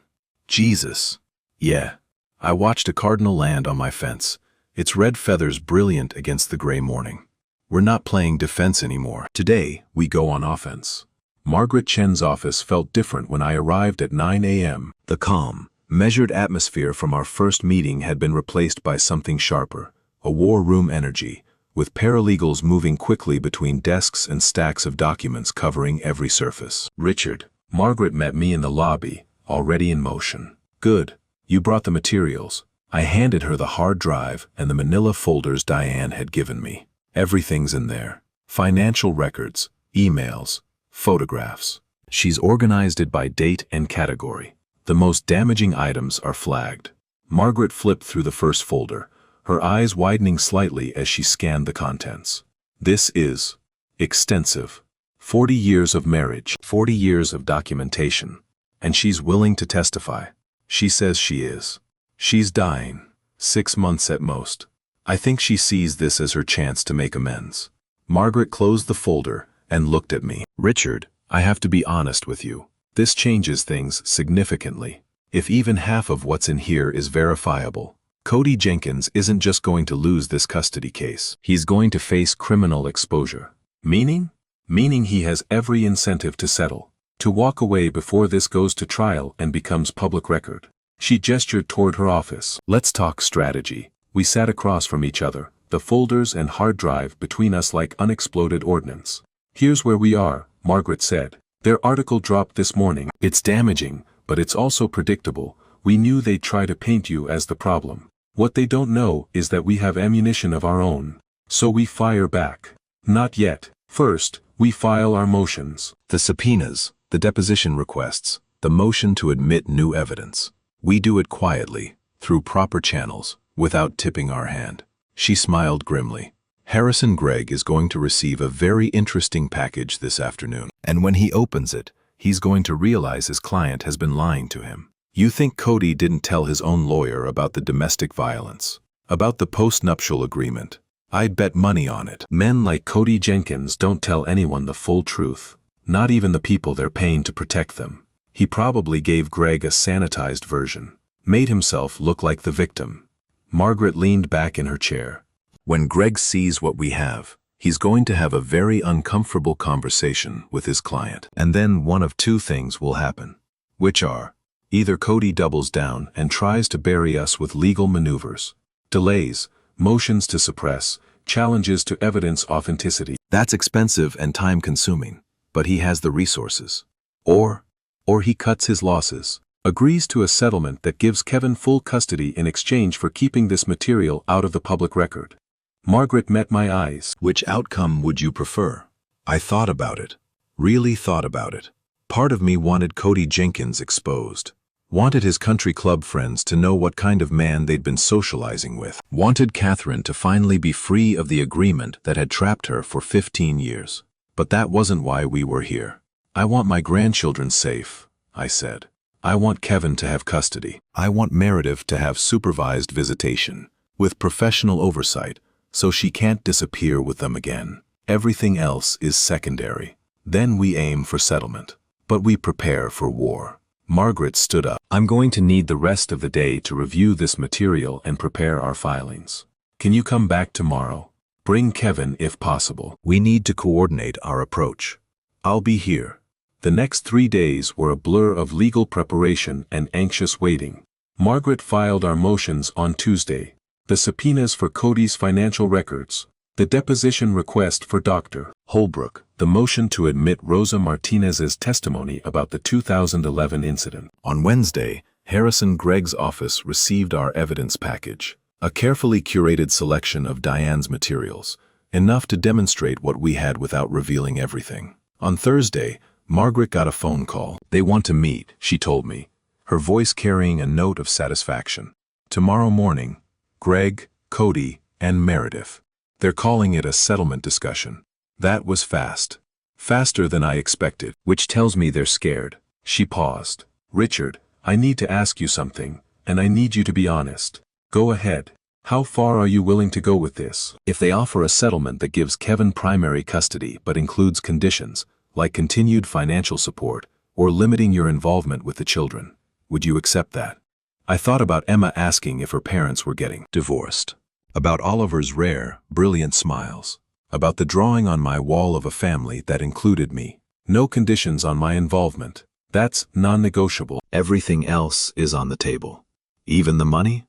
Jesus. Yeah. I watched a cardinal land on my fence, its red feathers brilliant against the gray morning. We're not playing defense anymore. Today, we go on offense. Margaret Chen's office felt different when I arrived at 9 a.m. The calm, measured atmosphere from our first meeting had been replaced by something sharper, a war room energy, with paralegals moving quickly between desks and stacks of documents covering every surface. Richard. Margaret met me in the lobby, already in motion. Good. You brought the materials. I handed her the hard drive and the manila folders Diane had given me. Everything's in there. Financial records, emails, photographs. She's organized it by date and category. The most damaging items are flagged. Margaret flipped through the first folder, her eyes widening slightly as she scanned the contents. This is extensive. 40 years of marriage, 40 years of documentation. And she's willing to testify. She says she is. She's dying. 6 months at most. I think she sees this as her chance to make amends. Margaret closed the folder and looked at me. Richard, I have to be honest with you. This changes things significantly. If even half of what's in here is verifiable, Cody Jenkins isn't just going to lose this custody case. He's going to face criminal exposure. Meaning? Meaning he has every incentive to settle, to walk away before this goes to trial and becomes public record. She gestured toward her office. Let's talk strategy. We sat across from each other, the folders and hard drive between us like unexploded ordnance. Here's where we are, Margaret said. Their article dropped this morning. It's damaging, but it's also predictable. We knew they'd try to paint you as the problem. What they don't know is that we have ammunition of our own. So we fire back. Not yet. First, we file our motions. The subpoenas, the deposition requests, the motion to admit new evidence. We do it quietly, through proper channels, without tipping our hand. She smiled grimly. Harrison Gregg is going to receive a very interesting package this afternoon. And when he opens it, he's going to realize his client has been lying to him. You think Cody didn't tell his own lawyer about the domestic violence, about the post-nuptial agreement? I'd bet money on it. Men like Cody Jenkins don't tell anyone the full truth, not even the people they're paying to protect them. He probably gave Greg a sanitized version, made himself look like the victim. Margaret leaned back in her chair. When Greg sees what we have, he's going to have a very uncomfortable conversation with his client. And then one of two things will happen, which are, either Cody doubles down and tries to bury us with legal maneuvers, delays, motions to suppress, challenges to evidence authenticity. That's expensive and time-consuming, but he has the resources. Or he cuts his losses, agrees to a settlement that gives Kevin full custody in exchange for keeping this material out of the public record. Margaret met my eyes. Which outcome would you prefer? I thought about it. Really thought about it. Part of me wanted Cody Jenkins exposed. Wanted his country club friends to know what kind of man they'd been socializing with. Wanted Catherine to finally be free of the agreement that had trapped her for 15 years. But that wasn't why we were here. I want my grandchildren safe, I said. I want Kevin to have custody. I want Meredith to have supervised visitation, with professional oversight, so she can't disappear with them again. Everything else is secondary. Then we aim for settlement. But we prepare for war. Margaret stood up. I'm going to need the rest of the day to review this material and prepare our filings. Can you come back tomorrow? Bring Kevin if possible. We need to coordinate our approach. I'll be here. The next 3 days were a blur of legal preparation and anxious waiting. Margaret filed our motions on Tuesday. The subpoenas for Cody's financial records. The deposition request for Dr. Holbrook. The motion to admit Rosa Martinez's testimony about the 2011 incident. On Wednesday, Harrison Gregg's office received our evidence package, a carefully curated selection of Diane's materials, enough to demonstrate what we had without revealing everything. On Thursday, Margaret got a phone call. They want to meet, she told me, her voice carrying a note of satisfaction. Tomorrow morning, Greg, Cody, and Meredith. They're calling it a settlement discussion. That was fast. Faster than I expected, which tells me they're scared. She paused. Richard, I need to ask you something, and I need you to be honest. Go ahead. How far are you willing to go with this? If they offer a settlement that gives Kevin primary custody but includes conditions, like continued financial support or limiting your involvement with the children, would you accept that? I thought about Emma asking if her parents were getting divorced. About Oliver's rare, brilliant smiles. About the drawing on my wall of a family that included me. No conditions on my involvement. That's non-negotiable. Everything else is on the table. Even the money?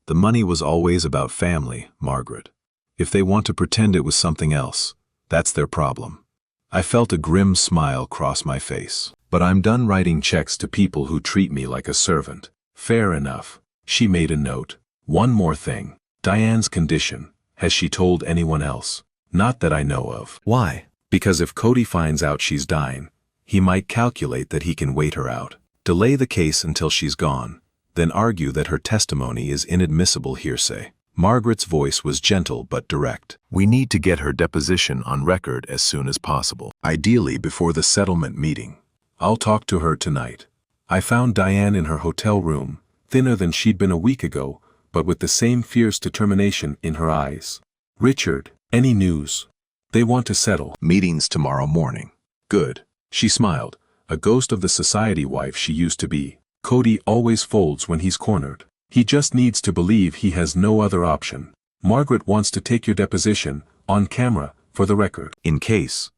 The money was always about family, Margaret. If they want to pretend it was something else, that's their problem. I felt a grim smile cross my face. But I'm done writing checks to people who treat me like a servant. Fair enough. She made a note. One more thing. Diane's condition. Has she told anyone else? Not that I know of. Why? Because if Cody finds out she's dying, he might calculate that he can wait her out, delay the case until she's gone, then argue that her testimony is inadmissible hearsay. Margaret's voice was gentle but direct. We need to get her deposition on record as soon as possible, ideally before the settlement meeting. I'll talk to her tonight. I found Diane in her hotel room, thinner than she'd been a week ago, but with the same fierce determination in her eyes. Richard, any news? They want to settle. Meetings tomorrow morning. Good. She smiled, a ghost of the society wife she used to be. Cody always folds when he's cornered. He just needs to believe he has no other option. Margaret wants to take your deposition, on camera, for the record. In case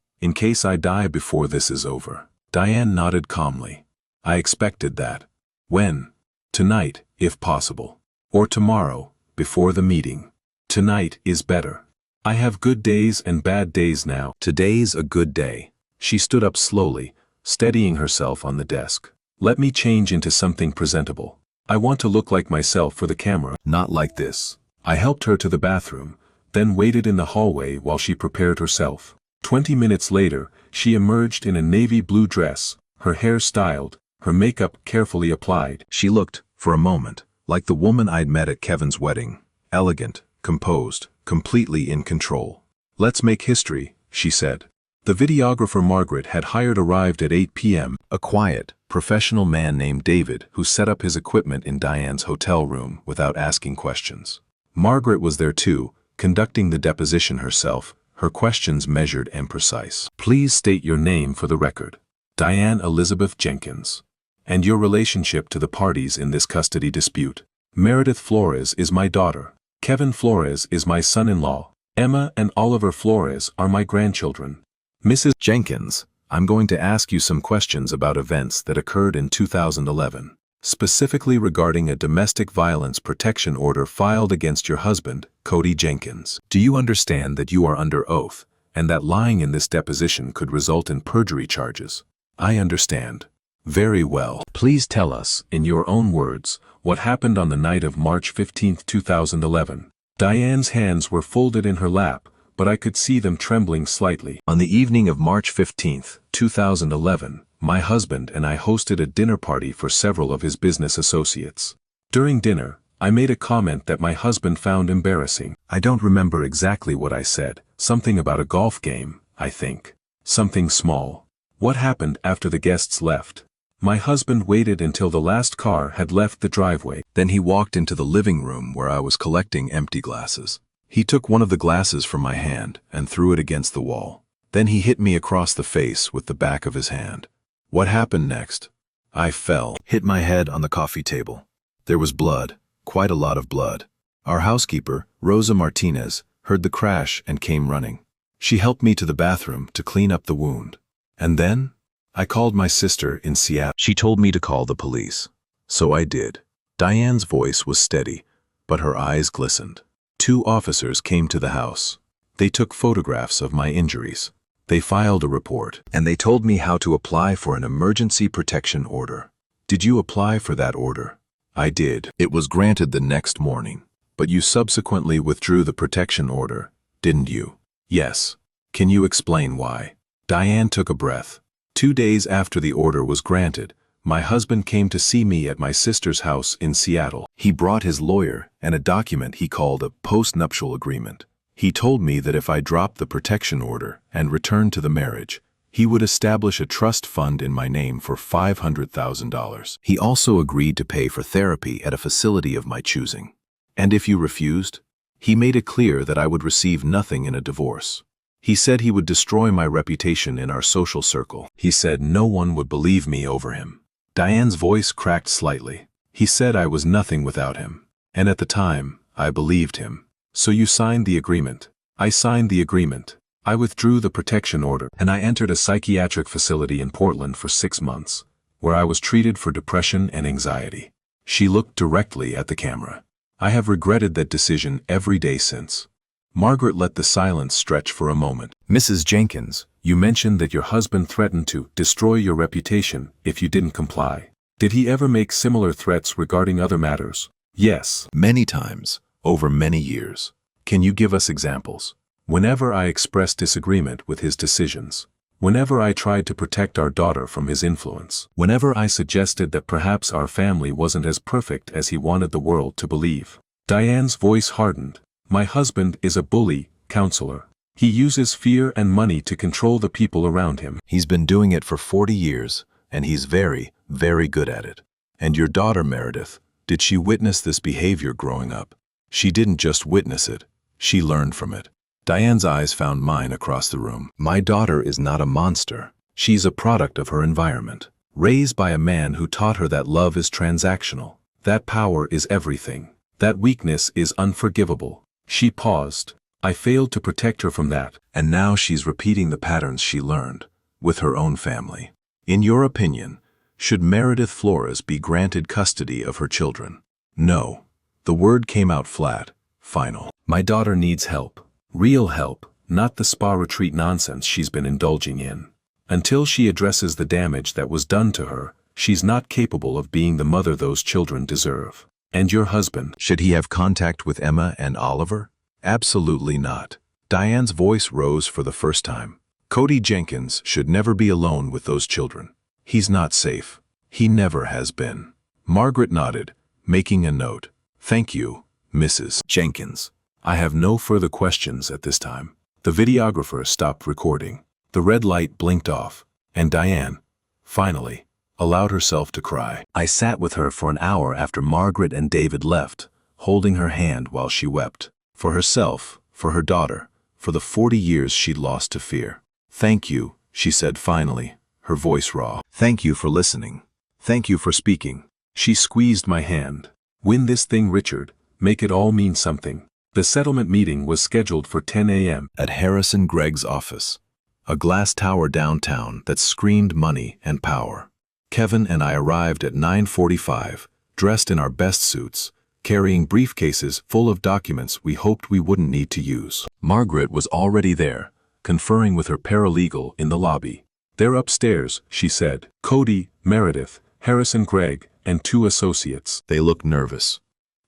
I die before this is over. Diane nodded calmly. I expected that. When? Tonight, if possible. Or tomorrow, before the meeting. Tonight is better. I have good days and bad days now. Today's a good day. She stood up slowly, steadying herself on the desk. Let me change into something presentable. I want to look like myself for the camera. Not like this. I helped her to the bathroom, then waited in the hallway while she prepared herself. 20 minutes later, she emerged in a navy blue dress, her hair styled, her makeup carefully applied. She looked, for a moment, like the woman I'd met at Kevin's wedding. Elegant, composed, completely in control. Let's make history, she said. The videographer Margaret had hired arrived at 8 p.m., a quiet, professional man named David who set up his equipment in Diane's hotel room without asking questions. Margaret was there too, conducting the deposition herself, her questions measured and precise. Please state your name for the record. Diane Elizabeth Jenkins. And your relationship to the parties in this custody dispute. Meredith Flores is my daughter. Kevin Flores is my son-in-law. Emma and Oliver Flores are my grandchildren. Mrs. Jenkins, I'm going to ask you some questions about events that occurred in 2011, specifically regarding a domestic violence protection order filed against your husband, Cody Jenkins. Do you understand that you are under oath, and that lying in this deposition could result in perjury charges? I understand. Very well. Please tell us, in your own words, what happened on the night of March 15, 2011. Diane's hands were folded in her lap, but I could see them trembling slightly. On the evening of March 15, 2011, my husband and I hosted a dinner party for several of his business associates. During dinner, I made a comment that my husband found embarrassing. I don't remember exactly what I said, something about a golf game, I think. Something small. What happened after the guests left? My husband waited until the last car had left the driveway. Then he walked into the living room where I was collecting empty glasses. He took one of the glasses from my hand and threw it against the wall. Then he hit me across the face with the back of his hand. What happened next? I fell, hit my head on the coffee table. There was blood, quite a lot of blood. Our housekeeper, Rosa Martinez, heard the crash and came running. She helped me to the bathroom to clean up the wound. And then, I called my sister in Seattle. She told me to call the police. So I did. Diane's voice was steady, but her eyes glistened. 2 officers came to the house. They took photographs of my injuries. They filed a report, and they told me how to apply for an emergency protection order. Did you apply for that order? I did. It was granted the next morning. But you subsequently withdrew the protection order, didn't you? Yes. Can you explain why? Diane took a breath. 2 days after the order was granted, my husband came to see me at my sister's house in Seattle. He brought his lawyer and a document he called a post-nuptial agreement. He told me that if I dropped the protection order and returned to the marriage, he would establish a trust fund in my name for $500,000. He also agreed to pay for therapy at a facility of my choosing. And if you refused, he made it clear that I would receive nothing in a divorce. He said he would destroy my reputation in our social circle. He said no one would believe me over him. Diane's voice cracked slightly. He said I was nothing without him. And at the time, I believed him. So you signed the agreement. I signed the agreement. I withdrew the protection order, and I entered a psychiatric facility in Portland for 6 months, where I was treated for depression and anxiety. She looked directly at the camera. I have regretted that decision every day since. Margaret let the silence stretch for a moment. Mrs. Jenkins, you mentioned that your husband threatened to destroy your reputation if you didn't comply. Did he ever make similar threats regarding other matters? Yes. Many times, over many years. Can you give us examples? Whenever I expressed disagreement with his decisions, whenever I tried to protect our daughter from his influence, whenever I suggested that perhaps our family wasn't as perfect as he wanted the world to believe. Diane's voice hardened. My husband is a bully, counselor. He uses fear and money to control the people around him. He's been doing it for 40 years, and he's very, very good at it. And your daughter, Meredith, did she witness this behavior growing up? She didn't just witness it, she learned from it. Diane's eyes found mine across the room. My daughter is not a monster. She's a product of her environment, raised by a man who taught her that love is transactional, that power is everything, that weakness is unforgivable. She paused. I failed to protect her from that, and now she's repeating the patterns she learned, with her own family. In your opinion, should Meredith Flores be granted custody of her children? No. The word came out flat, final. My daughter needs help. Real help, not the spa retreat nonsense she's been indulging in. Until she addresses the damage that was done to her, she's not capable of being the mother those children deserve. And your husband, should he have contact with Emma and Oliver? Absolutely not. Diane's voice rose for the first time. Cody Jenkins should never be alone with those children. He's not safe. He never has been. Margaret nodded, making a note. Thank you, Mrs. Jenkins. I have no further questions at this time. The videographer stopped recording. The red light blinked off, and Diane, finally, allowed herself to cry. I sat with her for an hour after Margaret and David left, holding her hand while she wept. For herself, for her daughter, for the 40 years she'd lost to fear. "Thank you," she said finally, her voice raw. "Thank you for listening. Thank you for speaking." She squeezed my hand. "Win this thing, Richard. Make it all mean something." The settlement meeting was scheduled for 10 a.m. at Harrison Gregg's office, a glass tower downtown that screamed money and power. Kevin and I arrived at 9:45, dressed in our best suits, carrying briefcases full of documents we hoped we wouldn't need to use. Margaret was already there, conferring with her paralegal in the lobby. "They're upstairs," she said. "Cody, Meredith, Harrison Gregg, and 2 associates." They looked nervous.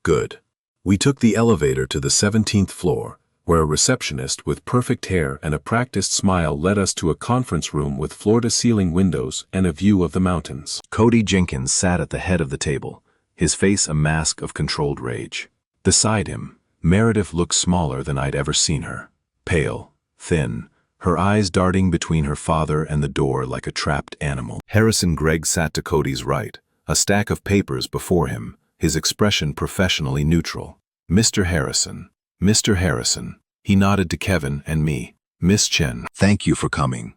Good. We took the elevator to the 17th floor, where a receptionist with perfect hair and a practiced smile led us to a conference room with floor-to-ceiling windows and a view of the mountains. Cody Jenkins sat at the head of the table, his face a mask of controlled rage. Beside him, Meredith looked smaller than I'd ever seen her. Pale, thin, her eyes darting between her father and the door like a trapped animal. Harrison Gregg sat to Cody's right, a stack of papers before him, his expression professionally neutral. "Mr. Harrison, Mr. Harrison," he nodded to Kevin and me. "Miss Chen, thank you for coming."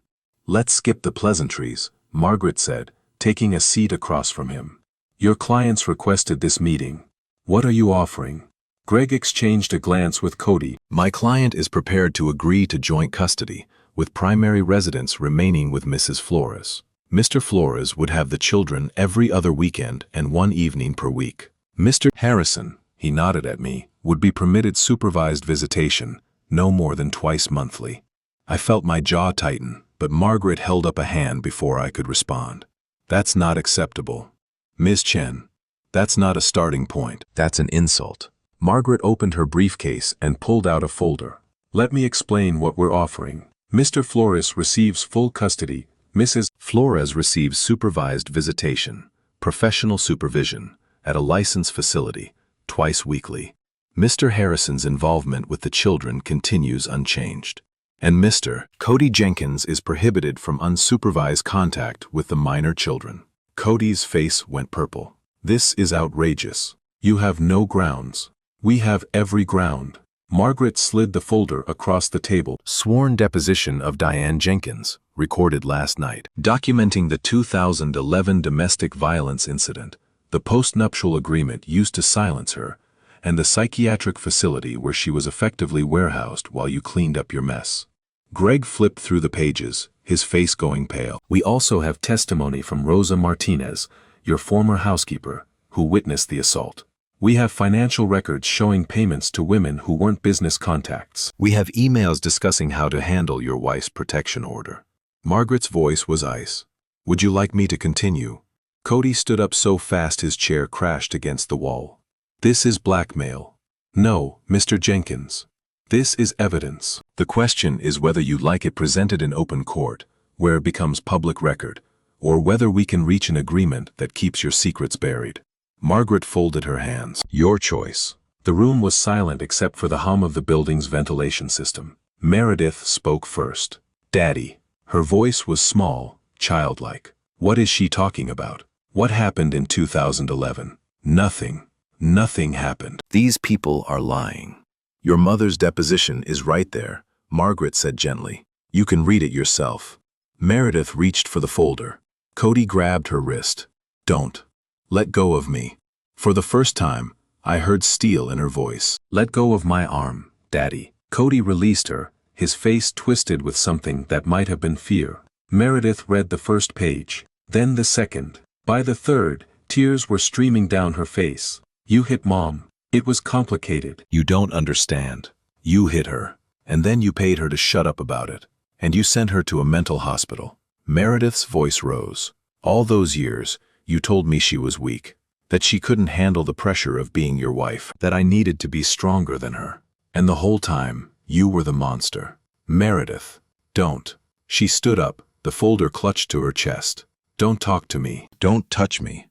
"Let's skip the pleasantries," Margaret said, taking a seat across from him. "Your clients requested this meeting. What are you offering?" Gregg exchanged a glance with Cody. "My client is prepared to agree to joint custody, with primary residence remaining with Mrs. Flores. Mr. Flores would have the children every other weekend and 1 evening per week. Mr. Harrison," he nodded at me, "would be permitted supervised visitation, no more than twice monthly." I felt my jaw tighten, but Margaret held up a hand before I could respond. "That's not acceptable. Ms. Chen, that's not a starting point. That's an insult." Margaret opened her briefcase and pulled out a folder. "Let me explain what we're offering. Mr. Flores receives full custody. Mrs. Flores receives supervised visitation, professional supervision, at a licensed facility, twice weekly. Mr. Harrison's involvement with the children continues unchanged. And Mr. Cody Jenkins is prohibited from unsupervised contact with the minor children." Cody's face went purple. "This is outrageous. You have no grounds." "We have every ground." Margaret slid the folder across the table. "Sworn deposition of Diane Jenkins, recorded last night, documenting the 2011 domestic violence incident, the postnuptial agreement used to silence her, and the psychiatric facility where she was effectively warehoused while you cleaned up your mess." Gregg flipped through the pages, his face going pale. "We also have testimony from Rosa Martinez, your former housekeeper, who witnessed the assault. We have financial records showing payments to women who weren't business contacts. We have emails discussing how to handle your wife's protection order." Margaret's voice was ice. "Would you like me to continue?" Cody stood up so fast his chair crashed against the wall. "This is blackmail." "No, Mr. Jenkins. This is evidence. The question is whether you like it presented in open court, where it becomes public record, or whether we can reach an agreement that keeps your secrets buried." Margaret folded her hands. "Your choice." The room was silent except for the hum of the building's ventilation system. Meredith spoke first. "Daddy." Her voice was small, childlike. "What is she talking about? What happened in 2011? Nothing. Nothing happened. These people are lying. Your mother's deposition is right there," Margaret said gently. "You can read it yourself." Meredith reached for the folder. Cody grabbed her wrist. "Don't. Let go of me." For the first time, I heard steel in her voice. "Let go of my arm, Daddy." Cody released her, his face twisted with something that might have been fear. Meredith read the first page, then the second. By the third, tears were streaming down her face. "You hit Mom. It was complicated." "You don't understand. You hit her, and then you paid her to shut up about it, and you sent her to a mental hospital." Meredith's voice rose. "All those years, you told me she was weak, that she couldn't handle the pressure of being your wife, that I needed to be stronger than her. And the whole time, you were the monster." "Meredith, don't." She stood up, the folder clutched to her chest. "Don't talk to me. Don't touch me."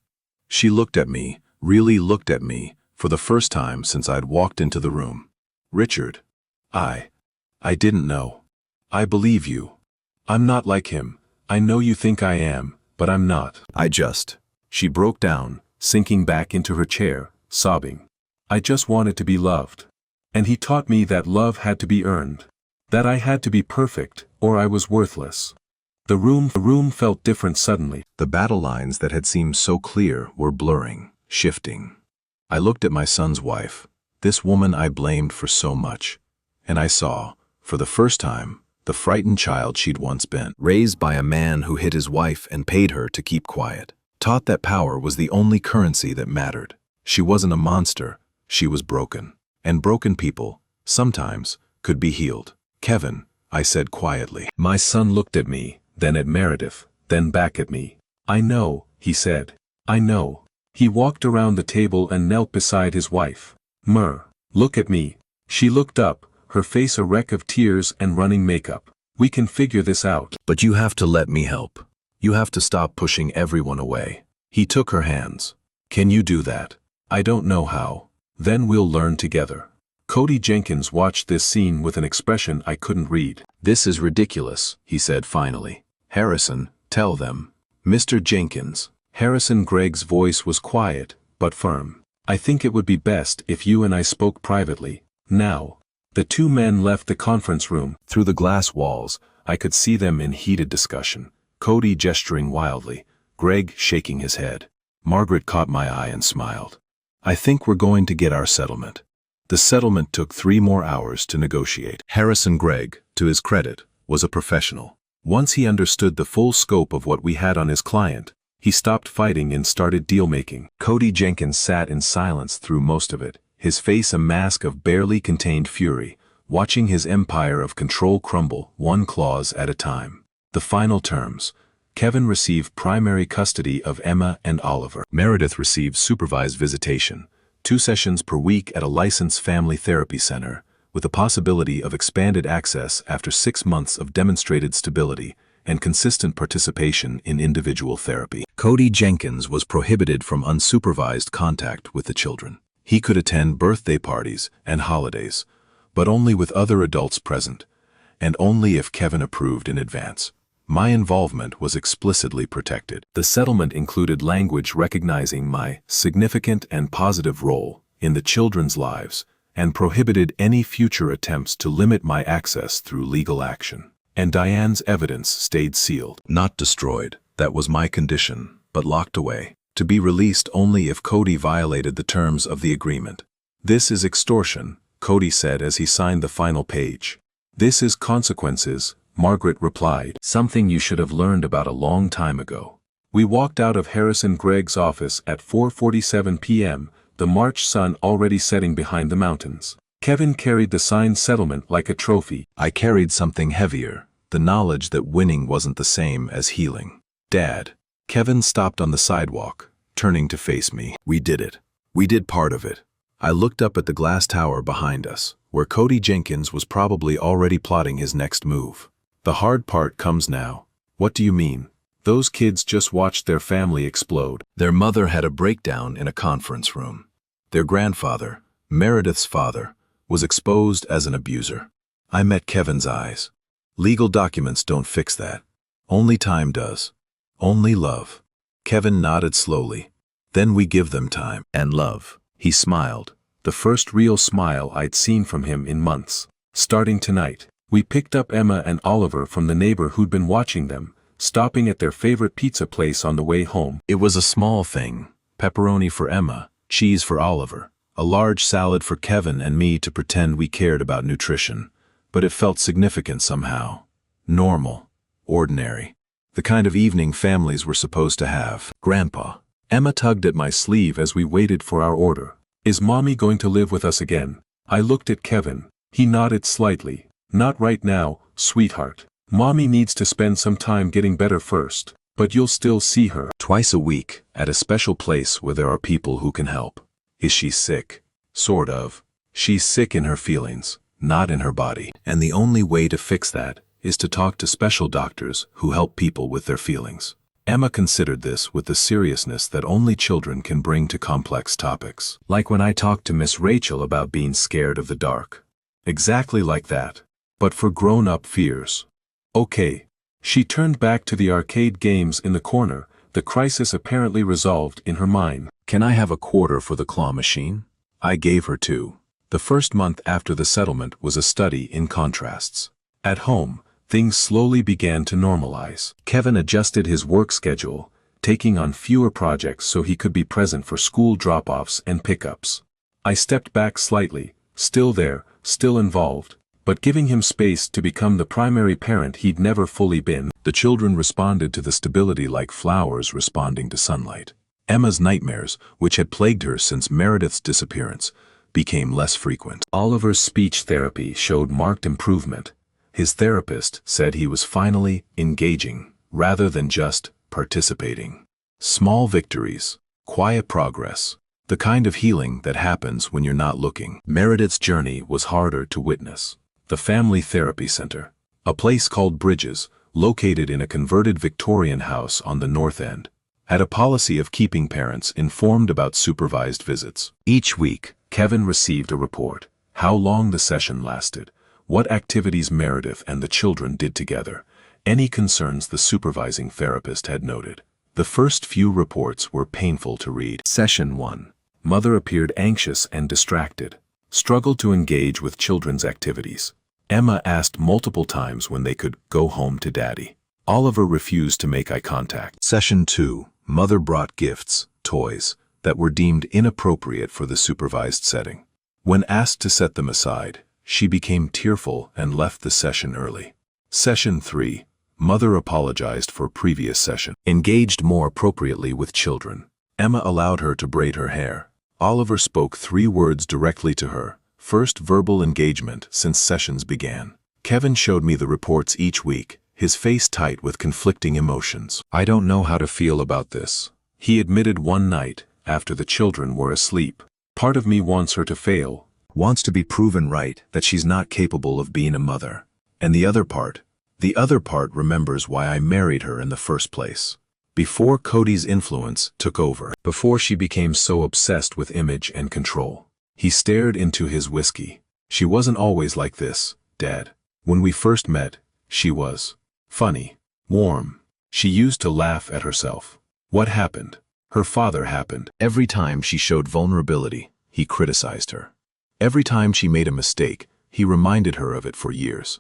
She looked at me, really looked at me, for the first time since I'd walked into the room. "Richard, I didn't know. I believe you. I'm not like him. I know you think I am, but I'm not. She broke down, sinking back into her chair, sobbing. I just wanted to be loved. And he taught me that love had to be earned. That I had to be perfect, or I was worthless. The room felt different suddenly. The battle lines that had seemed so clear were blurring, shifting. I looked at my son's wife, this woman I blamed for so much, and I saw, for the first time, the frightened child she'd once been. Raised by a man who hit his wife and paid her to keep quiet. Taught that power was the only currency that mattered. She wasn't a monster, she was broken. And broken people, sometimes, could be healed. Kevin, I said quietly. My son looked at me, then at Meredith, then back at me. I know, he said. I know. He walked around the table and knelt beside his wife. Look at me. She looked up, her face a wreck of tears and running makeup. We can figure this out. But you have to let me help. You have to stop pushing everyone away. He took her hands. Can you do that? I don't know how. Then we'll learn together. Cody Jenkins watched this scene with an expression I couldn't read. This is ridiculous, he said finally. Harrison, tell them. Mr. Jenkins. Harrison Gregg's voice was quiet, but firm. I think it would be best if you and I spoke privately. Now. The two men left the conference room. Through the glass walls, I could see them in heated discussion. Cody gesturing wildly, Gregg shaking his head. Margaret caught my eye and smiled. I think we're going to get our settlement. The settlement took 3 more hours to negotiate. Harrison Gregg, to his credit, was a professional. Once he understood the full scope of what we had on his client, he stopped fighting and started deal-making. Cody Jenkins sat in silence through most of it, his face a mask of barely contained fury, watching his empire of control crumble one clause at a time. The final terms. Kevin received primary custody of Emma and Oliver. Meredith received supervised visitation, 2 sessions per week at a licensed family therapy center, with the possibility of expanded access after 6 months of demonstrated stability and consistent participation in individual therapy. Cody Jenkins was prohibited from unsupervised contact with the children. He could attend birthday parties and holidays, but only with other adults present, and only if Kevin approved in advance. My involvement was explicitly protected. The settlement included language recognizing my significant and positive role in the children's lives and prohibited any future attempts to limit my access through legal action. And Diane's evidence stayed sealed. Not destroyed, that was my condition, but locked away. To be released only if Cody violated the terms of the agreement. This is extortion, Cody said as he signed the final page. This is consequences, Margaret replied. Something you should have learned about a long time ago. We walked out of Harrison Gregg's office at 4:47 p.m., the March sun already setting behind the mountains. Kevin carried the signed settlement like a trophy. I carried something heavier, the knowledge that winning wasn't the same as healing. Dad. Kevin stopped on the sidewalk, turning to face me. We did it. We did part of it. I looked up at the glass tower behind us, where Cody Jenkins was probably already plotting his next move. The hard part comes now. What do you mean? Those kids just watched their family explode. Their mother had a breakdown in a conference room. Their grandfather, Meredith's father, was exposed as an abuser. I met Kevin's eyes. Legal documents don't fix that. Only time does. Only love. Kevin nodded slowly. Then we give them time. And love. He smiled. The first real smile I'd seen from him in months. Starting tonight, we picked up Emma and Oliver from the neighbor who'd been watching them, stopping at their favorite pizza place on the way home. It was a small thing. Pepperoni for Emma, cheese for Oliver, a large salad for Kevin and me to pretend we cared about nutrition. But it felt significant somehow. Normal. Ordinary. The kind of evening families were supposed to have. Grandpa. Emma tugged at my sleeve as we waited for our order. Is Mommy going to live with us again? I looked at Kevin. He nodded slightly. Not right now, sweetheart. Mommy needs to spend some time getting better first, but you'll still see her. Twice a week, at a special place where there are people who can help. Is she sick? Sort of. She's sick in her feelings, not in her body. And the only way to fix that is to talk to special doctors who help people with their feelings. Emma considered this with the seriousness that only children can bring to complex topics. Like when I talked to Miss Rachel about being scared of the dark. Exactly like that. But for grown-up fears. Okay, She turned back to the arcade games in the corner, the crisis apparently resolved in her mind. Can I have a quarter for the claw machine? I gave her two. The first month after the settlement was a study in contrasts. At home, things slowly began to normalize. Kevin adjusted his work schedule, taking on fewer projects so he could be present for school drop-offs and pickups. I stepped back slightly, still there, still involved, but giving him space to become the primary parent he'd never fully been. The children responded to the stability like flowers responding to sunlight. Emma's nightmares, which had plagued her since Meredith's disappearance, became less frequent. Oliver's speech therapy showed marked improvement. His therapist said he was finally engaging, rather than just participating. Small victories, quiet progress, the kind of healing that happens when you're not looking. Meredith's journey was harder to witness. The Family Therapy Center, a place called Bridges, located in a converted Victorian house on the North End, had a policy of keeping parents informed about supervised visits. Each week, Kevin received a report, how long the session lasted, what activities Meredith and the children did together, any concerns the supervising therapist had noted. The first few reports were painful to read. Session 1. Mother appeared anxious and distracted, struggled to engage with children's activities. Emma asked multiple times when they could go home to Daddy. Oliver refused to make eye contact. Session 2. Mother brought gifts, toys, that were deemed inappropriate for the supervised setting. When asked to set them aside, she became tearful and left the session early. Session 3. Mother apologized for previous session. Engaged more appropriately with children. Emma allowed her to braid her hair. Oliver spoke 3 words directly to her, first verbal engagement since sessions began. Kevin showed me the reports each week, his face tight with conflicting emotions. I don't know how to feel about this, he admitted one night after the children were asleep. Part of me wants her to fail, wants to be proven right that she's not capable of being a mother. And the other part remembers why I married her in the first place. Before Cody's influence took over, before she became so obsessed with image and control. He stared into his whiskey. She wasn't always like this, Dad. When we first met, she was funny, warm. She used to laugh at herself. What happened? Her father happened. Every time she showed vulnerability, he criticized her. Every time she made a mistake, he reminded her of it for years.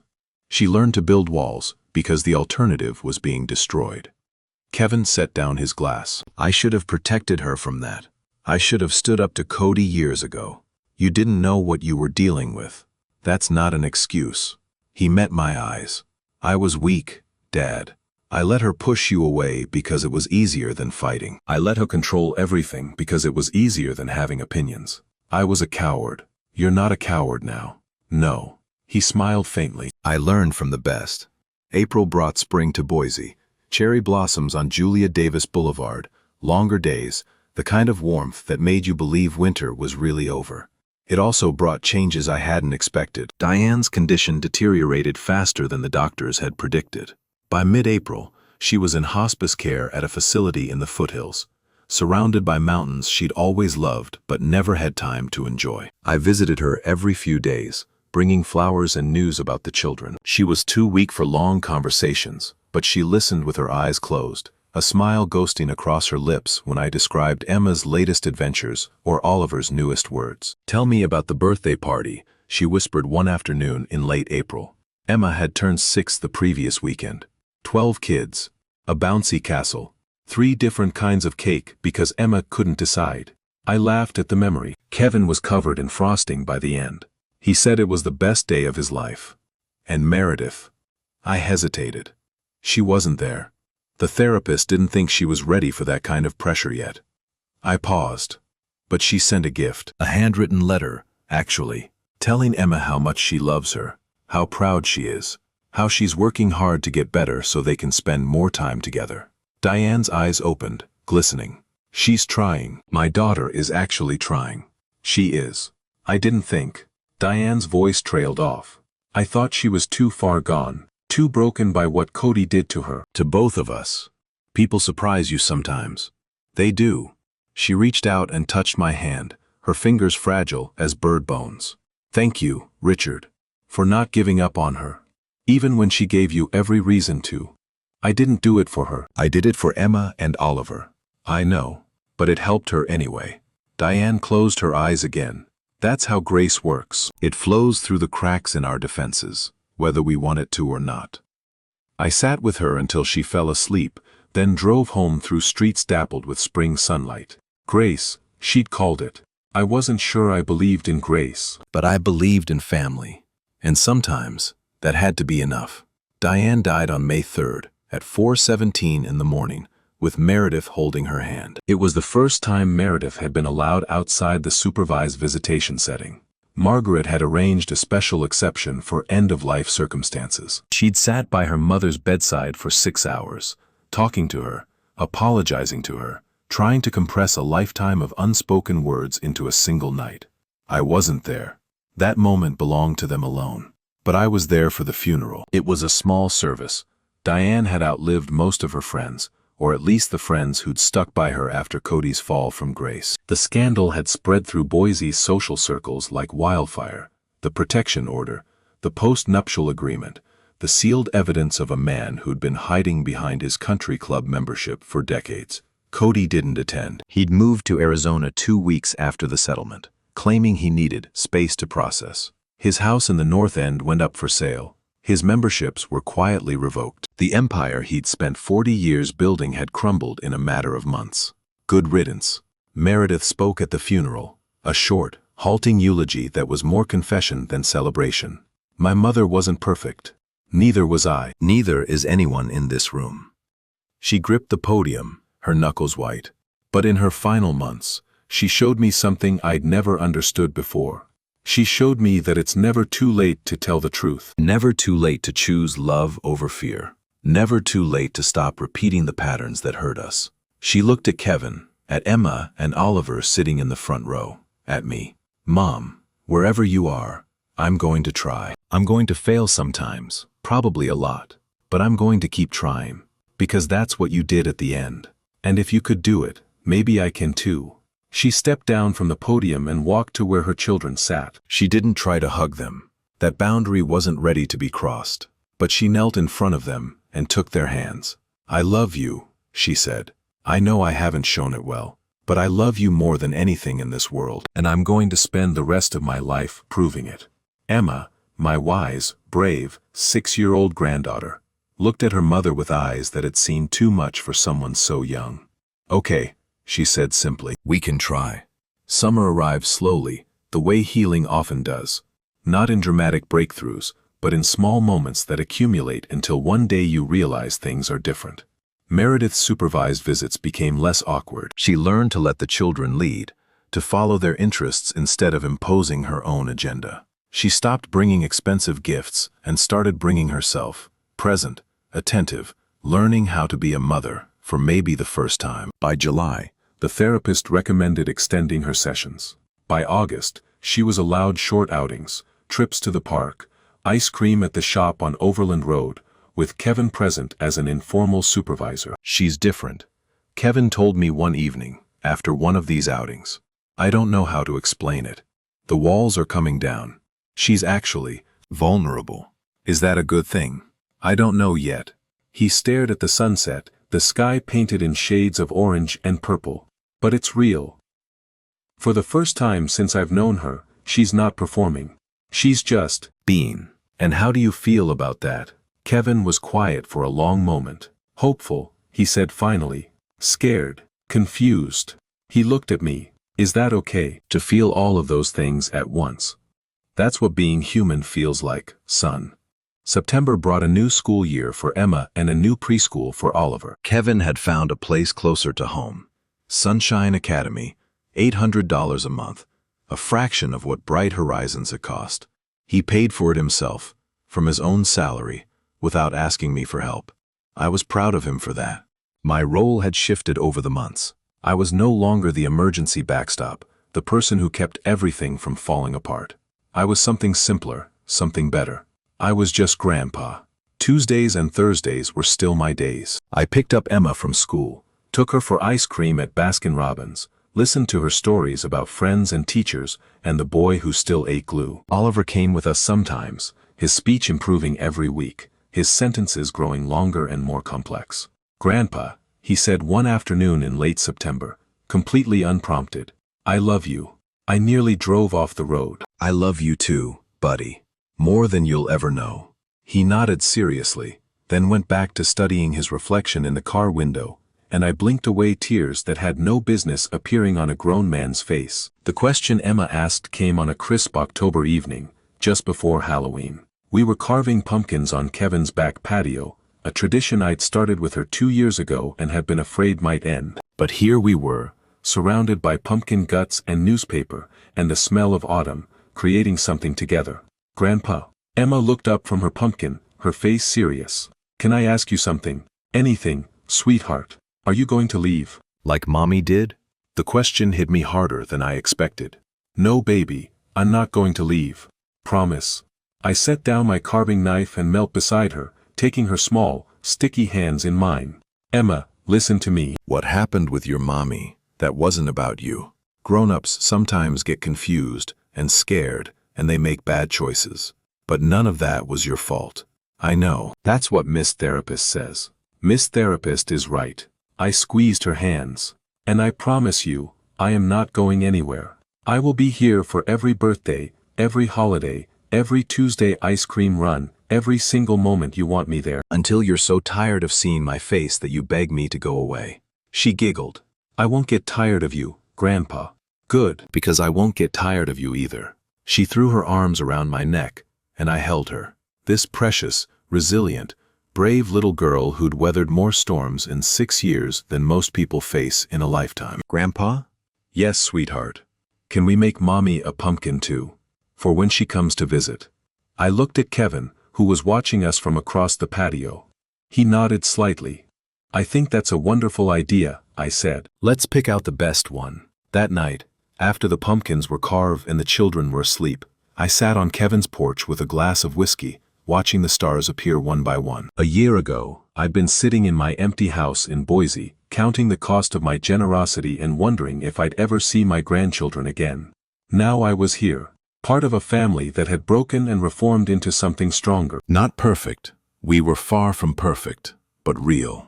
She learned to build walls because the alternative was being destroyed. Kevin set down his glass. I should have protected her from that. I should have stood up to Cody years ago. You didn't know what you were dealing with. That's not an excuse. He met my eyes. I was weak, Dad. I let her push you away because it was easier than fighting. I let her control everything because it was easier than having opinions. I was a coward. You're not a coward now. No. He smiled faintly. I learned from the best. April brought spring to Boise. Cherry blossoms on Julia Davis Boulevard. Longer days. The kind of warmth that made you believe winter was really over. It also brought changes I hadn't expected. Diane's condition deteriorated faster than the doctors had predicted. By mid-April, she was in hospice care at a facility in the foothills, surrounded by mountains she'd always loved but never had time to enjoy. I visited her every few days, bringing flowers and news about the children. She was too weak for long conversations, but she listened with her eyes closed, a smile ghosting across her lips when I described Emma's latest adventures or Oliver's newest words. Tell me about the birthday party, she whispered one afternoon in late April. Emma had turned 6 the previous weekend. 12 kids, a bouncy castle, 3 different kinds of cake because Emma couldn't decide. I laughed at the memory. Kevin was covered in frosting by the end. He said it was the best day of his life. And Meredith. I hesitated. She wasn't there. The therapist didn't think she was ready for that kind of pressure yet. I paused. But she sent a gift. A handwritten letter, actually, telling Emma how much she loves her, how proud she is, how she's working hard to get better so they can spend more time together. Diane's eyes opened, glistening. She's trying. My daughter is actually trying. She is. I didn't think. Diane's voice trailed off. I thought she was too far gone. Too broken by what Cody did to her. To both of us. People surprise you sometimes. They do. She reached out and touched my hand, her fingers fragile as bird bones. Thank you, Richard, for not giving up on her. Even when she gave you every reason to. I didn't do it for her. I did it for Emma and Oliver. I know, but it helped her anyway. Diane closed her eyes again. That's how grace works. It flows through the cracks in our defenses, whether we want it to or not. I sat with her until she fell asleep, then drove home through streets dappled with spring sunlight. Grace, she'd called it. I wasn't sure I believed in grace. But I believed in family. And sometimes, that had to be enough. Diane died on May 3rd, at 4:17 in the morning, with Meredith holding her hand. It was the first time Meredith had been allowed outside the supervised visitation setting. Margaret had arranged a special exception for end-of-life circumstances. She'd sat by her mother's bedside for 6 hours, talking to her, apologizing to her, trying to compress a lifetime of unspoken words into a single night. I wasn't there. That moment belonged to them alone. But I was there for the funeral. It was a small service. Diane had outlived most of her friends, or at least the friends who'd stuck by her after Cody's fall from grace. The scandal had spread through Boise's social circles like wildfire. The protection order, the post-nuptial agreement, the sealed evidence of a man who'd been hiding behind his country club membership for decades. Cody didn't attend. He'd moved to Arizona 2 weeks after the settlement, claiming he needed space to process. His house in the North End went up for sale. His memberships were quietly revoked. The empire he'd spent 40 years building had crumbled in a matter of months. Good riddance. Meredith spoke at the funeral, a short, halting eulogy that was more confession than celebration. My mother wasn't perfect. Neither was I. Neither is anyone in this room. She gripped the podium, her knuckles white. But in her final months, she showed me something I'd never understood before. She showed me that it's never too late to tell the truth. Never too late to choose love over fear. Never too late to stop repeating the patterns that hurt us. She looked at Kevin, at Emma and Oliver sitting in the front row, at me. Mom, wherever you are, I'm going to try. I'm going to fail sometimes, probably a lot, but I'm going to keep trying, because that's what you did at the end. And if you could do it, maybe I can too. She stepped down from the podium and walked to where her children sat. She didn't try to hug them. That boundary wasn't ready to be crossed. But she knelt in front of them and took their hands. I love you, she said. I know I haven't shown it well, but I love you more than anything in this world, and I'm going to spend the rest of my life proving it. Emma, my wise, brave, 6-year-old granddaughter, looked at her mother with eyes that had seen too much for someone so young. Okay, she said simply. We can try. Summer arrived slowly, the way healing often does. Not in dramatic breakthroughs, but in small moments that accumulate until one day you realize things are different. Meredith's supervised visits became less awkward. She learned to let the children lead, to follow their interests instead of imposing her own agenda. She stopped bringing expensive gifts and started bringing herself, present, attentive, learning how to be a mother for maybe the first time. By July, the therapist recommended extending her sessions. By August, she was allowed short outings, trips to the park, ice cream at the shop on Overland Road, with Kevin present as an informal supervisor. She's different. Kevin told me one evening, after one of these outings. I don't know how to explain it. The walls are coming down. She's actually vulnerable. Is that a good thing? I don't know yet. He stared at the sunset, the sky painted in shades of orange and purple. But it's real. For the first time since I've known her, she's not performing. She's just being. And how do you feel about that? Kevin was quiet for a long moment. Hopeful, he said finally. Scared. Confused. He looked at me. Is that okay? To feel all of those things at once. That's what being human feels like, son. September brought a new school year for Emma and a new preschool for Oliver. Kevin had found a place closer to home. Sunshine Academy, $800 a month, a fraction of what Bright Horizons had cost. He paid for it himself, from his own salary, without asking me for help. I was proud of him for that. My role had shifted over the months. I was no longer the emergency backstop, the person who kept everything from falling apart. I was something simpler, something better. I was just Grandpa. Tuesdays and Thursdays were still my days. I picked up Emma from school, took her for ice cream at Baskin-Robbins, listened to her stories about friends and teachers and the boy who still ate glue. Oliver came with us sometimes, his speech improving every week, his sentences growing longer and more complex. "Grandpa," he said one afternoon in late September, completely unprompted, "I love you." I nearly drove off the road. "I love you too, buddy. More than you'll ever know." He nodded seriously, then went back to studying his reflection in the car window, and I blinked away tears that had no business appearing on a grown man's face. The question Emma asked came on a crisp October evening, just before Halloween. We were carving pumpkins on Kevin's back patio, a tradition I'd started with her 2 years ago and had been afraid might end. But here we were, surrounded by pumpkin guts and newspaper, and the smell of autumn, creating something together. "Grandpa." Emma looked up from her pumpkin, her face serious. "Can I ask you something? Anything, sweetheart? Are you going to leave?" "Like Mommy did?" The question hit me harder than I expected. "No, baby, I'm not going to leave. Promise." I set down my carving knife and knelt beside her, taking her small, sticky hands in mine. "Emma, listen to me." "What happened with your mommy, that wasn't about you. Grown-ups sometimes get confused and scared, and they make bad choices. But none of that was your fault. I know." That's what Miss Therapist says. Miss Therapist is right. I squeezed her hands. "And I promise you, I am not going anywhere. I will be here for every birthday, every holiday, every Tuesday ice cream run, every single moment you want me there." "Until you're so tired of seeing my face that you beg me to go away." She giggled. "I won't get tired of you, Grandpa." "Good, because I won't get tired of you either." She threw her arms around my neck, and I held her. This precious, resilient, brave little girl who'd weathered more storms in 6 years than most people face in a lifetime. "Grandpa?" "Yes, sweetheart." "Can we make Mommy a pumpkin too? For when she comes to visit?" I looked at Kevin, who was watching us from across the patio. He nodded slightly. "I think that's a wonderful idea," I said. "Let's pick out the best one." That night, after the pumpkins were carved and the children were asleep, I sat on Kevin's porch with a glass of whiskey, watching the stars appear one by one. A year ago, I'd been sitting in my empty house in Boise, counting the cost of my generosity and wondering if I'd ever see my grandchildren again. Now I was here, part of a family that had broken and reformed into something stronger. Not perfect. We were far from perfect, but real.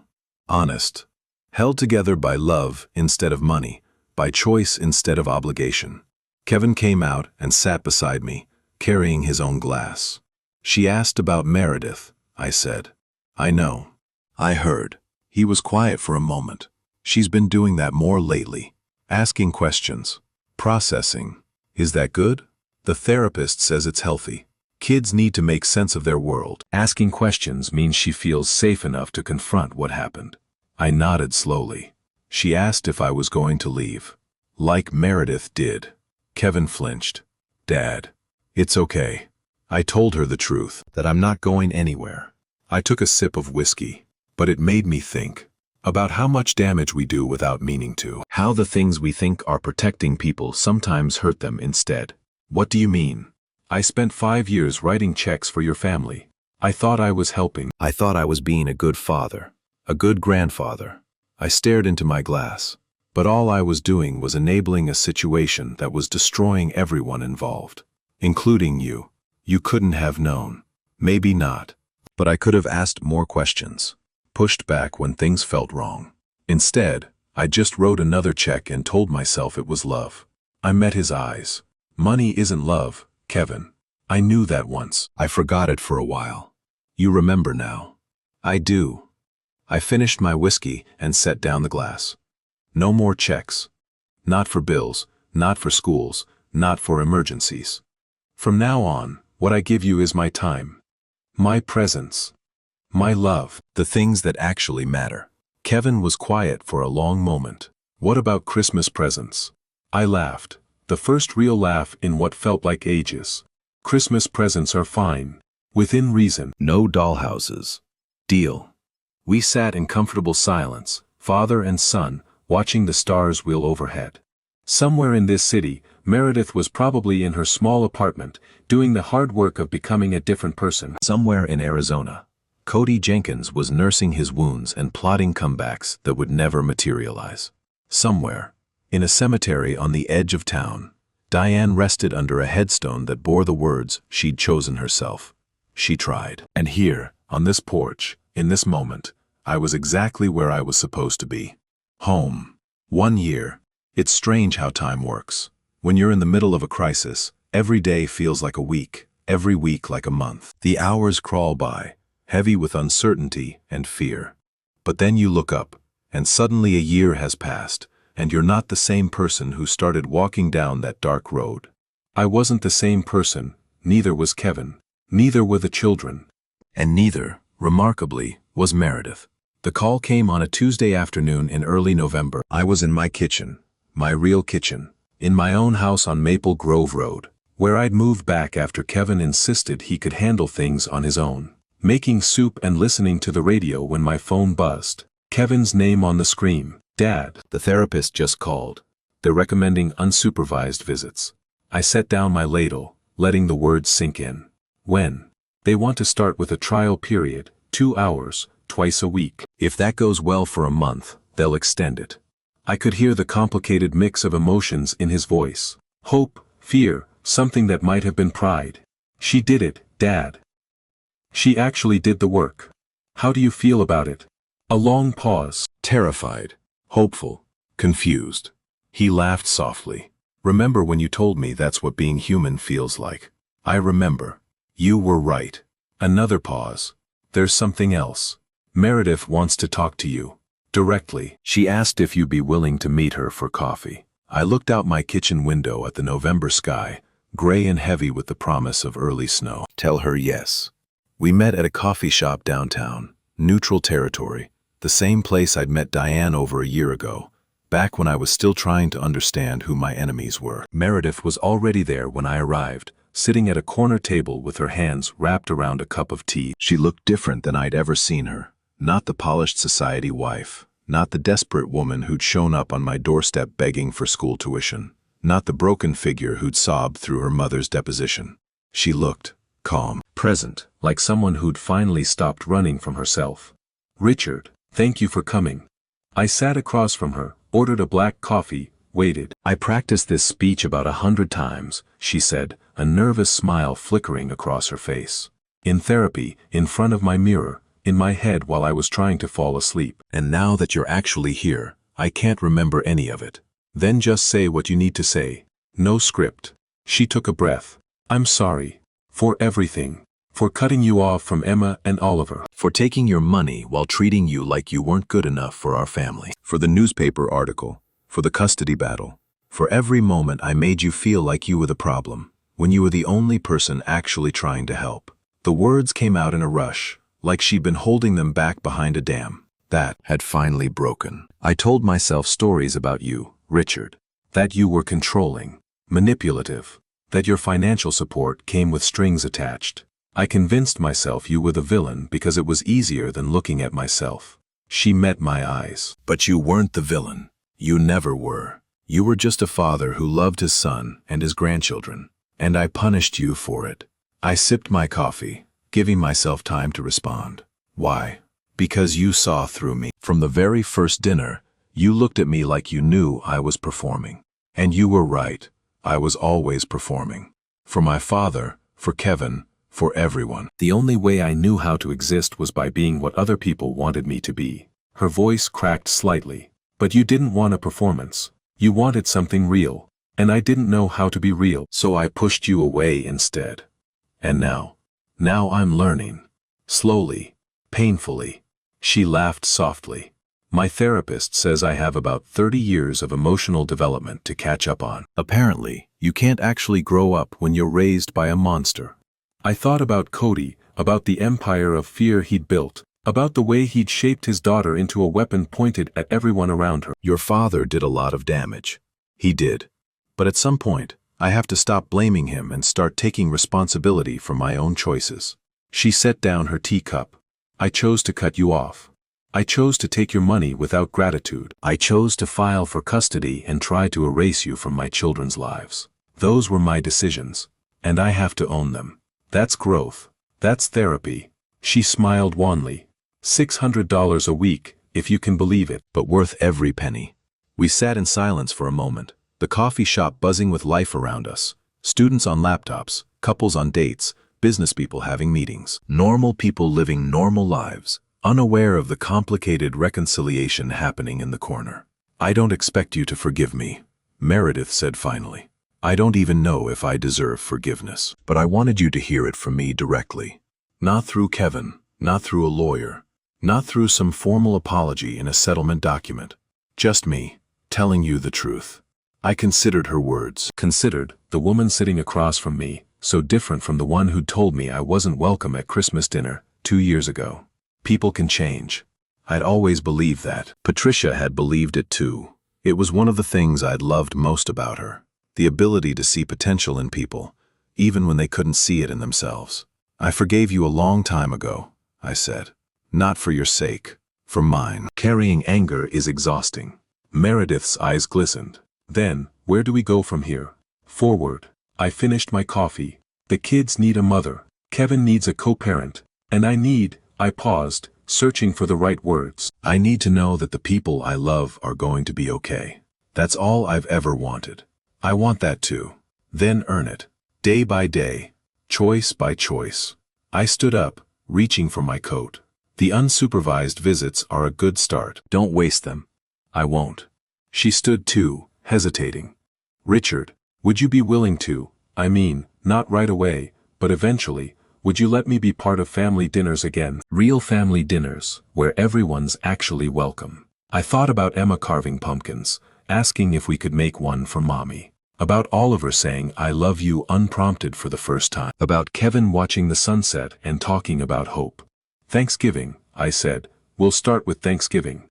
Honest. Held together by love instead of money, by choice instead of obligation. Kevin came out and sat beside me, carrying his own glass. "She asked about Meredith," I said. "I know. I heard." He was quiet for a moment. "She's been doing that more lately. Asking questions. Processing. Is that good?" "The therapist says it's healthy. Kids need to make sense of their world." Asking questions means she feels safe enough to confront what happened. I nodded slowly. "She asked if I was going to leave. Like Meredith did." Kevin flinched. "Dad, it's okay." I told her the truth, that I'm not going anywhere. I took a sip of whiskey, but it made me think about how much damage we do without meaning to. How the things we think are protecting people sometimes hurt them instead. "What do you mean?" "I spent 5 years writing checks for your family. I thought I was helping." I thought I was being a good father, a good grandfather. I stared into my glass, but all I was doing was enabling a situation that was destroying everyone involved, including you. You couldn't have known. Maybe not. But I could have asked more questions, pushed back when things felt wrong. Instead, I just wrote another check and told myself it was love. I met his eyes. "Money isn't love, Kevin. I knew that once." I forgot it for a while. "You remember now." "I do." I finished my whiskey and set down the glass. No more checks. Not for bills, not for schools, not for emergencies. From now on, what I give you is my time. My presence. My love. The things that actually matter. Kevin was quiet for a long moment. "What about Christmas presents?" I laughed, the first real laugh in what felt like ages. "Christmas presents are fine. Within reason. No dollhouses. Deal." We sat in comfortable silence, father and son, watching the stars wheel overhead. Somewhere in this city, Meredith was probably in her small apartment, doing the hard work of becoming a different person. Somewhere in Arizona, Cody Jenkins was nursing his wounds and plotting comebacks that would never materialize. Somewhere, in a cemetery on the edge of town, Diane rested under a headstone that bore the words she'd chosen herself. She tried. And here, On this porch, in this moment, I was exactly where I was supposed to be. Home. 1 year. It's strange how time works. When you're in the middle of a crisis, every day feels like a week, every week like a month. The hours crawl by, heavy with uncertainty and fear. But then you look up, and suddenly a year has passed, and you're not the same person who started walking down that dark road. I wasn't the same person, neither was Kevin, neither were the children. And neither, remarkably, was Meredith. The call came on a Tuesday afternoon in early November. I was in my kitchen, my real kitchen, in my own house on Maple Grove Road, where I'd moved back after Kevin insisted he could handle things on his own, making soup and listening to the radio when my phone buzzed. Kevin's name on the screen. Dad. The therapist just called. They're recommending unsupervised visits. I set down my ladle, letting the words sink in. When? They want to start with a trial period, 2 hours, twice a week. If that goes well for a month, they'll extend it. I could hear the complicated mix of emotions in his voice. Hope, fear, something that might have been pride. She did it, Dad. She actually did the work. How do you feel about it? A long pause. Terrified, hopeful, confused. He laughed softly. Remember when you told me that's what being human feels like? I remember. You were right. Another pause. There's something else. Meredith wants to talk to you. Directly. She asked if you'd be willing to meet her for coffee. I looked out my kitchen window at the November sky, gray and heavy with the promise of early snow. Tell her yes. We met at a coffee shop downtown, neutral territory, the same place I'd met Diane over a year ago, back when I was still trying to understand who my enemies were. Meredith was already there when I arrived, sitting at a corner table with her hands wrapped around a cup of tea. She looked different than I'd ever seen her. Not the polished society wife, not the desperate woman who'd shown up on my doorstep begging for school tuition, not the broken figure who'd sobbed through her mother's deposition. She looked calm, present, like someone who'd finally stopped running from herself. Richard, thank you for coming. I sat across from her, ordered a black coffee, waited. I practiced this speech about 100 times, she said, a nervous smile flickering across her face. In therapy, in front of my mirror, in my head while I was trying to fall asleep. And now that you're actually here, I can't remember any of it. Then just say what you need to say. No script. She took a breath. I'm sorry. For everything. For cutting you off from Emma and Oliver. For taking your money while treating you like you weren't good enough for our family. For the newspaper article. For the custody battle. For every moment I made you feel like you were the problem, when you were the only person actually trying to help. The words came out in a rush, like she'd been holding them back behind a dam that had finally broken. I told myself stories about you, Richard. That you were controlling, manipulative, that your financial support came with strings attached. I convinced myself you were the villain because it was easier than looking at myself. She met my eyes. But you weren't the villain. You never were. You were just a father who loved his son and his grandchildren. And I punished you for it. I sipped my coffee, giving myself time to respond. Why? Because you saw through me. From the very first dinner, you looked at me like you knew I was performing. And you were right. I was always performing. For my father, for Kevin, for everyone. The only way I knew how to exist was by being what other people wanted me to be. Her voice cracked slightly. But you didn't want a performance. You wanted something real. And I didn't know how to be real. So I pushed you away instead. And now I'm learning. Slowly, painfully. She laughed softly. My therapist says I have about 30 years of emotional development to catch up on. Apparently, you can't actually grow up when you're raised by a monster. I thought about Cody, about the empire of fear he'd built, about the way he'd shaped his daughter into a weapon pointed at everyone around her. Your father did a lot of damage. He did. But at some point, I have to stop blaming him and start taking responsibility for my own choices. She set down her teacup. I chose to cut you off. I chose to take your money without gratitude. I chose to file for custody and try to erase you from my children's lives. Those were my decisions, and I have to own them. That's growth. That's therapy. She smiled wanly. $600 a week, if you can believe it. But worth every penny. We sat in silence for a moment, the coffee shop buzzing with life around us. Students on laptops, couples on dates, business people having meetings, normal people living normal lives, unaware of the complicated reconciliation happening in the corner. "I don't expect you to forgive me," Meredith said finally. "I don't even know if I deserve forgiveness. But I wanted you to hear it from me directly. Not through Kevin, not through a lawyer, not through some formal apology in a settlement document. Just me, telling you the truth." I considered her words. Considered, the woman sitting across from me, so different from the one who'd told me I wasn't welcome at Christmas dinner 2 years ago. People can change. I'd always believed that. Patricia had believed it too. It was one of the things I'd loved most about her. The ability to see potential in people, even when they couldn't see it in themselves. "I forgave you a long time ago," I said. "Not for your sake, for mine." Carrying anger is exhausting. Meredith's eyes glistened. "Then, where do we go from here?" "Forward." I finished my coffee. "The kids need a mother. Kevin needs a co-parent. And I paused, searching for the right words. "I need to know that the people I love are going to be okay. That's all I've ever wanted. I want that too. Then earn it. Day by day. Choice by choice." I stood up, reaching for my coat. "The unsupervised visits are a good start. Don't waste them." "I won't." She stood too, hesitating. "Richard, would you be willing to, not right away, but eventually, would you let me be part of family dinners again? Real family dinners, where everyone's actually welcome." I thought about Emma carving pumpkins, asking if we could make one for Mommy. About Oliver saying "I love you" unprompted for the first time. About Kevin watching the sunset and talking about hope. "Thanksgiving," I said. "We'll start with Thanksgiving."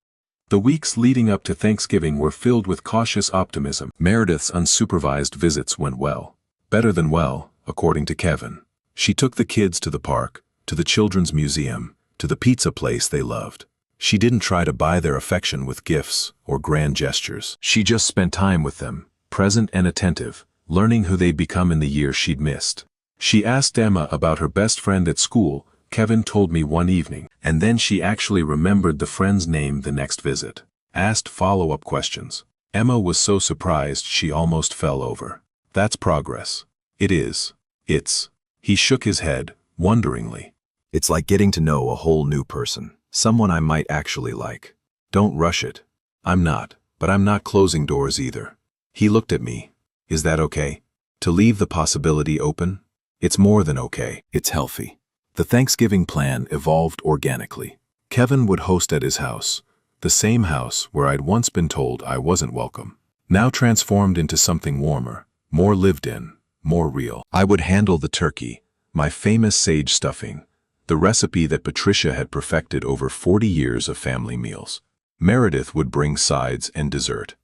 The weeks leading up to Thanksgiving were filled with cautious optimism. Meredith's unsupervised visits went well. Better than well, according to Kevin. She took the kids to the park, to the children's museum, to the pizza place they loved. She didn't try to buy their affection with gifts or grand gestures. She just spent time with them, present and attentive, learning who they'd become in the year she'd missed. She asked Emma about her best friend at school, Kevin told me one evening, and then she actually remembered the friend's name the next visit. Asked follow-up questions. Emma was so surprised she almost fell over. "That's progress." "It is. It's." He shook his head, wonderingly. "It's like getting to know a whole new person, someone I might actually like. Don't rush it." "I'm not, but I'm not closing doors either." He looked at me. "Is that okay? To leave the possibility open?" "It's more than okay. It's healthy." The Thanksgiving plan evolved organically. Kevin would host at his house, the same house where I'd once been told I wasn't welcome, now transformed into something warmer, more lived in, more real. I would handle the turkey, my famous sage stuffing, the recipe that Patricia had perfected over 40 years of family meals. Meredith would bring sides and dessert.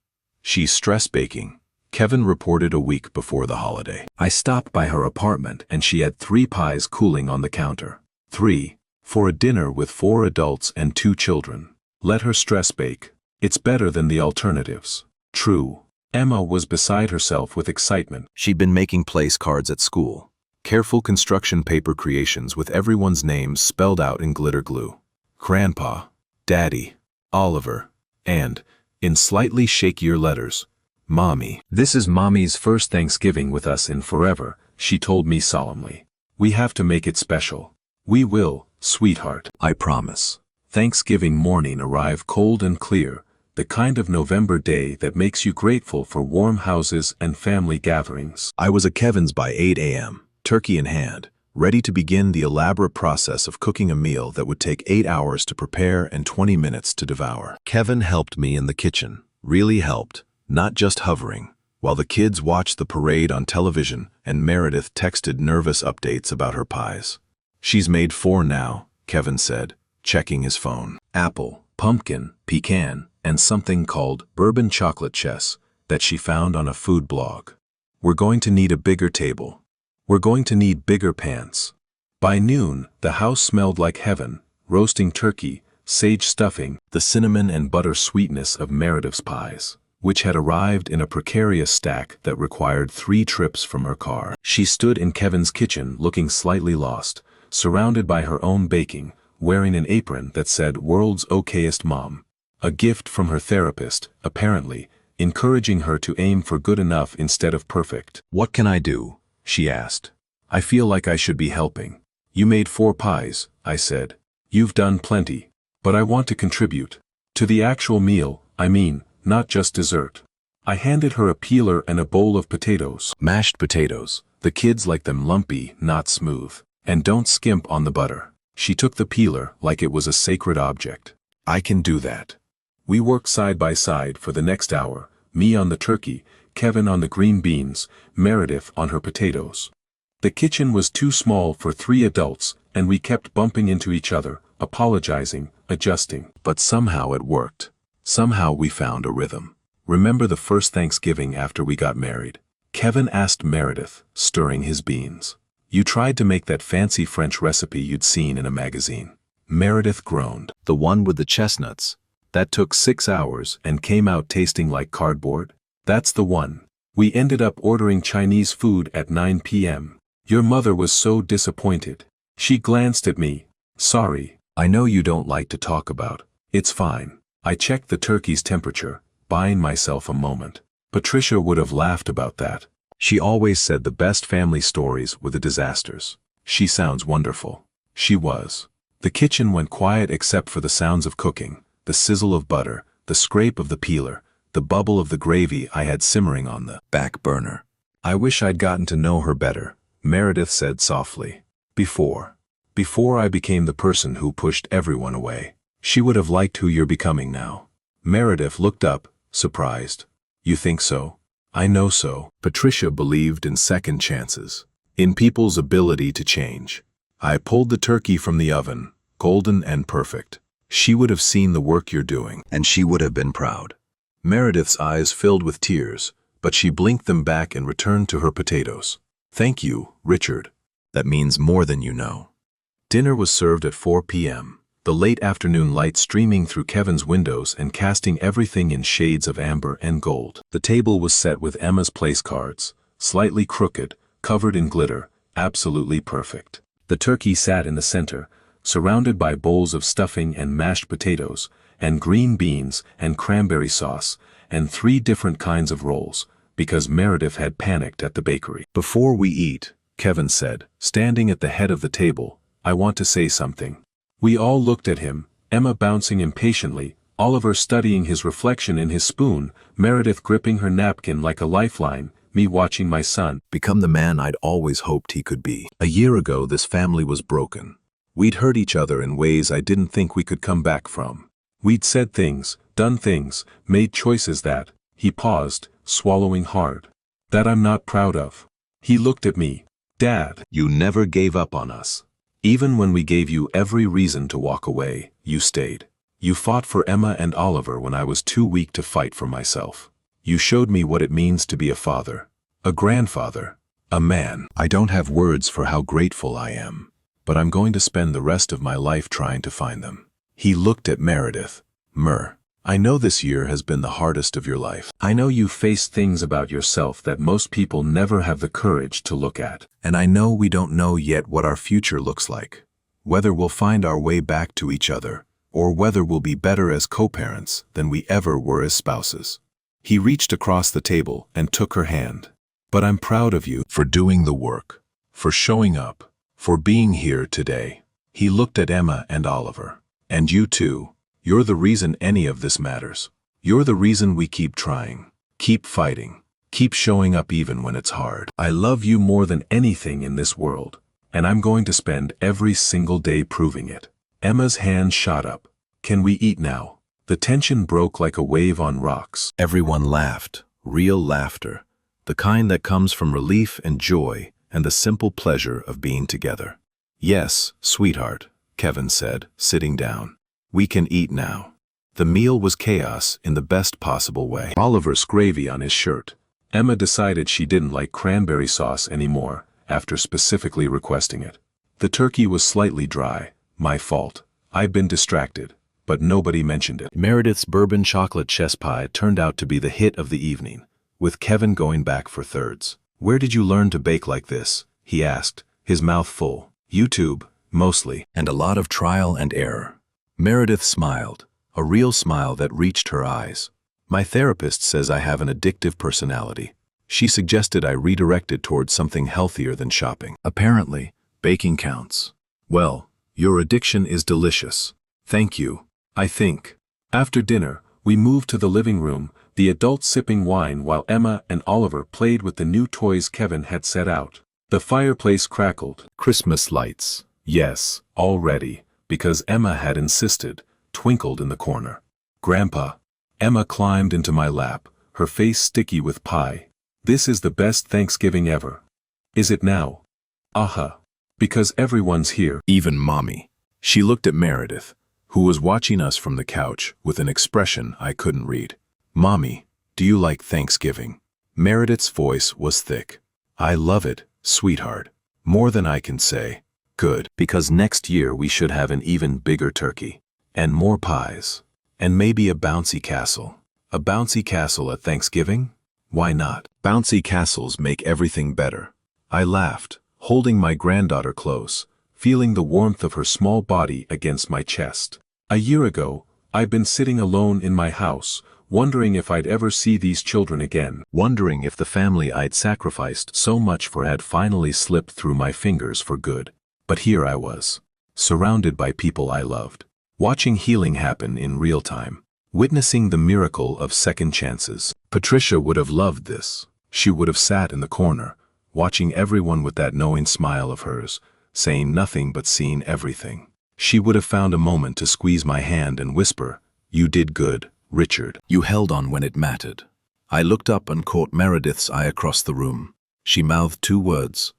She's stress baking, Kevin reported a week before the holiday. I stopped by her apartment and she had 3 pies cooling on the counter. 3, for a dinner with 4 adults and 2 children. Let her stress bake. It's better than the alternatives. True. Emma was beside herself with excitement. She'd been making place cards at school. Careful construction paper creations with everyone's names spelled out in glitter glue. Grandpa, Daddy, Oliver, and, in slightly shakier letters, Mommy. "This is Mommy's first Thanksgiving with us in forever," she told me solemnly. "We have to make it special." "We will, sweetheart. I promise." Thanksgiving morning arrived cold and clear, the kind of November day that makes you grateful for warm houses and family gatherings. I was at Kevin's by 8 a.m., turkey in hand, ready to begin the elaborate process of cooking a meal that would take 8 hours to prepare and 20 minutes to devour. Kevin helped me in the kitchen, really helped, not just hovering, while the kids watched the parade on television and Meredith texted nervous updates about her pies. "She's made 4 now," Kevin said, checking his phone. Apple, pumpkin, pecan, and something called bourbon chocolate chess that she found on a food blog. "We're going to need a bigger table. We're going to need bigger pans." By noon, the house smelled like heaven, roasting turkey, sage stuffing, the cinnamon and butter sweetness of Meredith's pies, which had arrived in a precarious stack that required 3 trips from her car. She stood in Kevin's kitchen looking slightly lost, surrounded by her own baking, wearing an apron that said "World's Okayest Mom." A gift from her therapist, apparently, encouraging her to aim for good enough instead of perfect. "What can I do?" she asked. I feel like I should be helping. You made 4 pies, I said. You've done plenty. But I want to contribute. To the actual meal, I mean, not just dessert. I handed her a peeler and a bowl of potatoes. Mashed potatoes. The kids like them lumpy, not smooth. And don't skimp on the butter. She took the peeler like it was a sacred object. I can do that. We worked side by side for the next hour, me on the turkey, Kevin on the green beans, Meredith on her potatoes. The kitchen was too small for 3 adults, and we kept bumping into each other, apologizing, adjusting. But somehow it worked. Somehow we found a rhythm. Remember the first Thanksgiving after we got married? Kevin asked Meredith, stirring his beans. You tried to make that fancy French recipe you'd seen in a magazine. Meredith groaned. The one with the chestnuts. That took 6 hours and came out tasting like cardboard? That's the one. We ended up ordering Chinese food at 9 p.m. Your mother was so disappointed. She glanced at me. Sorry, I know you don't like to talk about. It's fine. I checked the turkey's temperature, buying myself a moment. Patricia would have laughed about that. She always said the best family stories were the disasters. She sounds wonderful. She was. The kitchen went quiet except for the sounds of cooking, the sizzle of butter, the scrape of the peeler, the bubble of the gravy I had simmering on the back burner. I wish I'd gotten to know her better, Meredith said softly. Before I became the person who pushed everyone away. She would have liked who you're becoming now. Meredith looked up, surprised. You think so? I know so. Patricia believed in second chances, in people's ability to change. I pulled the turkey from the oven, golden and perfect. She would have seen the work you're doing, and she would have been proud. Meredith's eyes filled with tears, but she blinked them back and returned to her potatoes. Thank you, Richard. That means more than you know. Dinner was served at 4 p.m., the late afternoon light streaming through Kevin's windows and casting everything in shades of amber and gold. The table was set with Emma's place cards, slightly crooked, covered in glitter, absolutely perfect. The turkey sat in the center, surrounded by bowls of stuffing and mashed potatoes, and green beans and cranberry sauce, and 3 different kinds of rolls, because Meredith had panicked at the bakery. Before we eat, Kevin said, standing at the head of the table, I want to say something. We all looked at him, Emma bouncing impatiently, Oliver studying his reflection in his spoon, Meredith gripping her napkin like a lifeline, me watching my son become the man I'd always hoped he could be. A year ago, this family was broken. We'd hurt each other in ways I didn't think we could come back from. We'd said things, done things, made choices that, he paused, swallowing hard, that I'm not proud of. He looked at me. Dad, you never gave up on us. Even when we gave you every reason to walk away, you stayed. You fought for Emma and Oliver when I was too weak to fight for myself. You showed me what it means to be a father, a grandfather, a man. I don't have words for how grateful I am, but I'm going to spend the rest of my life trying to find them. He looked at Meredith. I know this year has been the hardest of your life. I know you faced things about yourself that most people never have the courage to look at. And I know we don't know yet what our future looks like. Whether we'll find our way back to each other, or whether we'll be better as co-parents than we ever were as spouses. He reached across the table and took her hand. But I'm proud of you for doing the work, for showing up, for being here today. He looked at Emma and Oliver. And you too. You're the reason any of this matters. You're the reason we keep trying, keep fighting, keep showing up even when it's hard. I love you more than anything in this world, and I'm going to spend every single day proving it. Emma's hand shot up. Can we eat now? The tension broke like a wave on rocks. Everyone laughed, real laughter, the kind that comes from relief and joy and the simple pleasure of being together. Yes, sweetheart, Kevin said, sitting down. We can eat now. The meal was chaos in the best possible way. Oliver's gravy on his shirt. Emma decided she didn't like cranberry sauce anymore, after specifically requesting it. The turkey was slightly dry. My fault. I'd been distracted, but nobody mentioned it. Meredith's bourbon chocolate chess pie turned out to be the hit of the evening, with Kevin going back for thirds. Where did you learn to bake like this? He asked, his mouth full. YouTube, mostly, and a lot of trial and error. Meredith smiled, a real smile that reached her eyes. My therapist says I have an addictive personality. She suggested I redirect it towards something healthier than shopping. Apparently, baking counts. Well, your addiction is delicious. Thank you, I think. After dinner, we moved to the living room, the adults sipping wine while Emma and Oliver played with the new toys Kevin had set out. The fireplace crackled. Christmas lights. Yes, already, because Emma had insisted, twinkled in the corner. Grandpa. Emma climbed into my lap, her face sticky with pie. This is the best Thanksgiving ever. Is it now? Aha. Because everyone's here. Even Mommy. She looked at Meredith, who was watching us from the couch with an expression I couldn't read. Mommy, do you like Thanksgiving? Meredith's voice was thick. I love it, sweetheart. More than I can say. Good. Because next year we should have an even bigger turkey. And more pies. And maybe a bouncy castle. A bouncy castle at Thanksgiving? Why not? Bouncy castles make everything better. I laughed, holding my granddaughter close, feeling the warmth of her small body against my chest. A year ago, I'd been sitting alone in my house, wondering if I'd ever see these children again. Wondering if the family I'd sacrificed so much for had finally slipped through my fingers for good. But here I was, surrounded by people I loved, watching healing happen in real time, witnessing the miracle of second chances. Patricia would have loved this. She would have sat in the corner, watching everyone with that knowing smile of hers, saying nothing but seeing everything. She would have found a moment to squeeze my hand and whisper, "You did good, Richard." You held on when it mattered. I looked up and caught Meredith's eye across the room. She mouthed 2 words.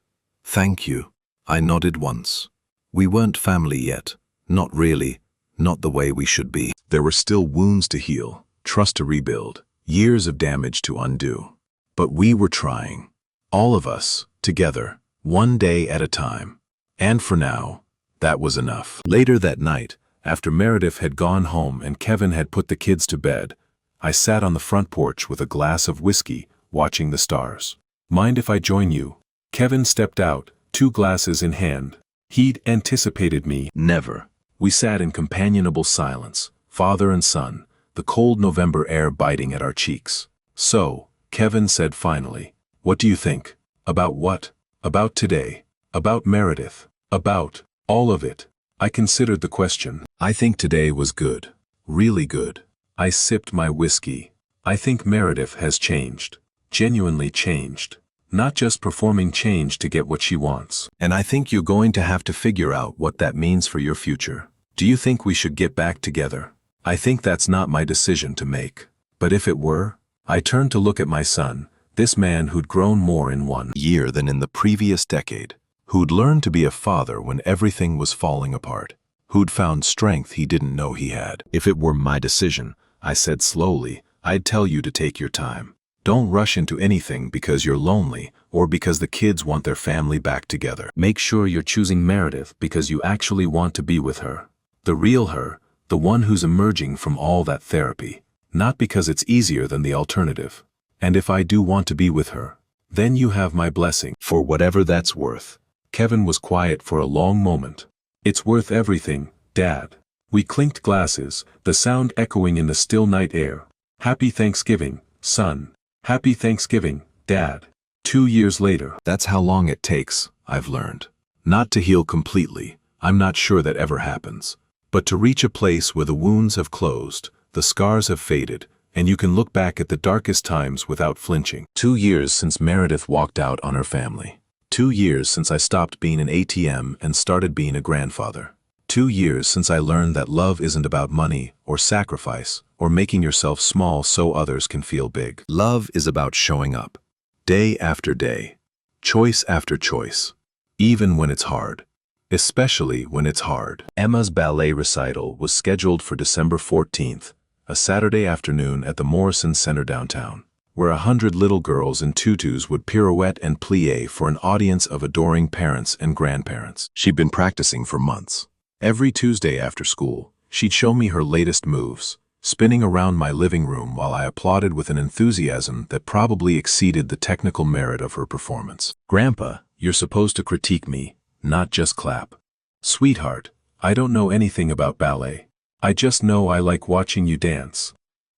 "Thank you." I nodded once. We weren't family yet. Not really. Not the way we should be. There were still wounds to heal, trust to rebuild, years of damage to undo. But we were trying. All of us, together, one day at a time. And for now, that was enough. Later that night, after Meredith had gone home and Kevin had put the kids to bed, I sat on the front porch with a glass of whiskey, watching the stars. Mind if I join you? Kevin stepped out, 2 glasses in hand. He'd anticipated me. Never. We sat in companionable silence, father and son, the cold November air biting at our cheeks. So, Kevin said finally, "What do you think?" "About what?" "About today. About Meredith. About all of it." I considered the question. I think today was good. Really good. I sipped my whiskey. I think Meredith has changed. Genuinely changed. Not just performing change to get what she wants. And I think you're going to have to figure out what that means for your future. Do you think we should get back together? I think that's not my decision to make. But if it were, I turned to look at my son, this man who'd grown more in 1 year than in the previous decade, who'd learned to be a father when everything was falling apart, who'd found strength he didn't know he had. If it were my decision, I said slowly, I'd tell you to take your time. Don't rush into anything because you're lonely or because the kids want their family back together. Make sure you're choosing Meredith because you actually want to be with her. The real her, the one who's emerging from all that therapy, not because it's easier than the alternative. And if I do want to be with her, then you have my blessing. For whatever that's worth. Kevin was quiet for a long moment. It's worth everything, Dad. We clinked glasses, the sound echoing in the still night air. Happy Thanksgiving, son. Happy Thanksgiving, Dad. 2 years later. That's how long it takes, I've learned. Not to heal completely, I'm not sure that ever happens. But to reach a place where the wounds have closed, the scars have faded, and you can look back at the darkest times without flinching. 2 years since Meredith walked out on her family. 2 years since I stopped being an ATM and started being a grandfather. 2 years since I learned that love isn't about money or sacrifice or making yourself small so others can feel big. Love is about showing up, day after day, choice after choice, even when it's hard. Especially when it's hard. Emma's ballet recital was scheduled for December 14th, a Saturday afternoon at the Morrison Center downtown, where 100 little girls in tutus would pirouette and plie for an audience of adoring parents and grandparents. She'd been practicing for months. Every Tuesday after school, she'd show me her latest moves, spinning around my living room while I applauded with an enthusiasm that probably exceeded the technical merit of her performance. "Grandpa, you're supposed to critique me, not just clap." "Sweetheart, I don't know anything about ballet. I just know I like watching you dance."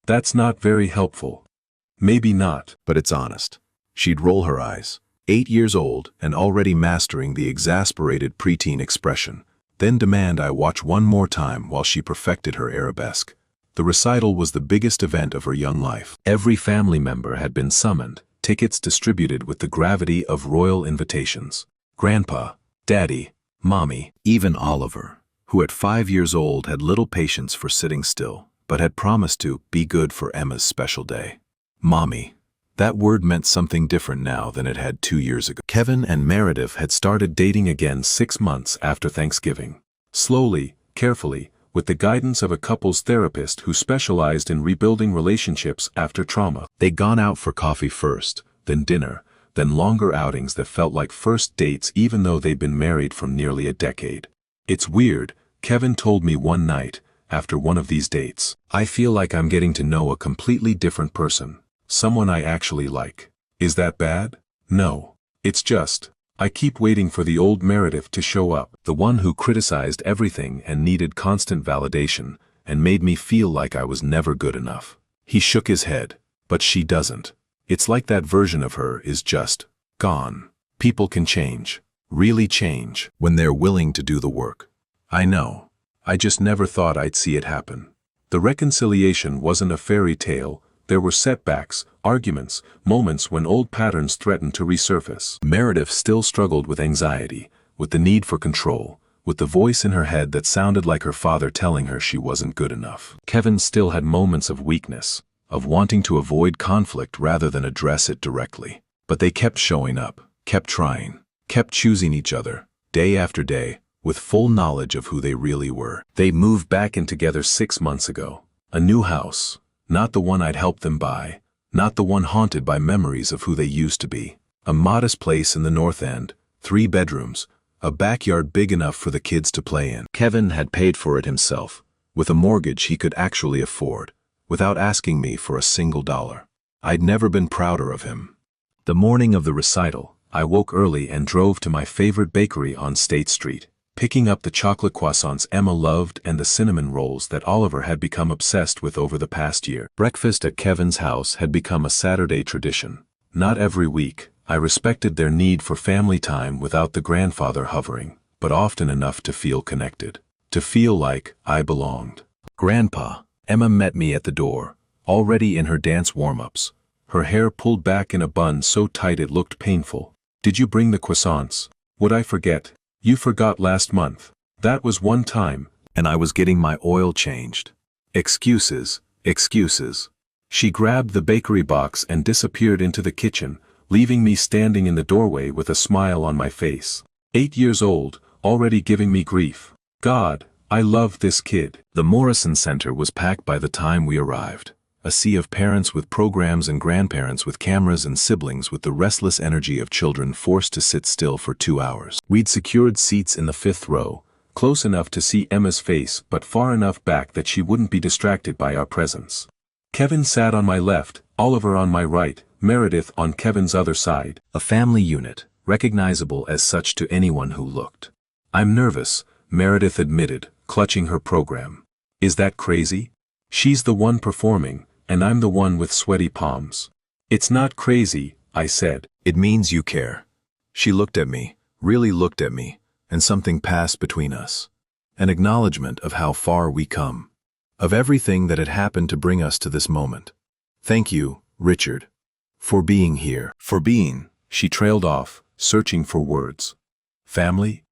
"That's not very helpful." "Maybe not." But it's honest. She'd roll her eyes, 8 years old and already mastering the exasperated preteen expression, then demand I watch one more time while she perfected her arabesque. The recital was the biggest event of her young life. Every family member had been summoned, tickets distributed with the gravity of royal invitations. Grandpa, Daddy, Mommy, even Oliver, who at 5 years old had little patience for sitting still, but had promised to be good for Emma's special day. Mommy. That word meant something different now than it had 2 years ago. Kevin and Meredith had started dating again 6 months after Thanksgiving. Slowly, carefully, with the guidance of a couples therapist who specialized in rebuilding relationships after trauma. They'd gone out for coffee first, then dinner, then longer outings that felt like first dates even though they'd been married for nearly a decade. It's weird, Kevin told me one night, after one of these dates. I feel like I'm getting to know a completely different person, someone I actually like. Is that bad? No. It's just, I keep waiting for the old Meredith to show up, the one who criticized everything and needed constant validation, and made me feel like I was never good enough. He shook his head, but she doesn't. It's like that version of her is just gone. People can change, really change, when they're willing to do the work. I know. I just never thought I'd see it happen. The reconciliation wasn't a fairy tale. There were setbacks, arguments, moments when old patterns threatened to resurface. Meredith still struggled with anxiety, with the need for control, with the voice in her head that sounded like her father telling her she wasn't good enough. Kevin still had moments of weakness, of wanting to avoid conflict rather than address it directly. But they kept showing up, kept trying, kept choosing each other, day after day, with full knowledge of who they really were. They moved back in together 6 months ago. A new house. Not the one I'd helped them buy, not the one haunted by memories of who they used to be. A modest place in the North End, 3 bedrooms, a backyard big enough for the kids to play in. Kevin had paid for it himself, with a mortgage he could actually afford, without asking me for a single dollar. I'd never been prouder of him. The morning of the recital, I woke early and drove to my favorite bakery on State Street, picking up the chocolate croissants Emma loved and the cinnamon rolls that Oliver had become obsessed with over the past year. Breakfast at Kevin's house had become a Saturday tradition. Not every week. I respected their need for family time without the grandfather hovering, but often enough to feel connected, to feel like I belonged. Grandpa, Emma met me at the door, already in her dance warm-ups, her hair pulled back in a bun so tight it looked painful. Did you bring the croissants? Would I forget? You forgot last month. That was one time. And I was getting my oil changed. Excuses, excuses. She grabbed the bakery box and disappeared into the kitchen, leaving me standing in the doorway with a smile on my face. 8 years old, already giving me grief. God, I love this kid. The Morrison Center was packed by the time we arrived. A sea of parents with programs and grandparents with cameras and siblings with the restless energy of children forced to sit still for 2 hours. We'd secured seats in the 5th row, close enough to see Emma's face but far enough back that she wouldn't be distracted by our presence. Kevin sat on my left, Oliver on my right, Meredith on Kevin's other side. A family unit, recognizable as such to anyone who looked. I'm nervous, Meredith admitted, clutching her program. Is that crazy? She's the one performing, and I'm the one with sweaty palms. It's not crazy, I said. It means you care. She looked at me, really looked at me, and something passed between us. An acknowledgement of how far we come. Of everything that had happened to bring us to this moment. Thank you, Richard. For being here. For being, she trailed off, searching for words. Family?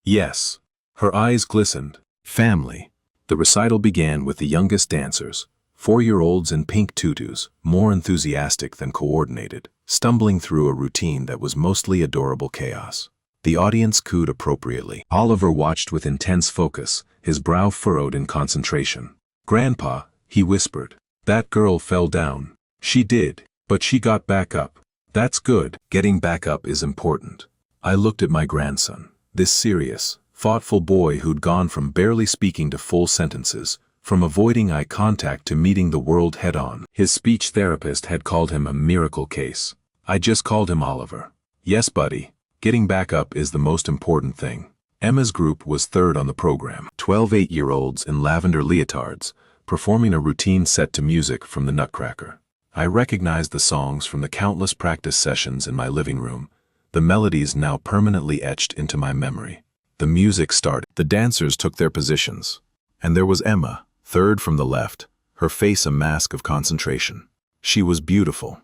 Yes. Her eyes glistened. Family. The recital began with the youngest dancers, 4-year-olds in pink tutus, more enthusiastic than coordinated, stumbling through a routine that was mostly adorable chaos. The audience cooed appropriately. Oliver watched with intense focus, his brow furrowed in concentration. Grandpa, he whispered. That girl fell down. She did, but she got back up. That's good. Getting back up is important. I looked at my grandson, this serious, thoughtful boy who'd gone from barely speaking to full sentences, from avoiding eye contact to meeting the world head-on. His speech therapist had called him a miracle case. I just called him Oliver. Yes, buddy. Getting back up is the most important thing. Emma's group was third on the program. 12 8-year-olds in lavender leotards, performing a routine set to music from the Nutcracker. I recognized the songs from the countless practice sessions in my living room, the melodies now permanently etched into my memory. The music started. The dancers took their positions. And there was Emma, third from the left, her face a mask of concentration. She was beautiful.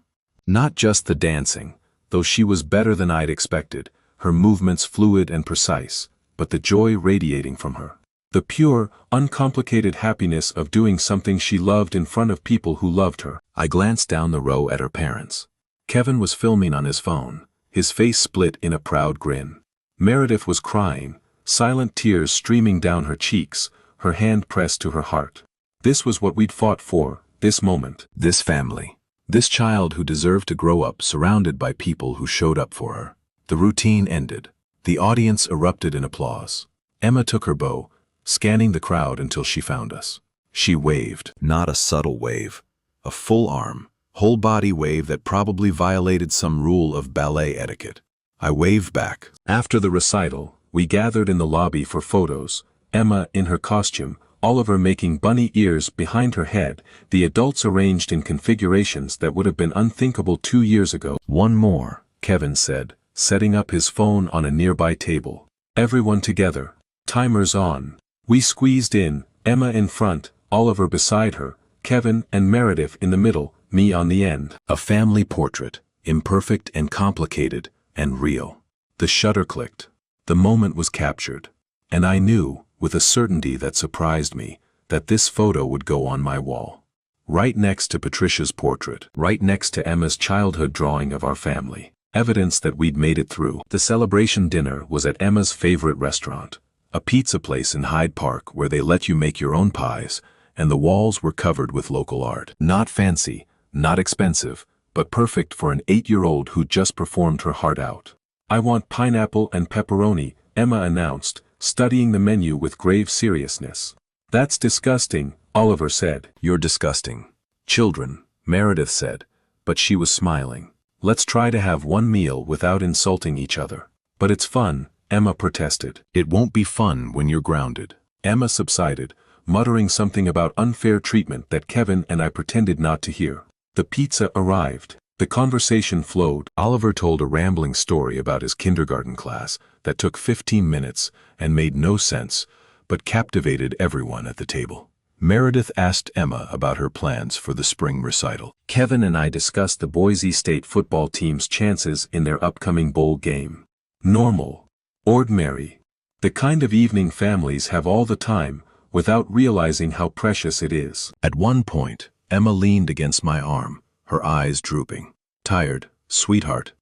Not just the dancing, though she was better than I'd expected, her movements fluid and precise, but the joy radiating from her. The pure, uncomplicated happiness of doing something she loved in front of people who loved her. I glanced down the row at her parents. Kevin was filming on his phone, his face split in a proud grin. Meredith was crying, silent tears streaming down her cheeks, her hand pressed to her heart. This was what we'd fought for, this moment. This family. This child who deserved to grow up surrounded by people who showed up for her. The routine ended. The audience erupted in applause. Emma took her bow, scanning the crowd until she found us. She waved. Not a subtle wave. A full arm, whole body wave that probably violated some rule of ballet etiquette. I waved back. After the recital, we gathered in the lobby for photos, Emma in her costume, Oliver making bunny ears behind her head, the adults arranged in configurations that would have been unthinkable 2 years ago. One more, Kevin said, setting up his phone on a nearby table. Everyone together. Timers on. We squeezed in, Emma in front, Oliver beside her, Kevin and Meredith in the middle, me on the end. A family portrait, imperfect and complicated, and real. The shutter clicked. The moment was captured. And I knew, with a certainty that surprised me, that this photo would go on my wall. Right next to Patricia's portrait, right next to Emma's childhood drawing of our family. Evidence that we'd made it through. The celebration dinner was at Emma's favorite restaurant, a pizza place in Hyde Park where they let you make your own pies, and the walls were covered with local art. Not fancy, not expensive, but perfect for an 8-year-old who just performed her heart out. I want pineapple and pepperoni, Emma announced, studying the menu with grave seriousness. That's disgusting, Oliver said. You're disgusting. Children, Meredith said, but she was smiling. Let's try to have one meal without insulting each other. But it's fun, Emma protested. It won't be fun when you're grounded. Emma subsided, muttering something about unfair treatment that Kevin and I pretended not to hear. The pizza arrived. The conversation flowed. Oliver told a rambling story about his kindergarten class that took 15 minutes and made no sense, but captivated everyone at the table. Meredith asked Emma about her plans for the spring recital. Kevin and I discussed the Boise State football team's chances in their upcoming bowl game. Normal. Ordinary. The kind of evening families have all the time, without realizing how precious it is. At one point, Emma leaned against my arm, her eyes drooping. Tired, sweetheart.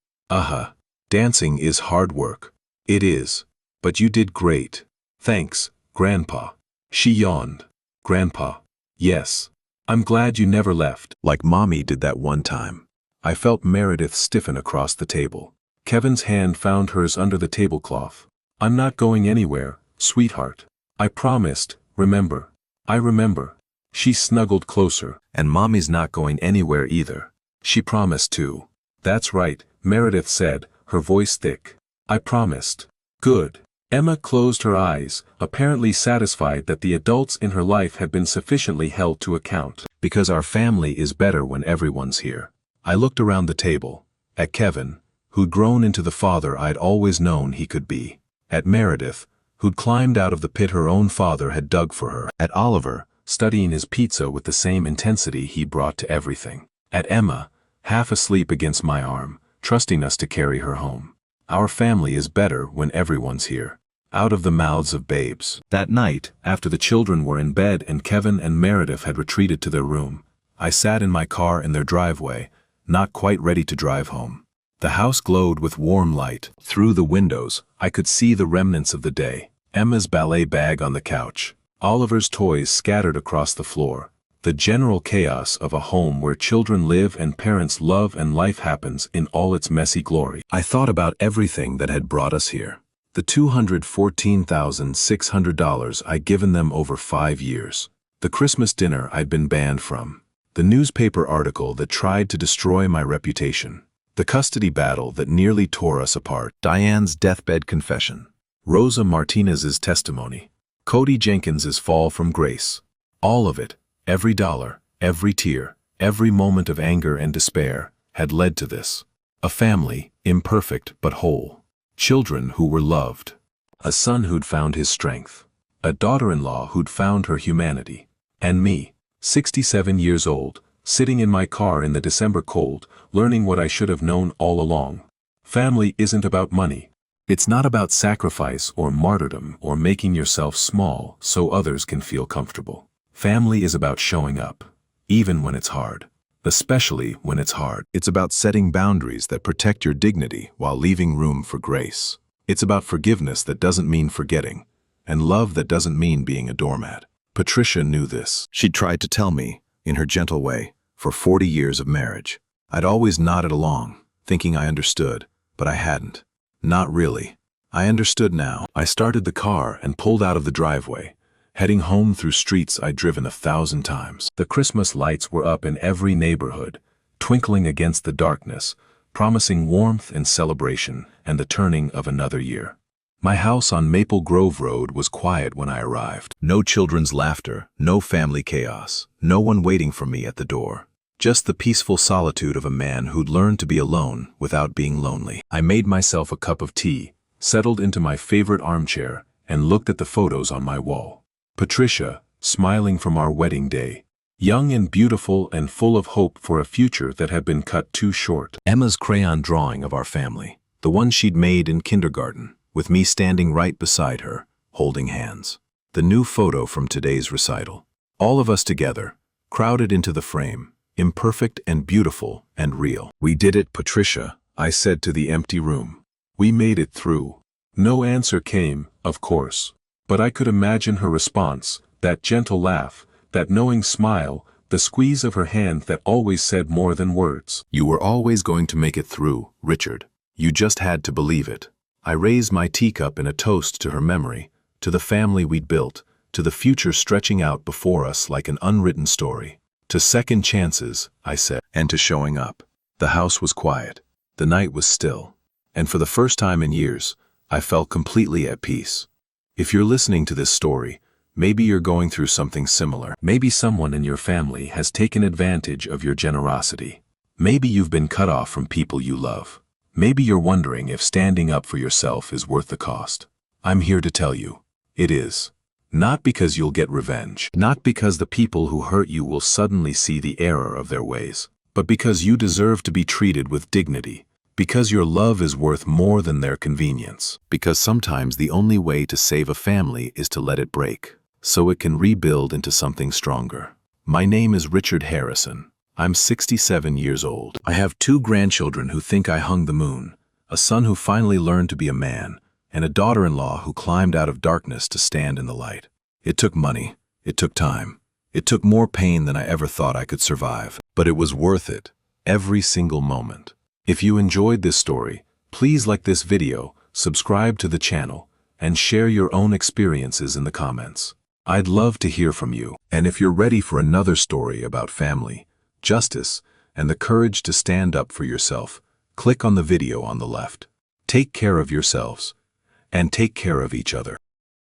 Dancing is hard work. It is. But you did great. Thanks, Grandpa. She yawned. Grandpa. Yes. I'm glad you never left. Like Mommy did that one time. I felt Meredith stiffen across the table. Kevin's hand found hers under the tablecloth. I'm not going anywhere, sweetheart. I promised, remember. I remember. She snuggled closer. And Mommy's not going anywhere either. She promised too. That's right, Meredith said, her voice thick. I promised. Good. Emma closed her eyes, apparently satisfied that the adults in her life had been sufficiently held to account. Because our family is better when everyone's here. I looked around the table. At Kevin, who'd grown into the father I'd always known he could be. At Meredith, who'd climbed out of the pit her own father had dug for her. At Oliver, studying his pizza with the same intensity he brought to everything. At Emma, half asleep against my arm, trusting us to carry her home. Our family is better when everyone's here. Out of the mouths of babes. That night, after the children were in bed and Kevin and Meredith had retreated to their room, I sat in my car in their driveway, not quite ready to drive home. The house glowed with warm light. Through the windows, I could see the remnants of the day. Emma's ballet bag on the couch. Oliver's toys scattered across the floor. The general chaos of a home where children live and parents love and life happens in all its messy glory. I thought about everything that had brought us here. The $214,600 I'd given them over 5 years. The Christmas dinner I'd been banned from. The newspaper article that tried to destroy my reputation. The custody battle that nearly tore us apart. Diane's deathbed confession. Rosa Martinez's testimony. Cody Jenkins's fall from grace. All of it, every dollar, every tear, Every moment of anger and despair had led to this. A family, imperfect but whole. Children who were loved. A son who'd found his strength. A daughter-in-law who'd found her humanity. And me, 67 years old, sitting in my car in the December cold, learning what I should have known all along. Family isn't about money. It's not about sacrifice or martyrdom or making yourself small so others can feel comfortable. Family is about showing up, even when it's hard. Especially when it's hard. It's about setting boundaries that protect your dignity while leaving room for grace. It's about forgiveness that doesn't mean forgetting, and love that doesn't mean being a doormat. Patricia knew this. She'd tried to tell me, in her gentle way, for 40 years of marriage. I'd always nodded along, thinking I understood, but I hadn't. Not really. I understood now. I started the car and pulled out of the driveway, heading home through streets I'd driven 1,000 times. The Christmas lights were up in every neighborhood, twinkling against the darkness, promising warmth and celebration and the turning of another year. My house on Maple Grove Road was quiet when I arrived. No children's laughter, no family chaos, no one waiting for me at the door. Just the peaceful solitude of a man who'd learned to be alone without being lonely. I made myself a cup of tea, settled into my favorite armchair, and looked at the photos on my wall. Patricia, smiling from our wedding day, young and beautiful and full of hope for a future that had been cut too short. Emma's crayon drawing of our family, the one she'd made in kindergarten, with me standing right beside her, holding hands. The new photo from today's recital. All of us together, crowded into the frame, imperfect and beautiful and real. We did it, Patricia, I said to the empty room. We made it through. No answer came, of course. But I could imagine her response, that gentle laugh, that knowing smile, the squeeze of her hand that always said more than words. You were always going to make it through, Richard. You just had to believe it. I raised my teacup in a toast to her memory, to the family we'd built, to the future stretching out before us like an unwritten story. To second chances, I said, and to showing up. The house was quiet. The night was still. And for the first time in years, I felt completely at peace. If you're listening to this story, maybe you're going through something similar. Maybe someone in your family has taken advantage of your generosity. Maybe you've been cut off from people you love. Maybe you're wondering if standing up for yourself is worth the cost. I'm here to tell you, it is. Not because you'll get revenge. Not because the people who hurt you will suddenly see the error of their ways. But because you deserve to be treated with dignity. Because your love is worth more than their convenience. Because sometimes the only way to save a family is to let it break, so it can rebuild into something stronger. My name is Richard Harrison. I'm 67 years old. I have 2 grandchildren who think I hung the moon, a son who finally learned to be a man, and a daughter-in-law who climbed out of darkness to stand in the light. It took money. It took time. It took more pain than I ever thought I could survive. But it was worth it. Every single moment. If you enjoyed this story, please like this video, subscribe to the channel, and share your own experiences in the comments. I'd love to hear from you. And if you're ready for another story about family, justice, and the courage to stand up for yourself, click on the video on the left. Take care of yourselves, and take care of each other.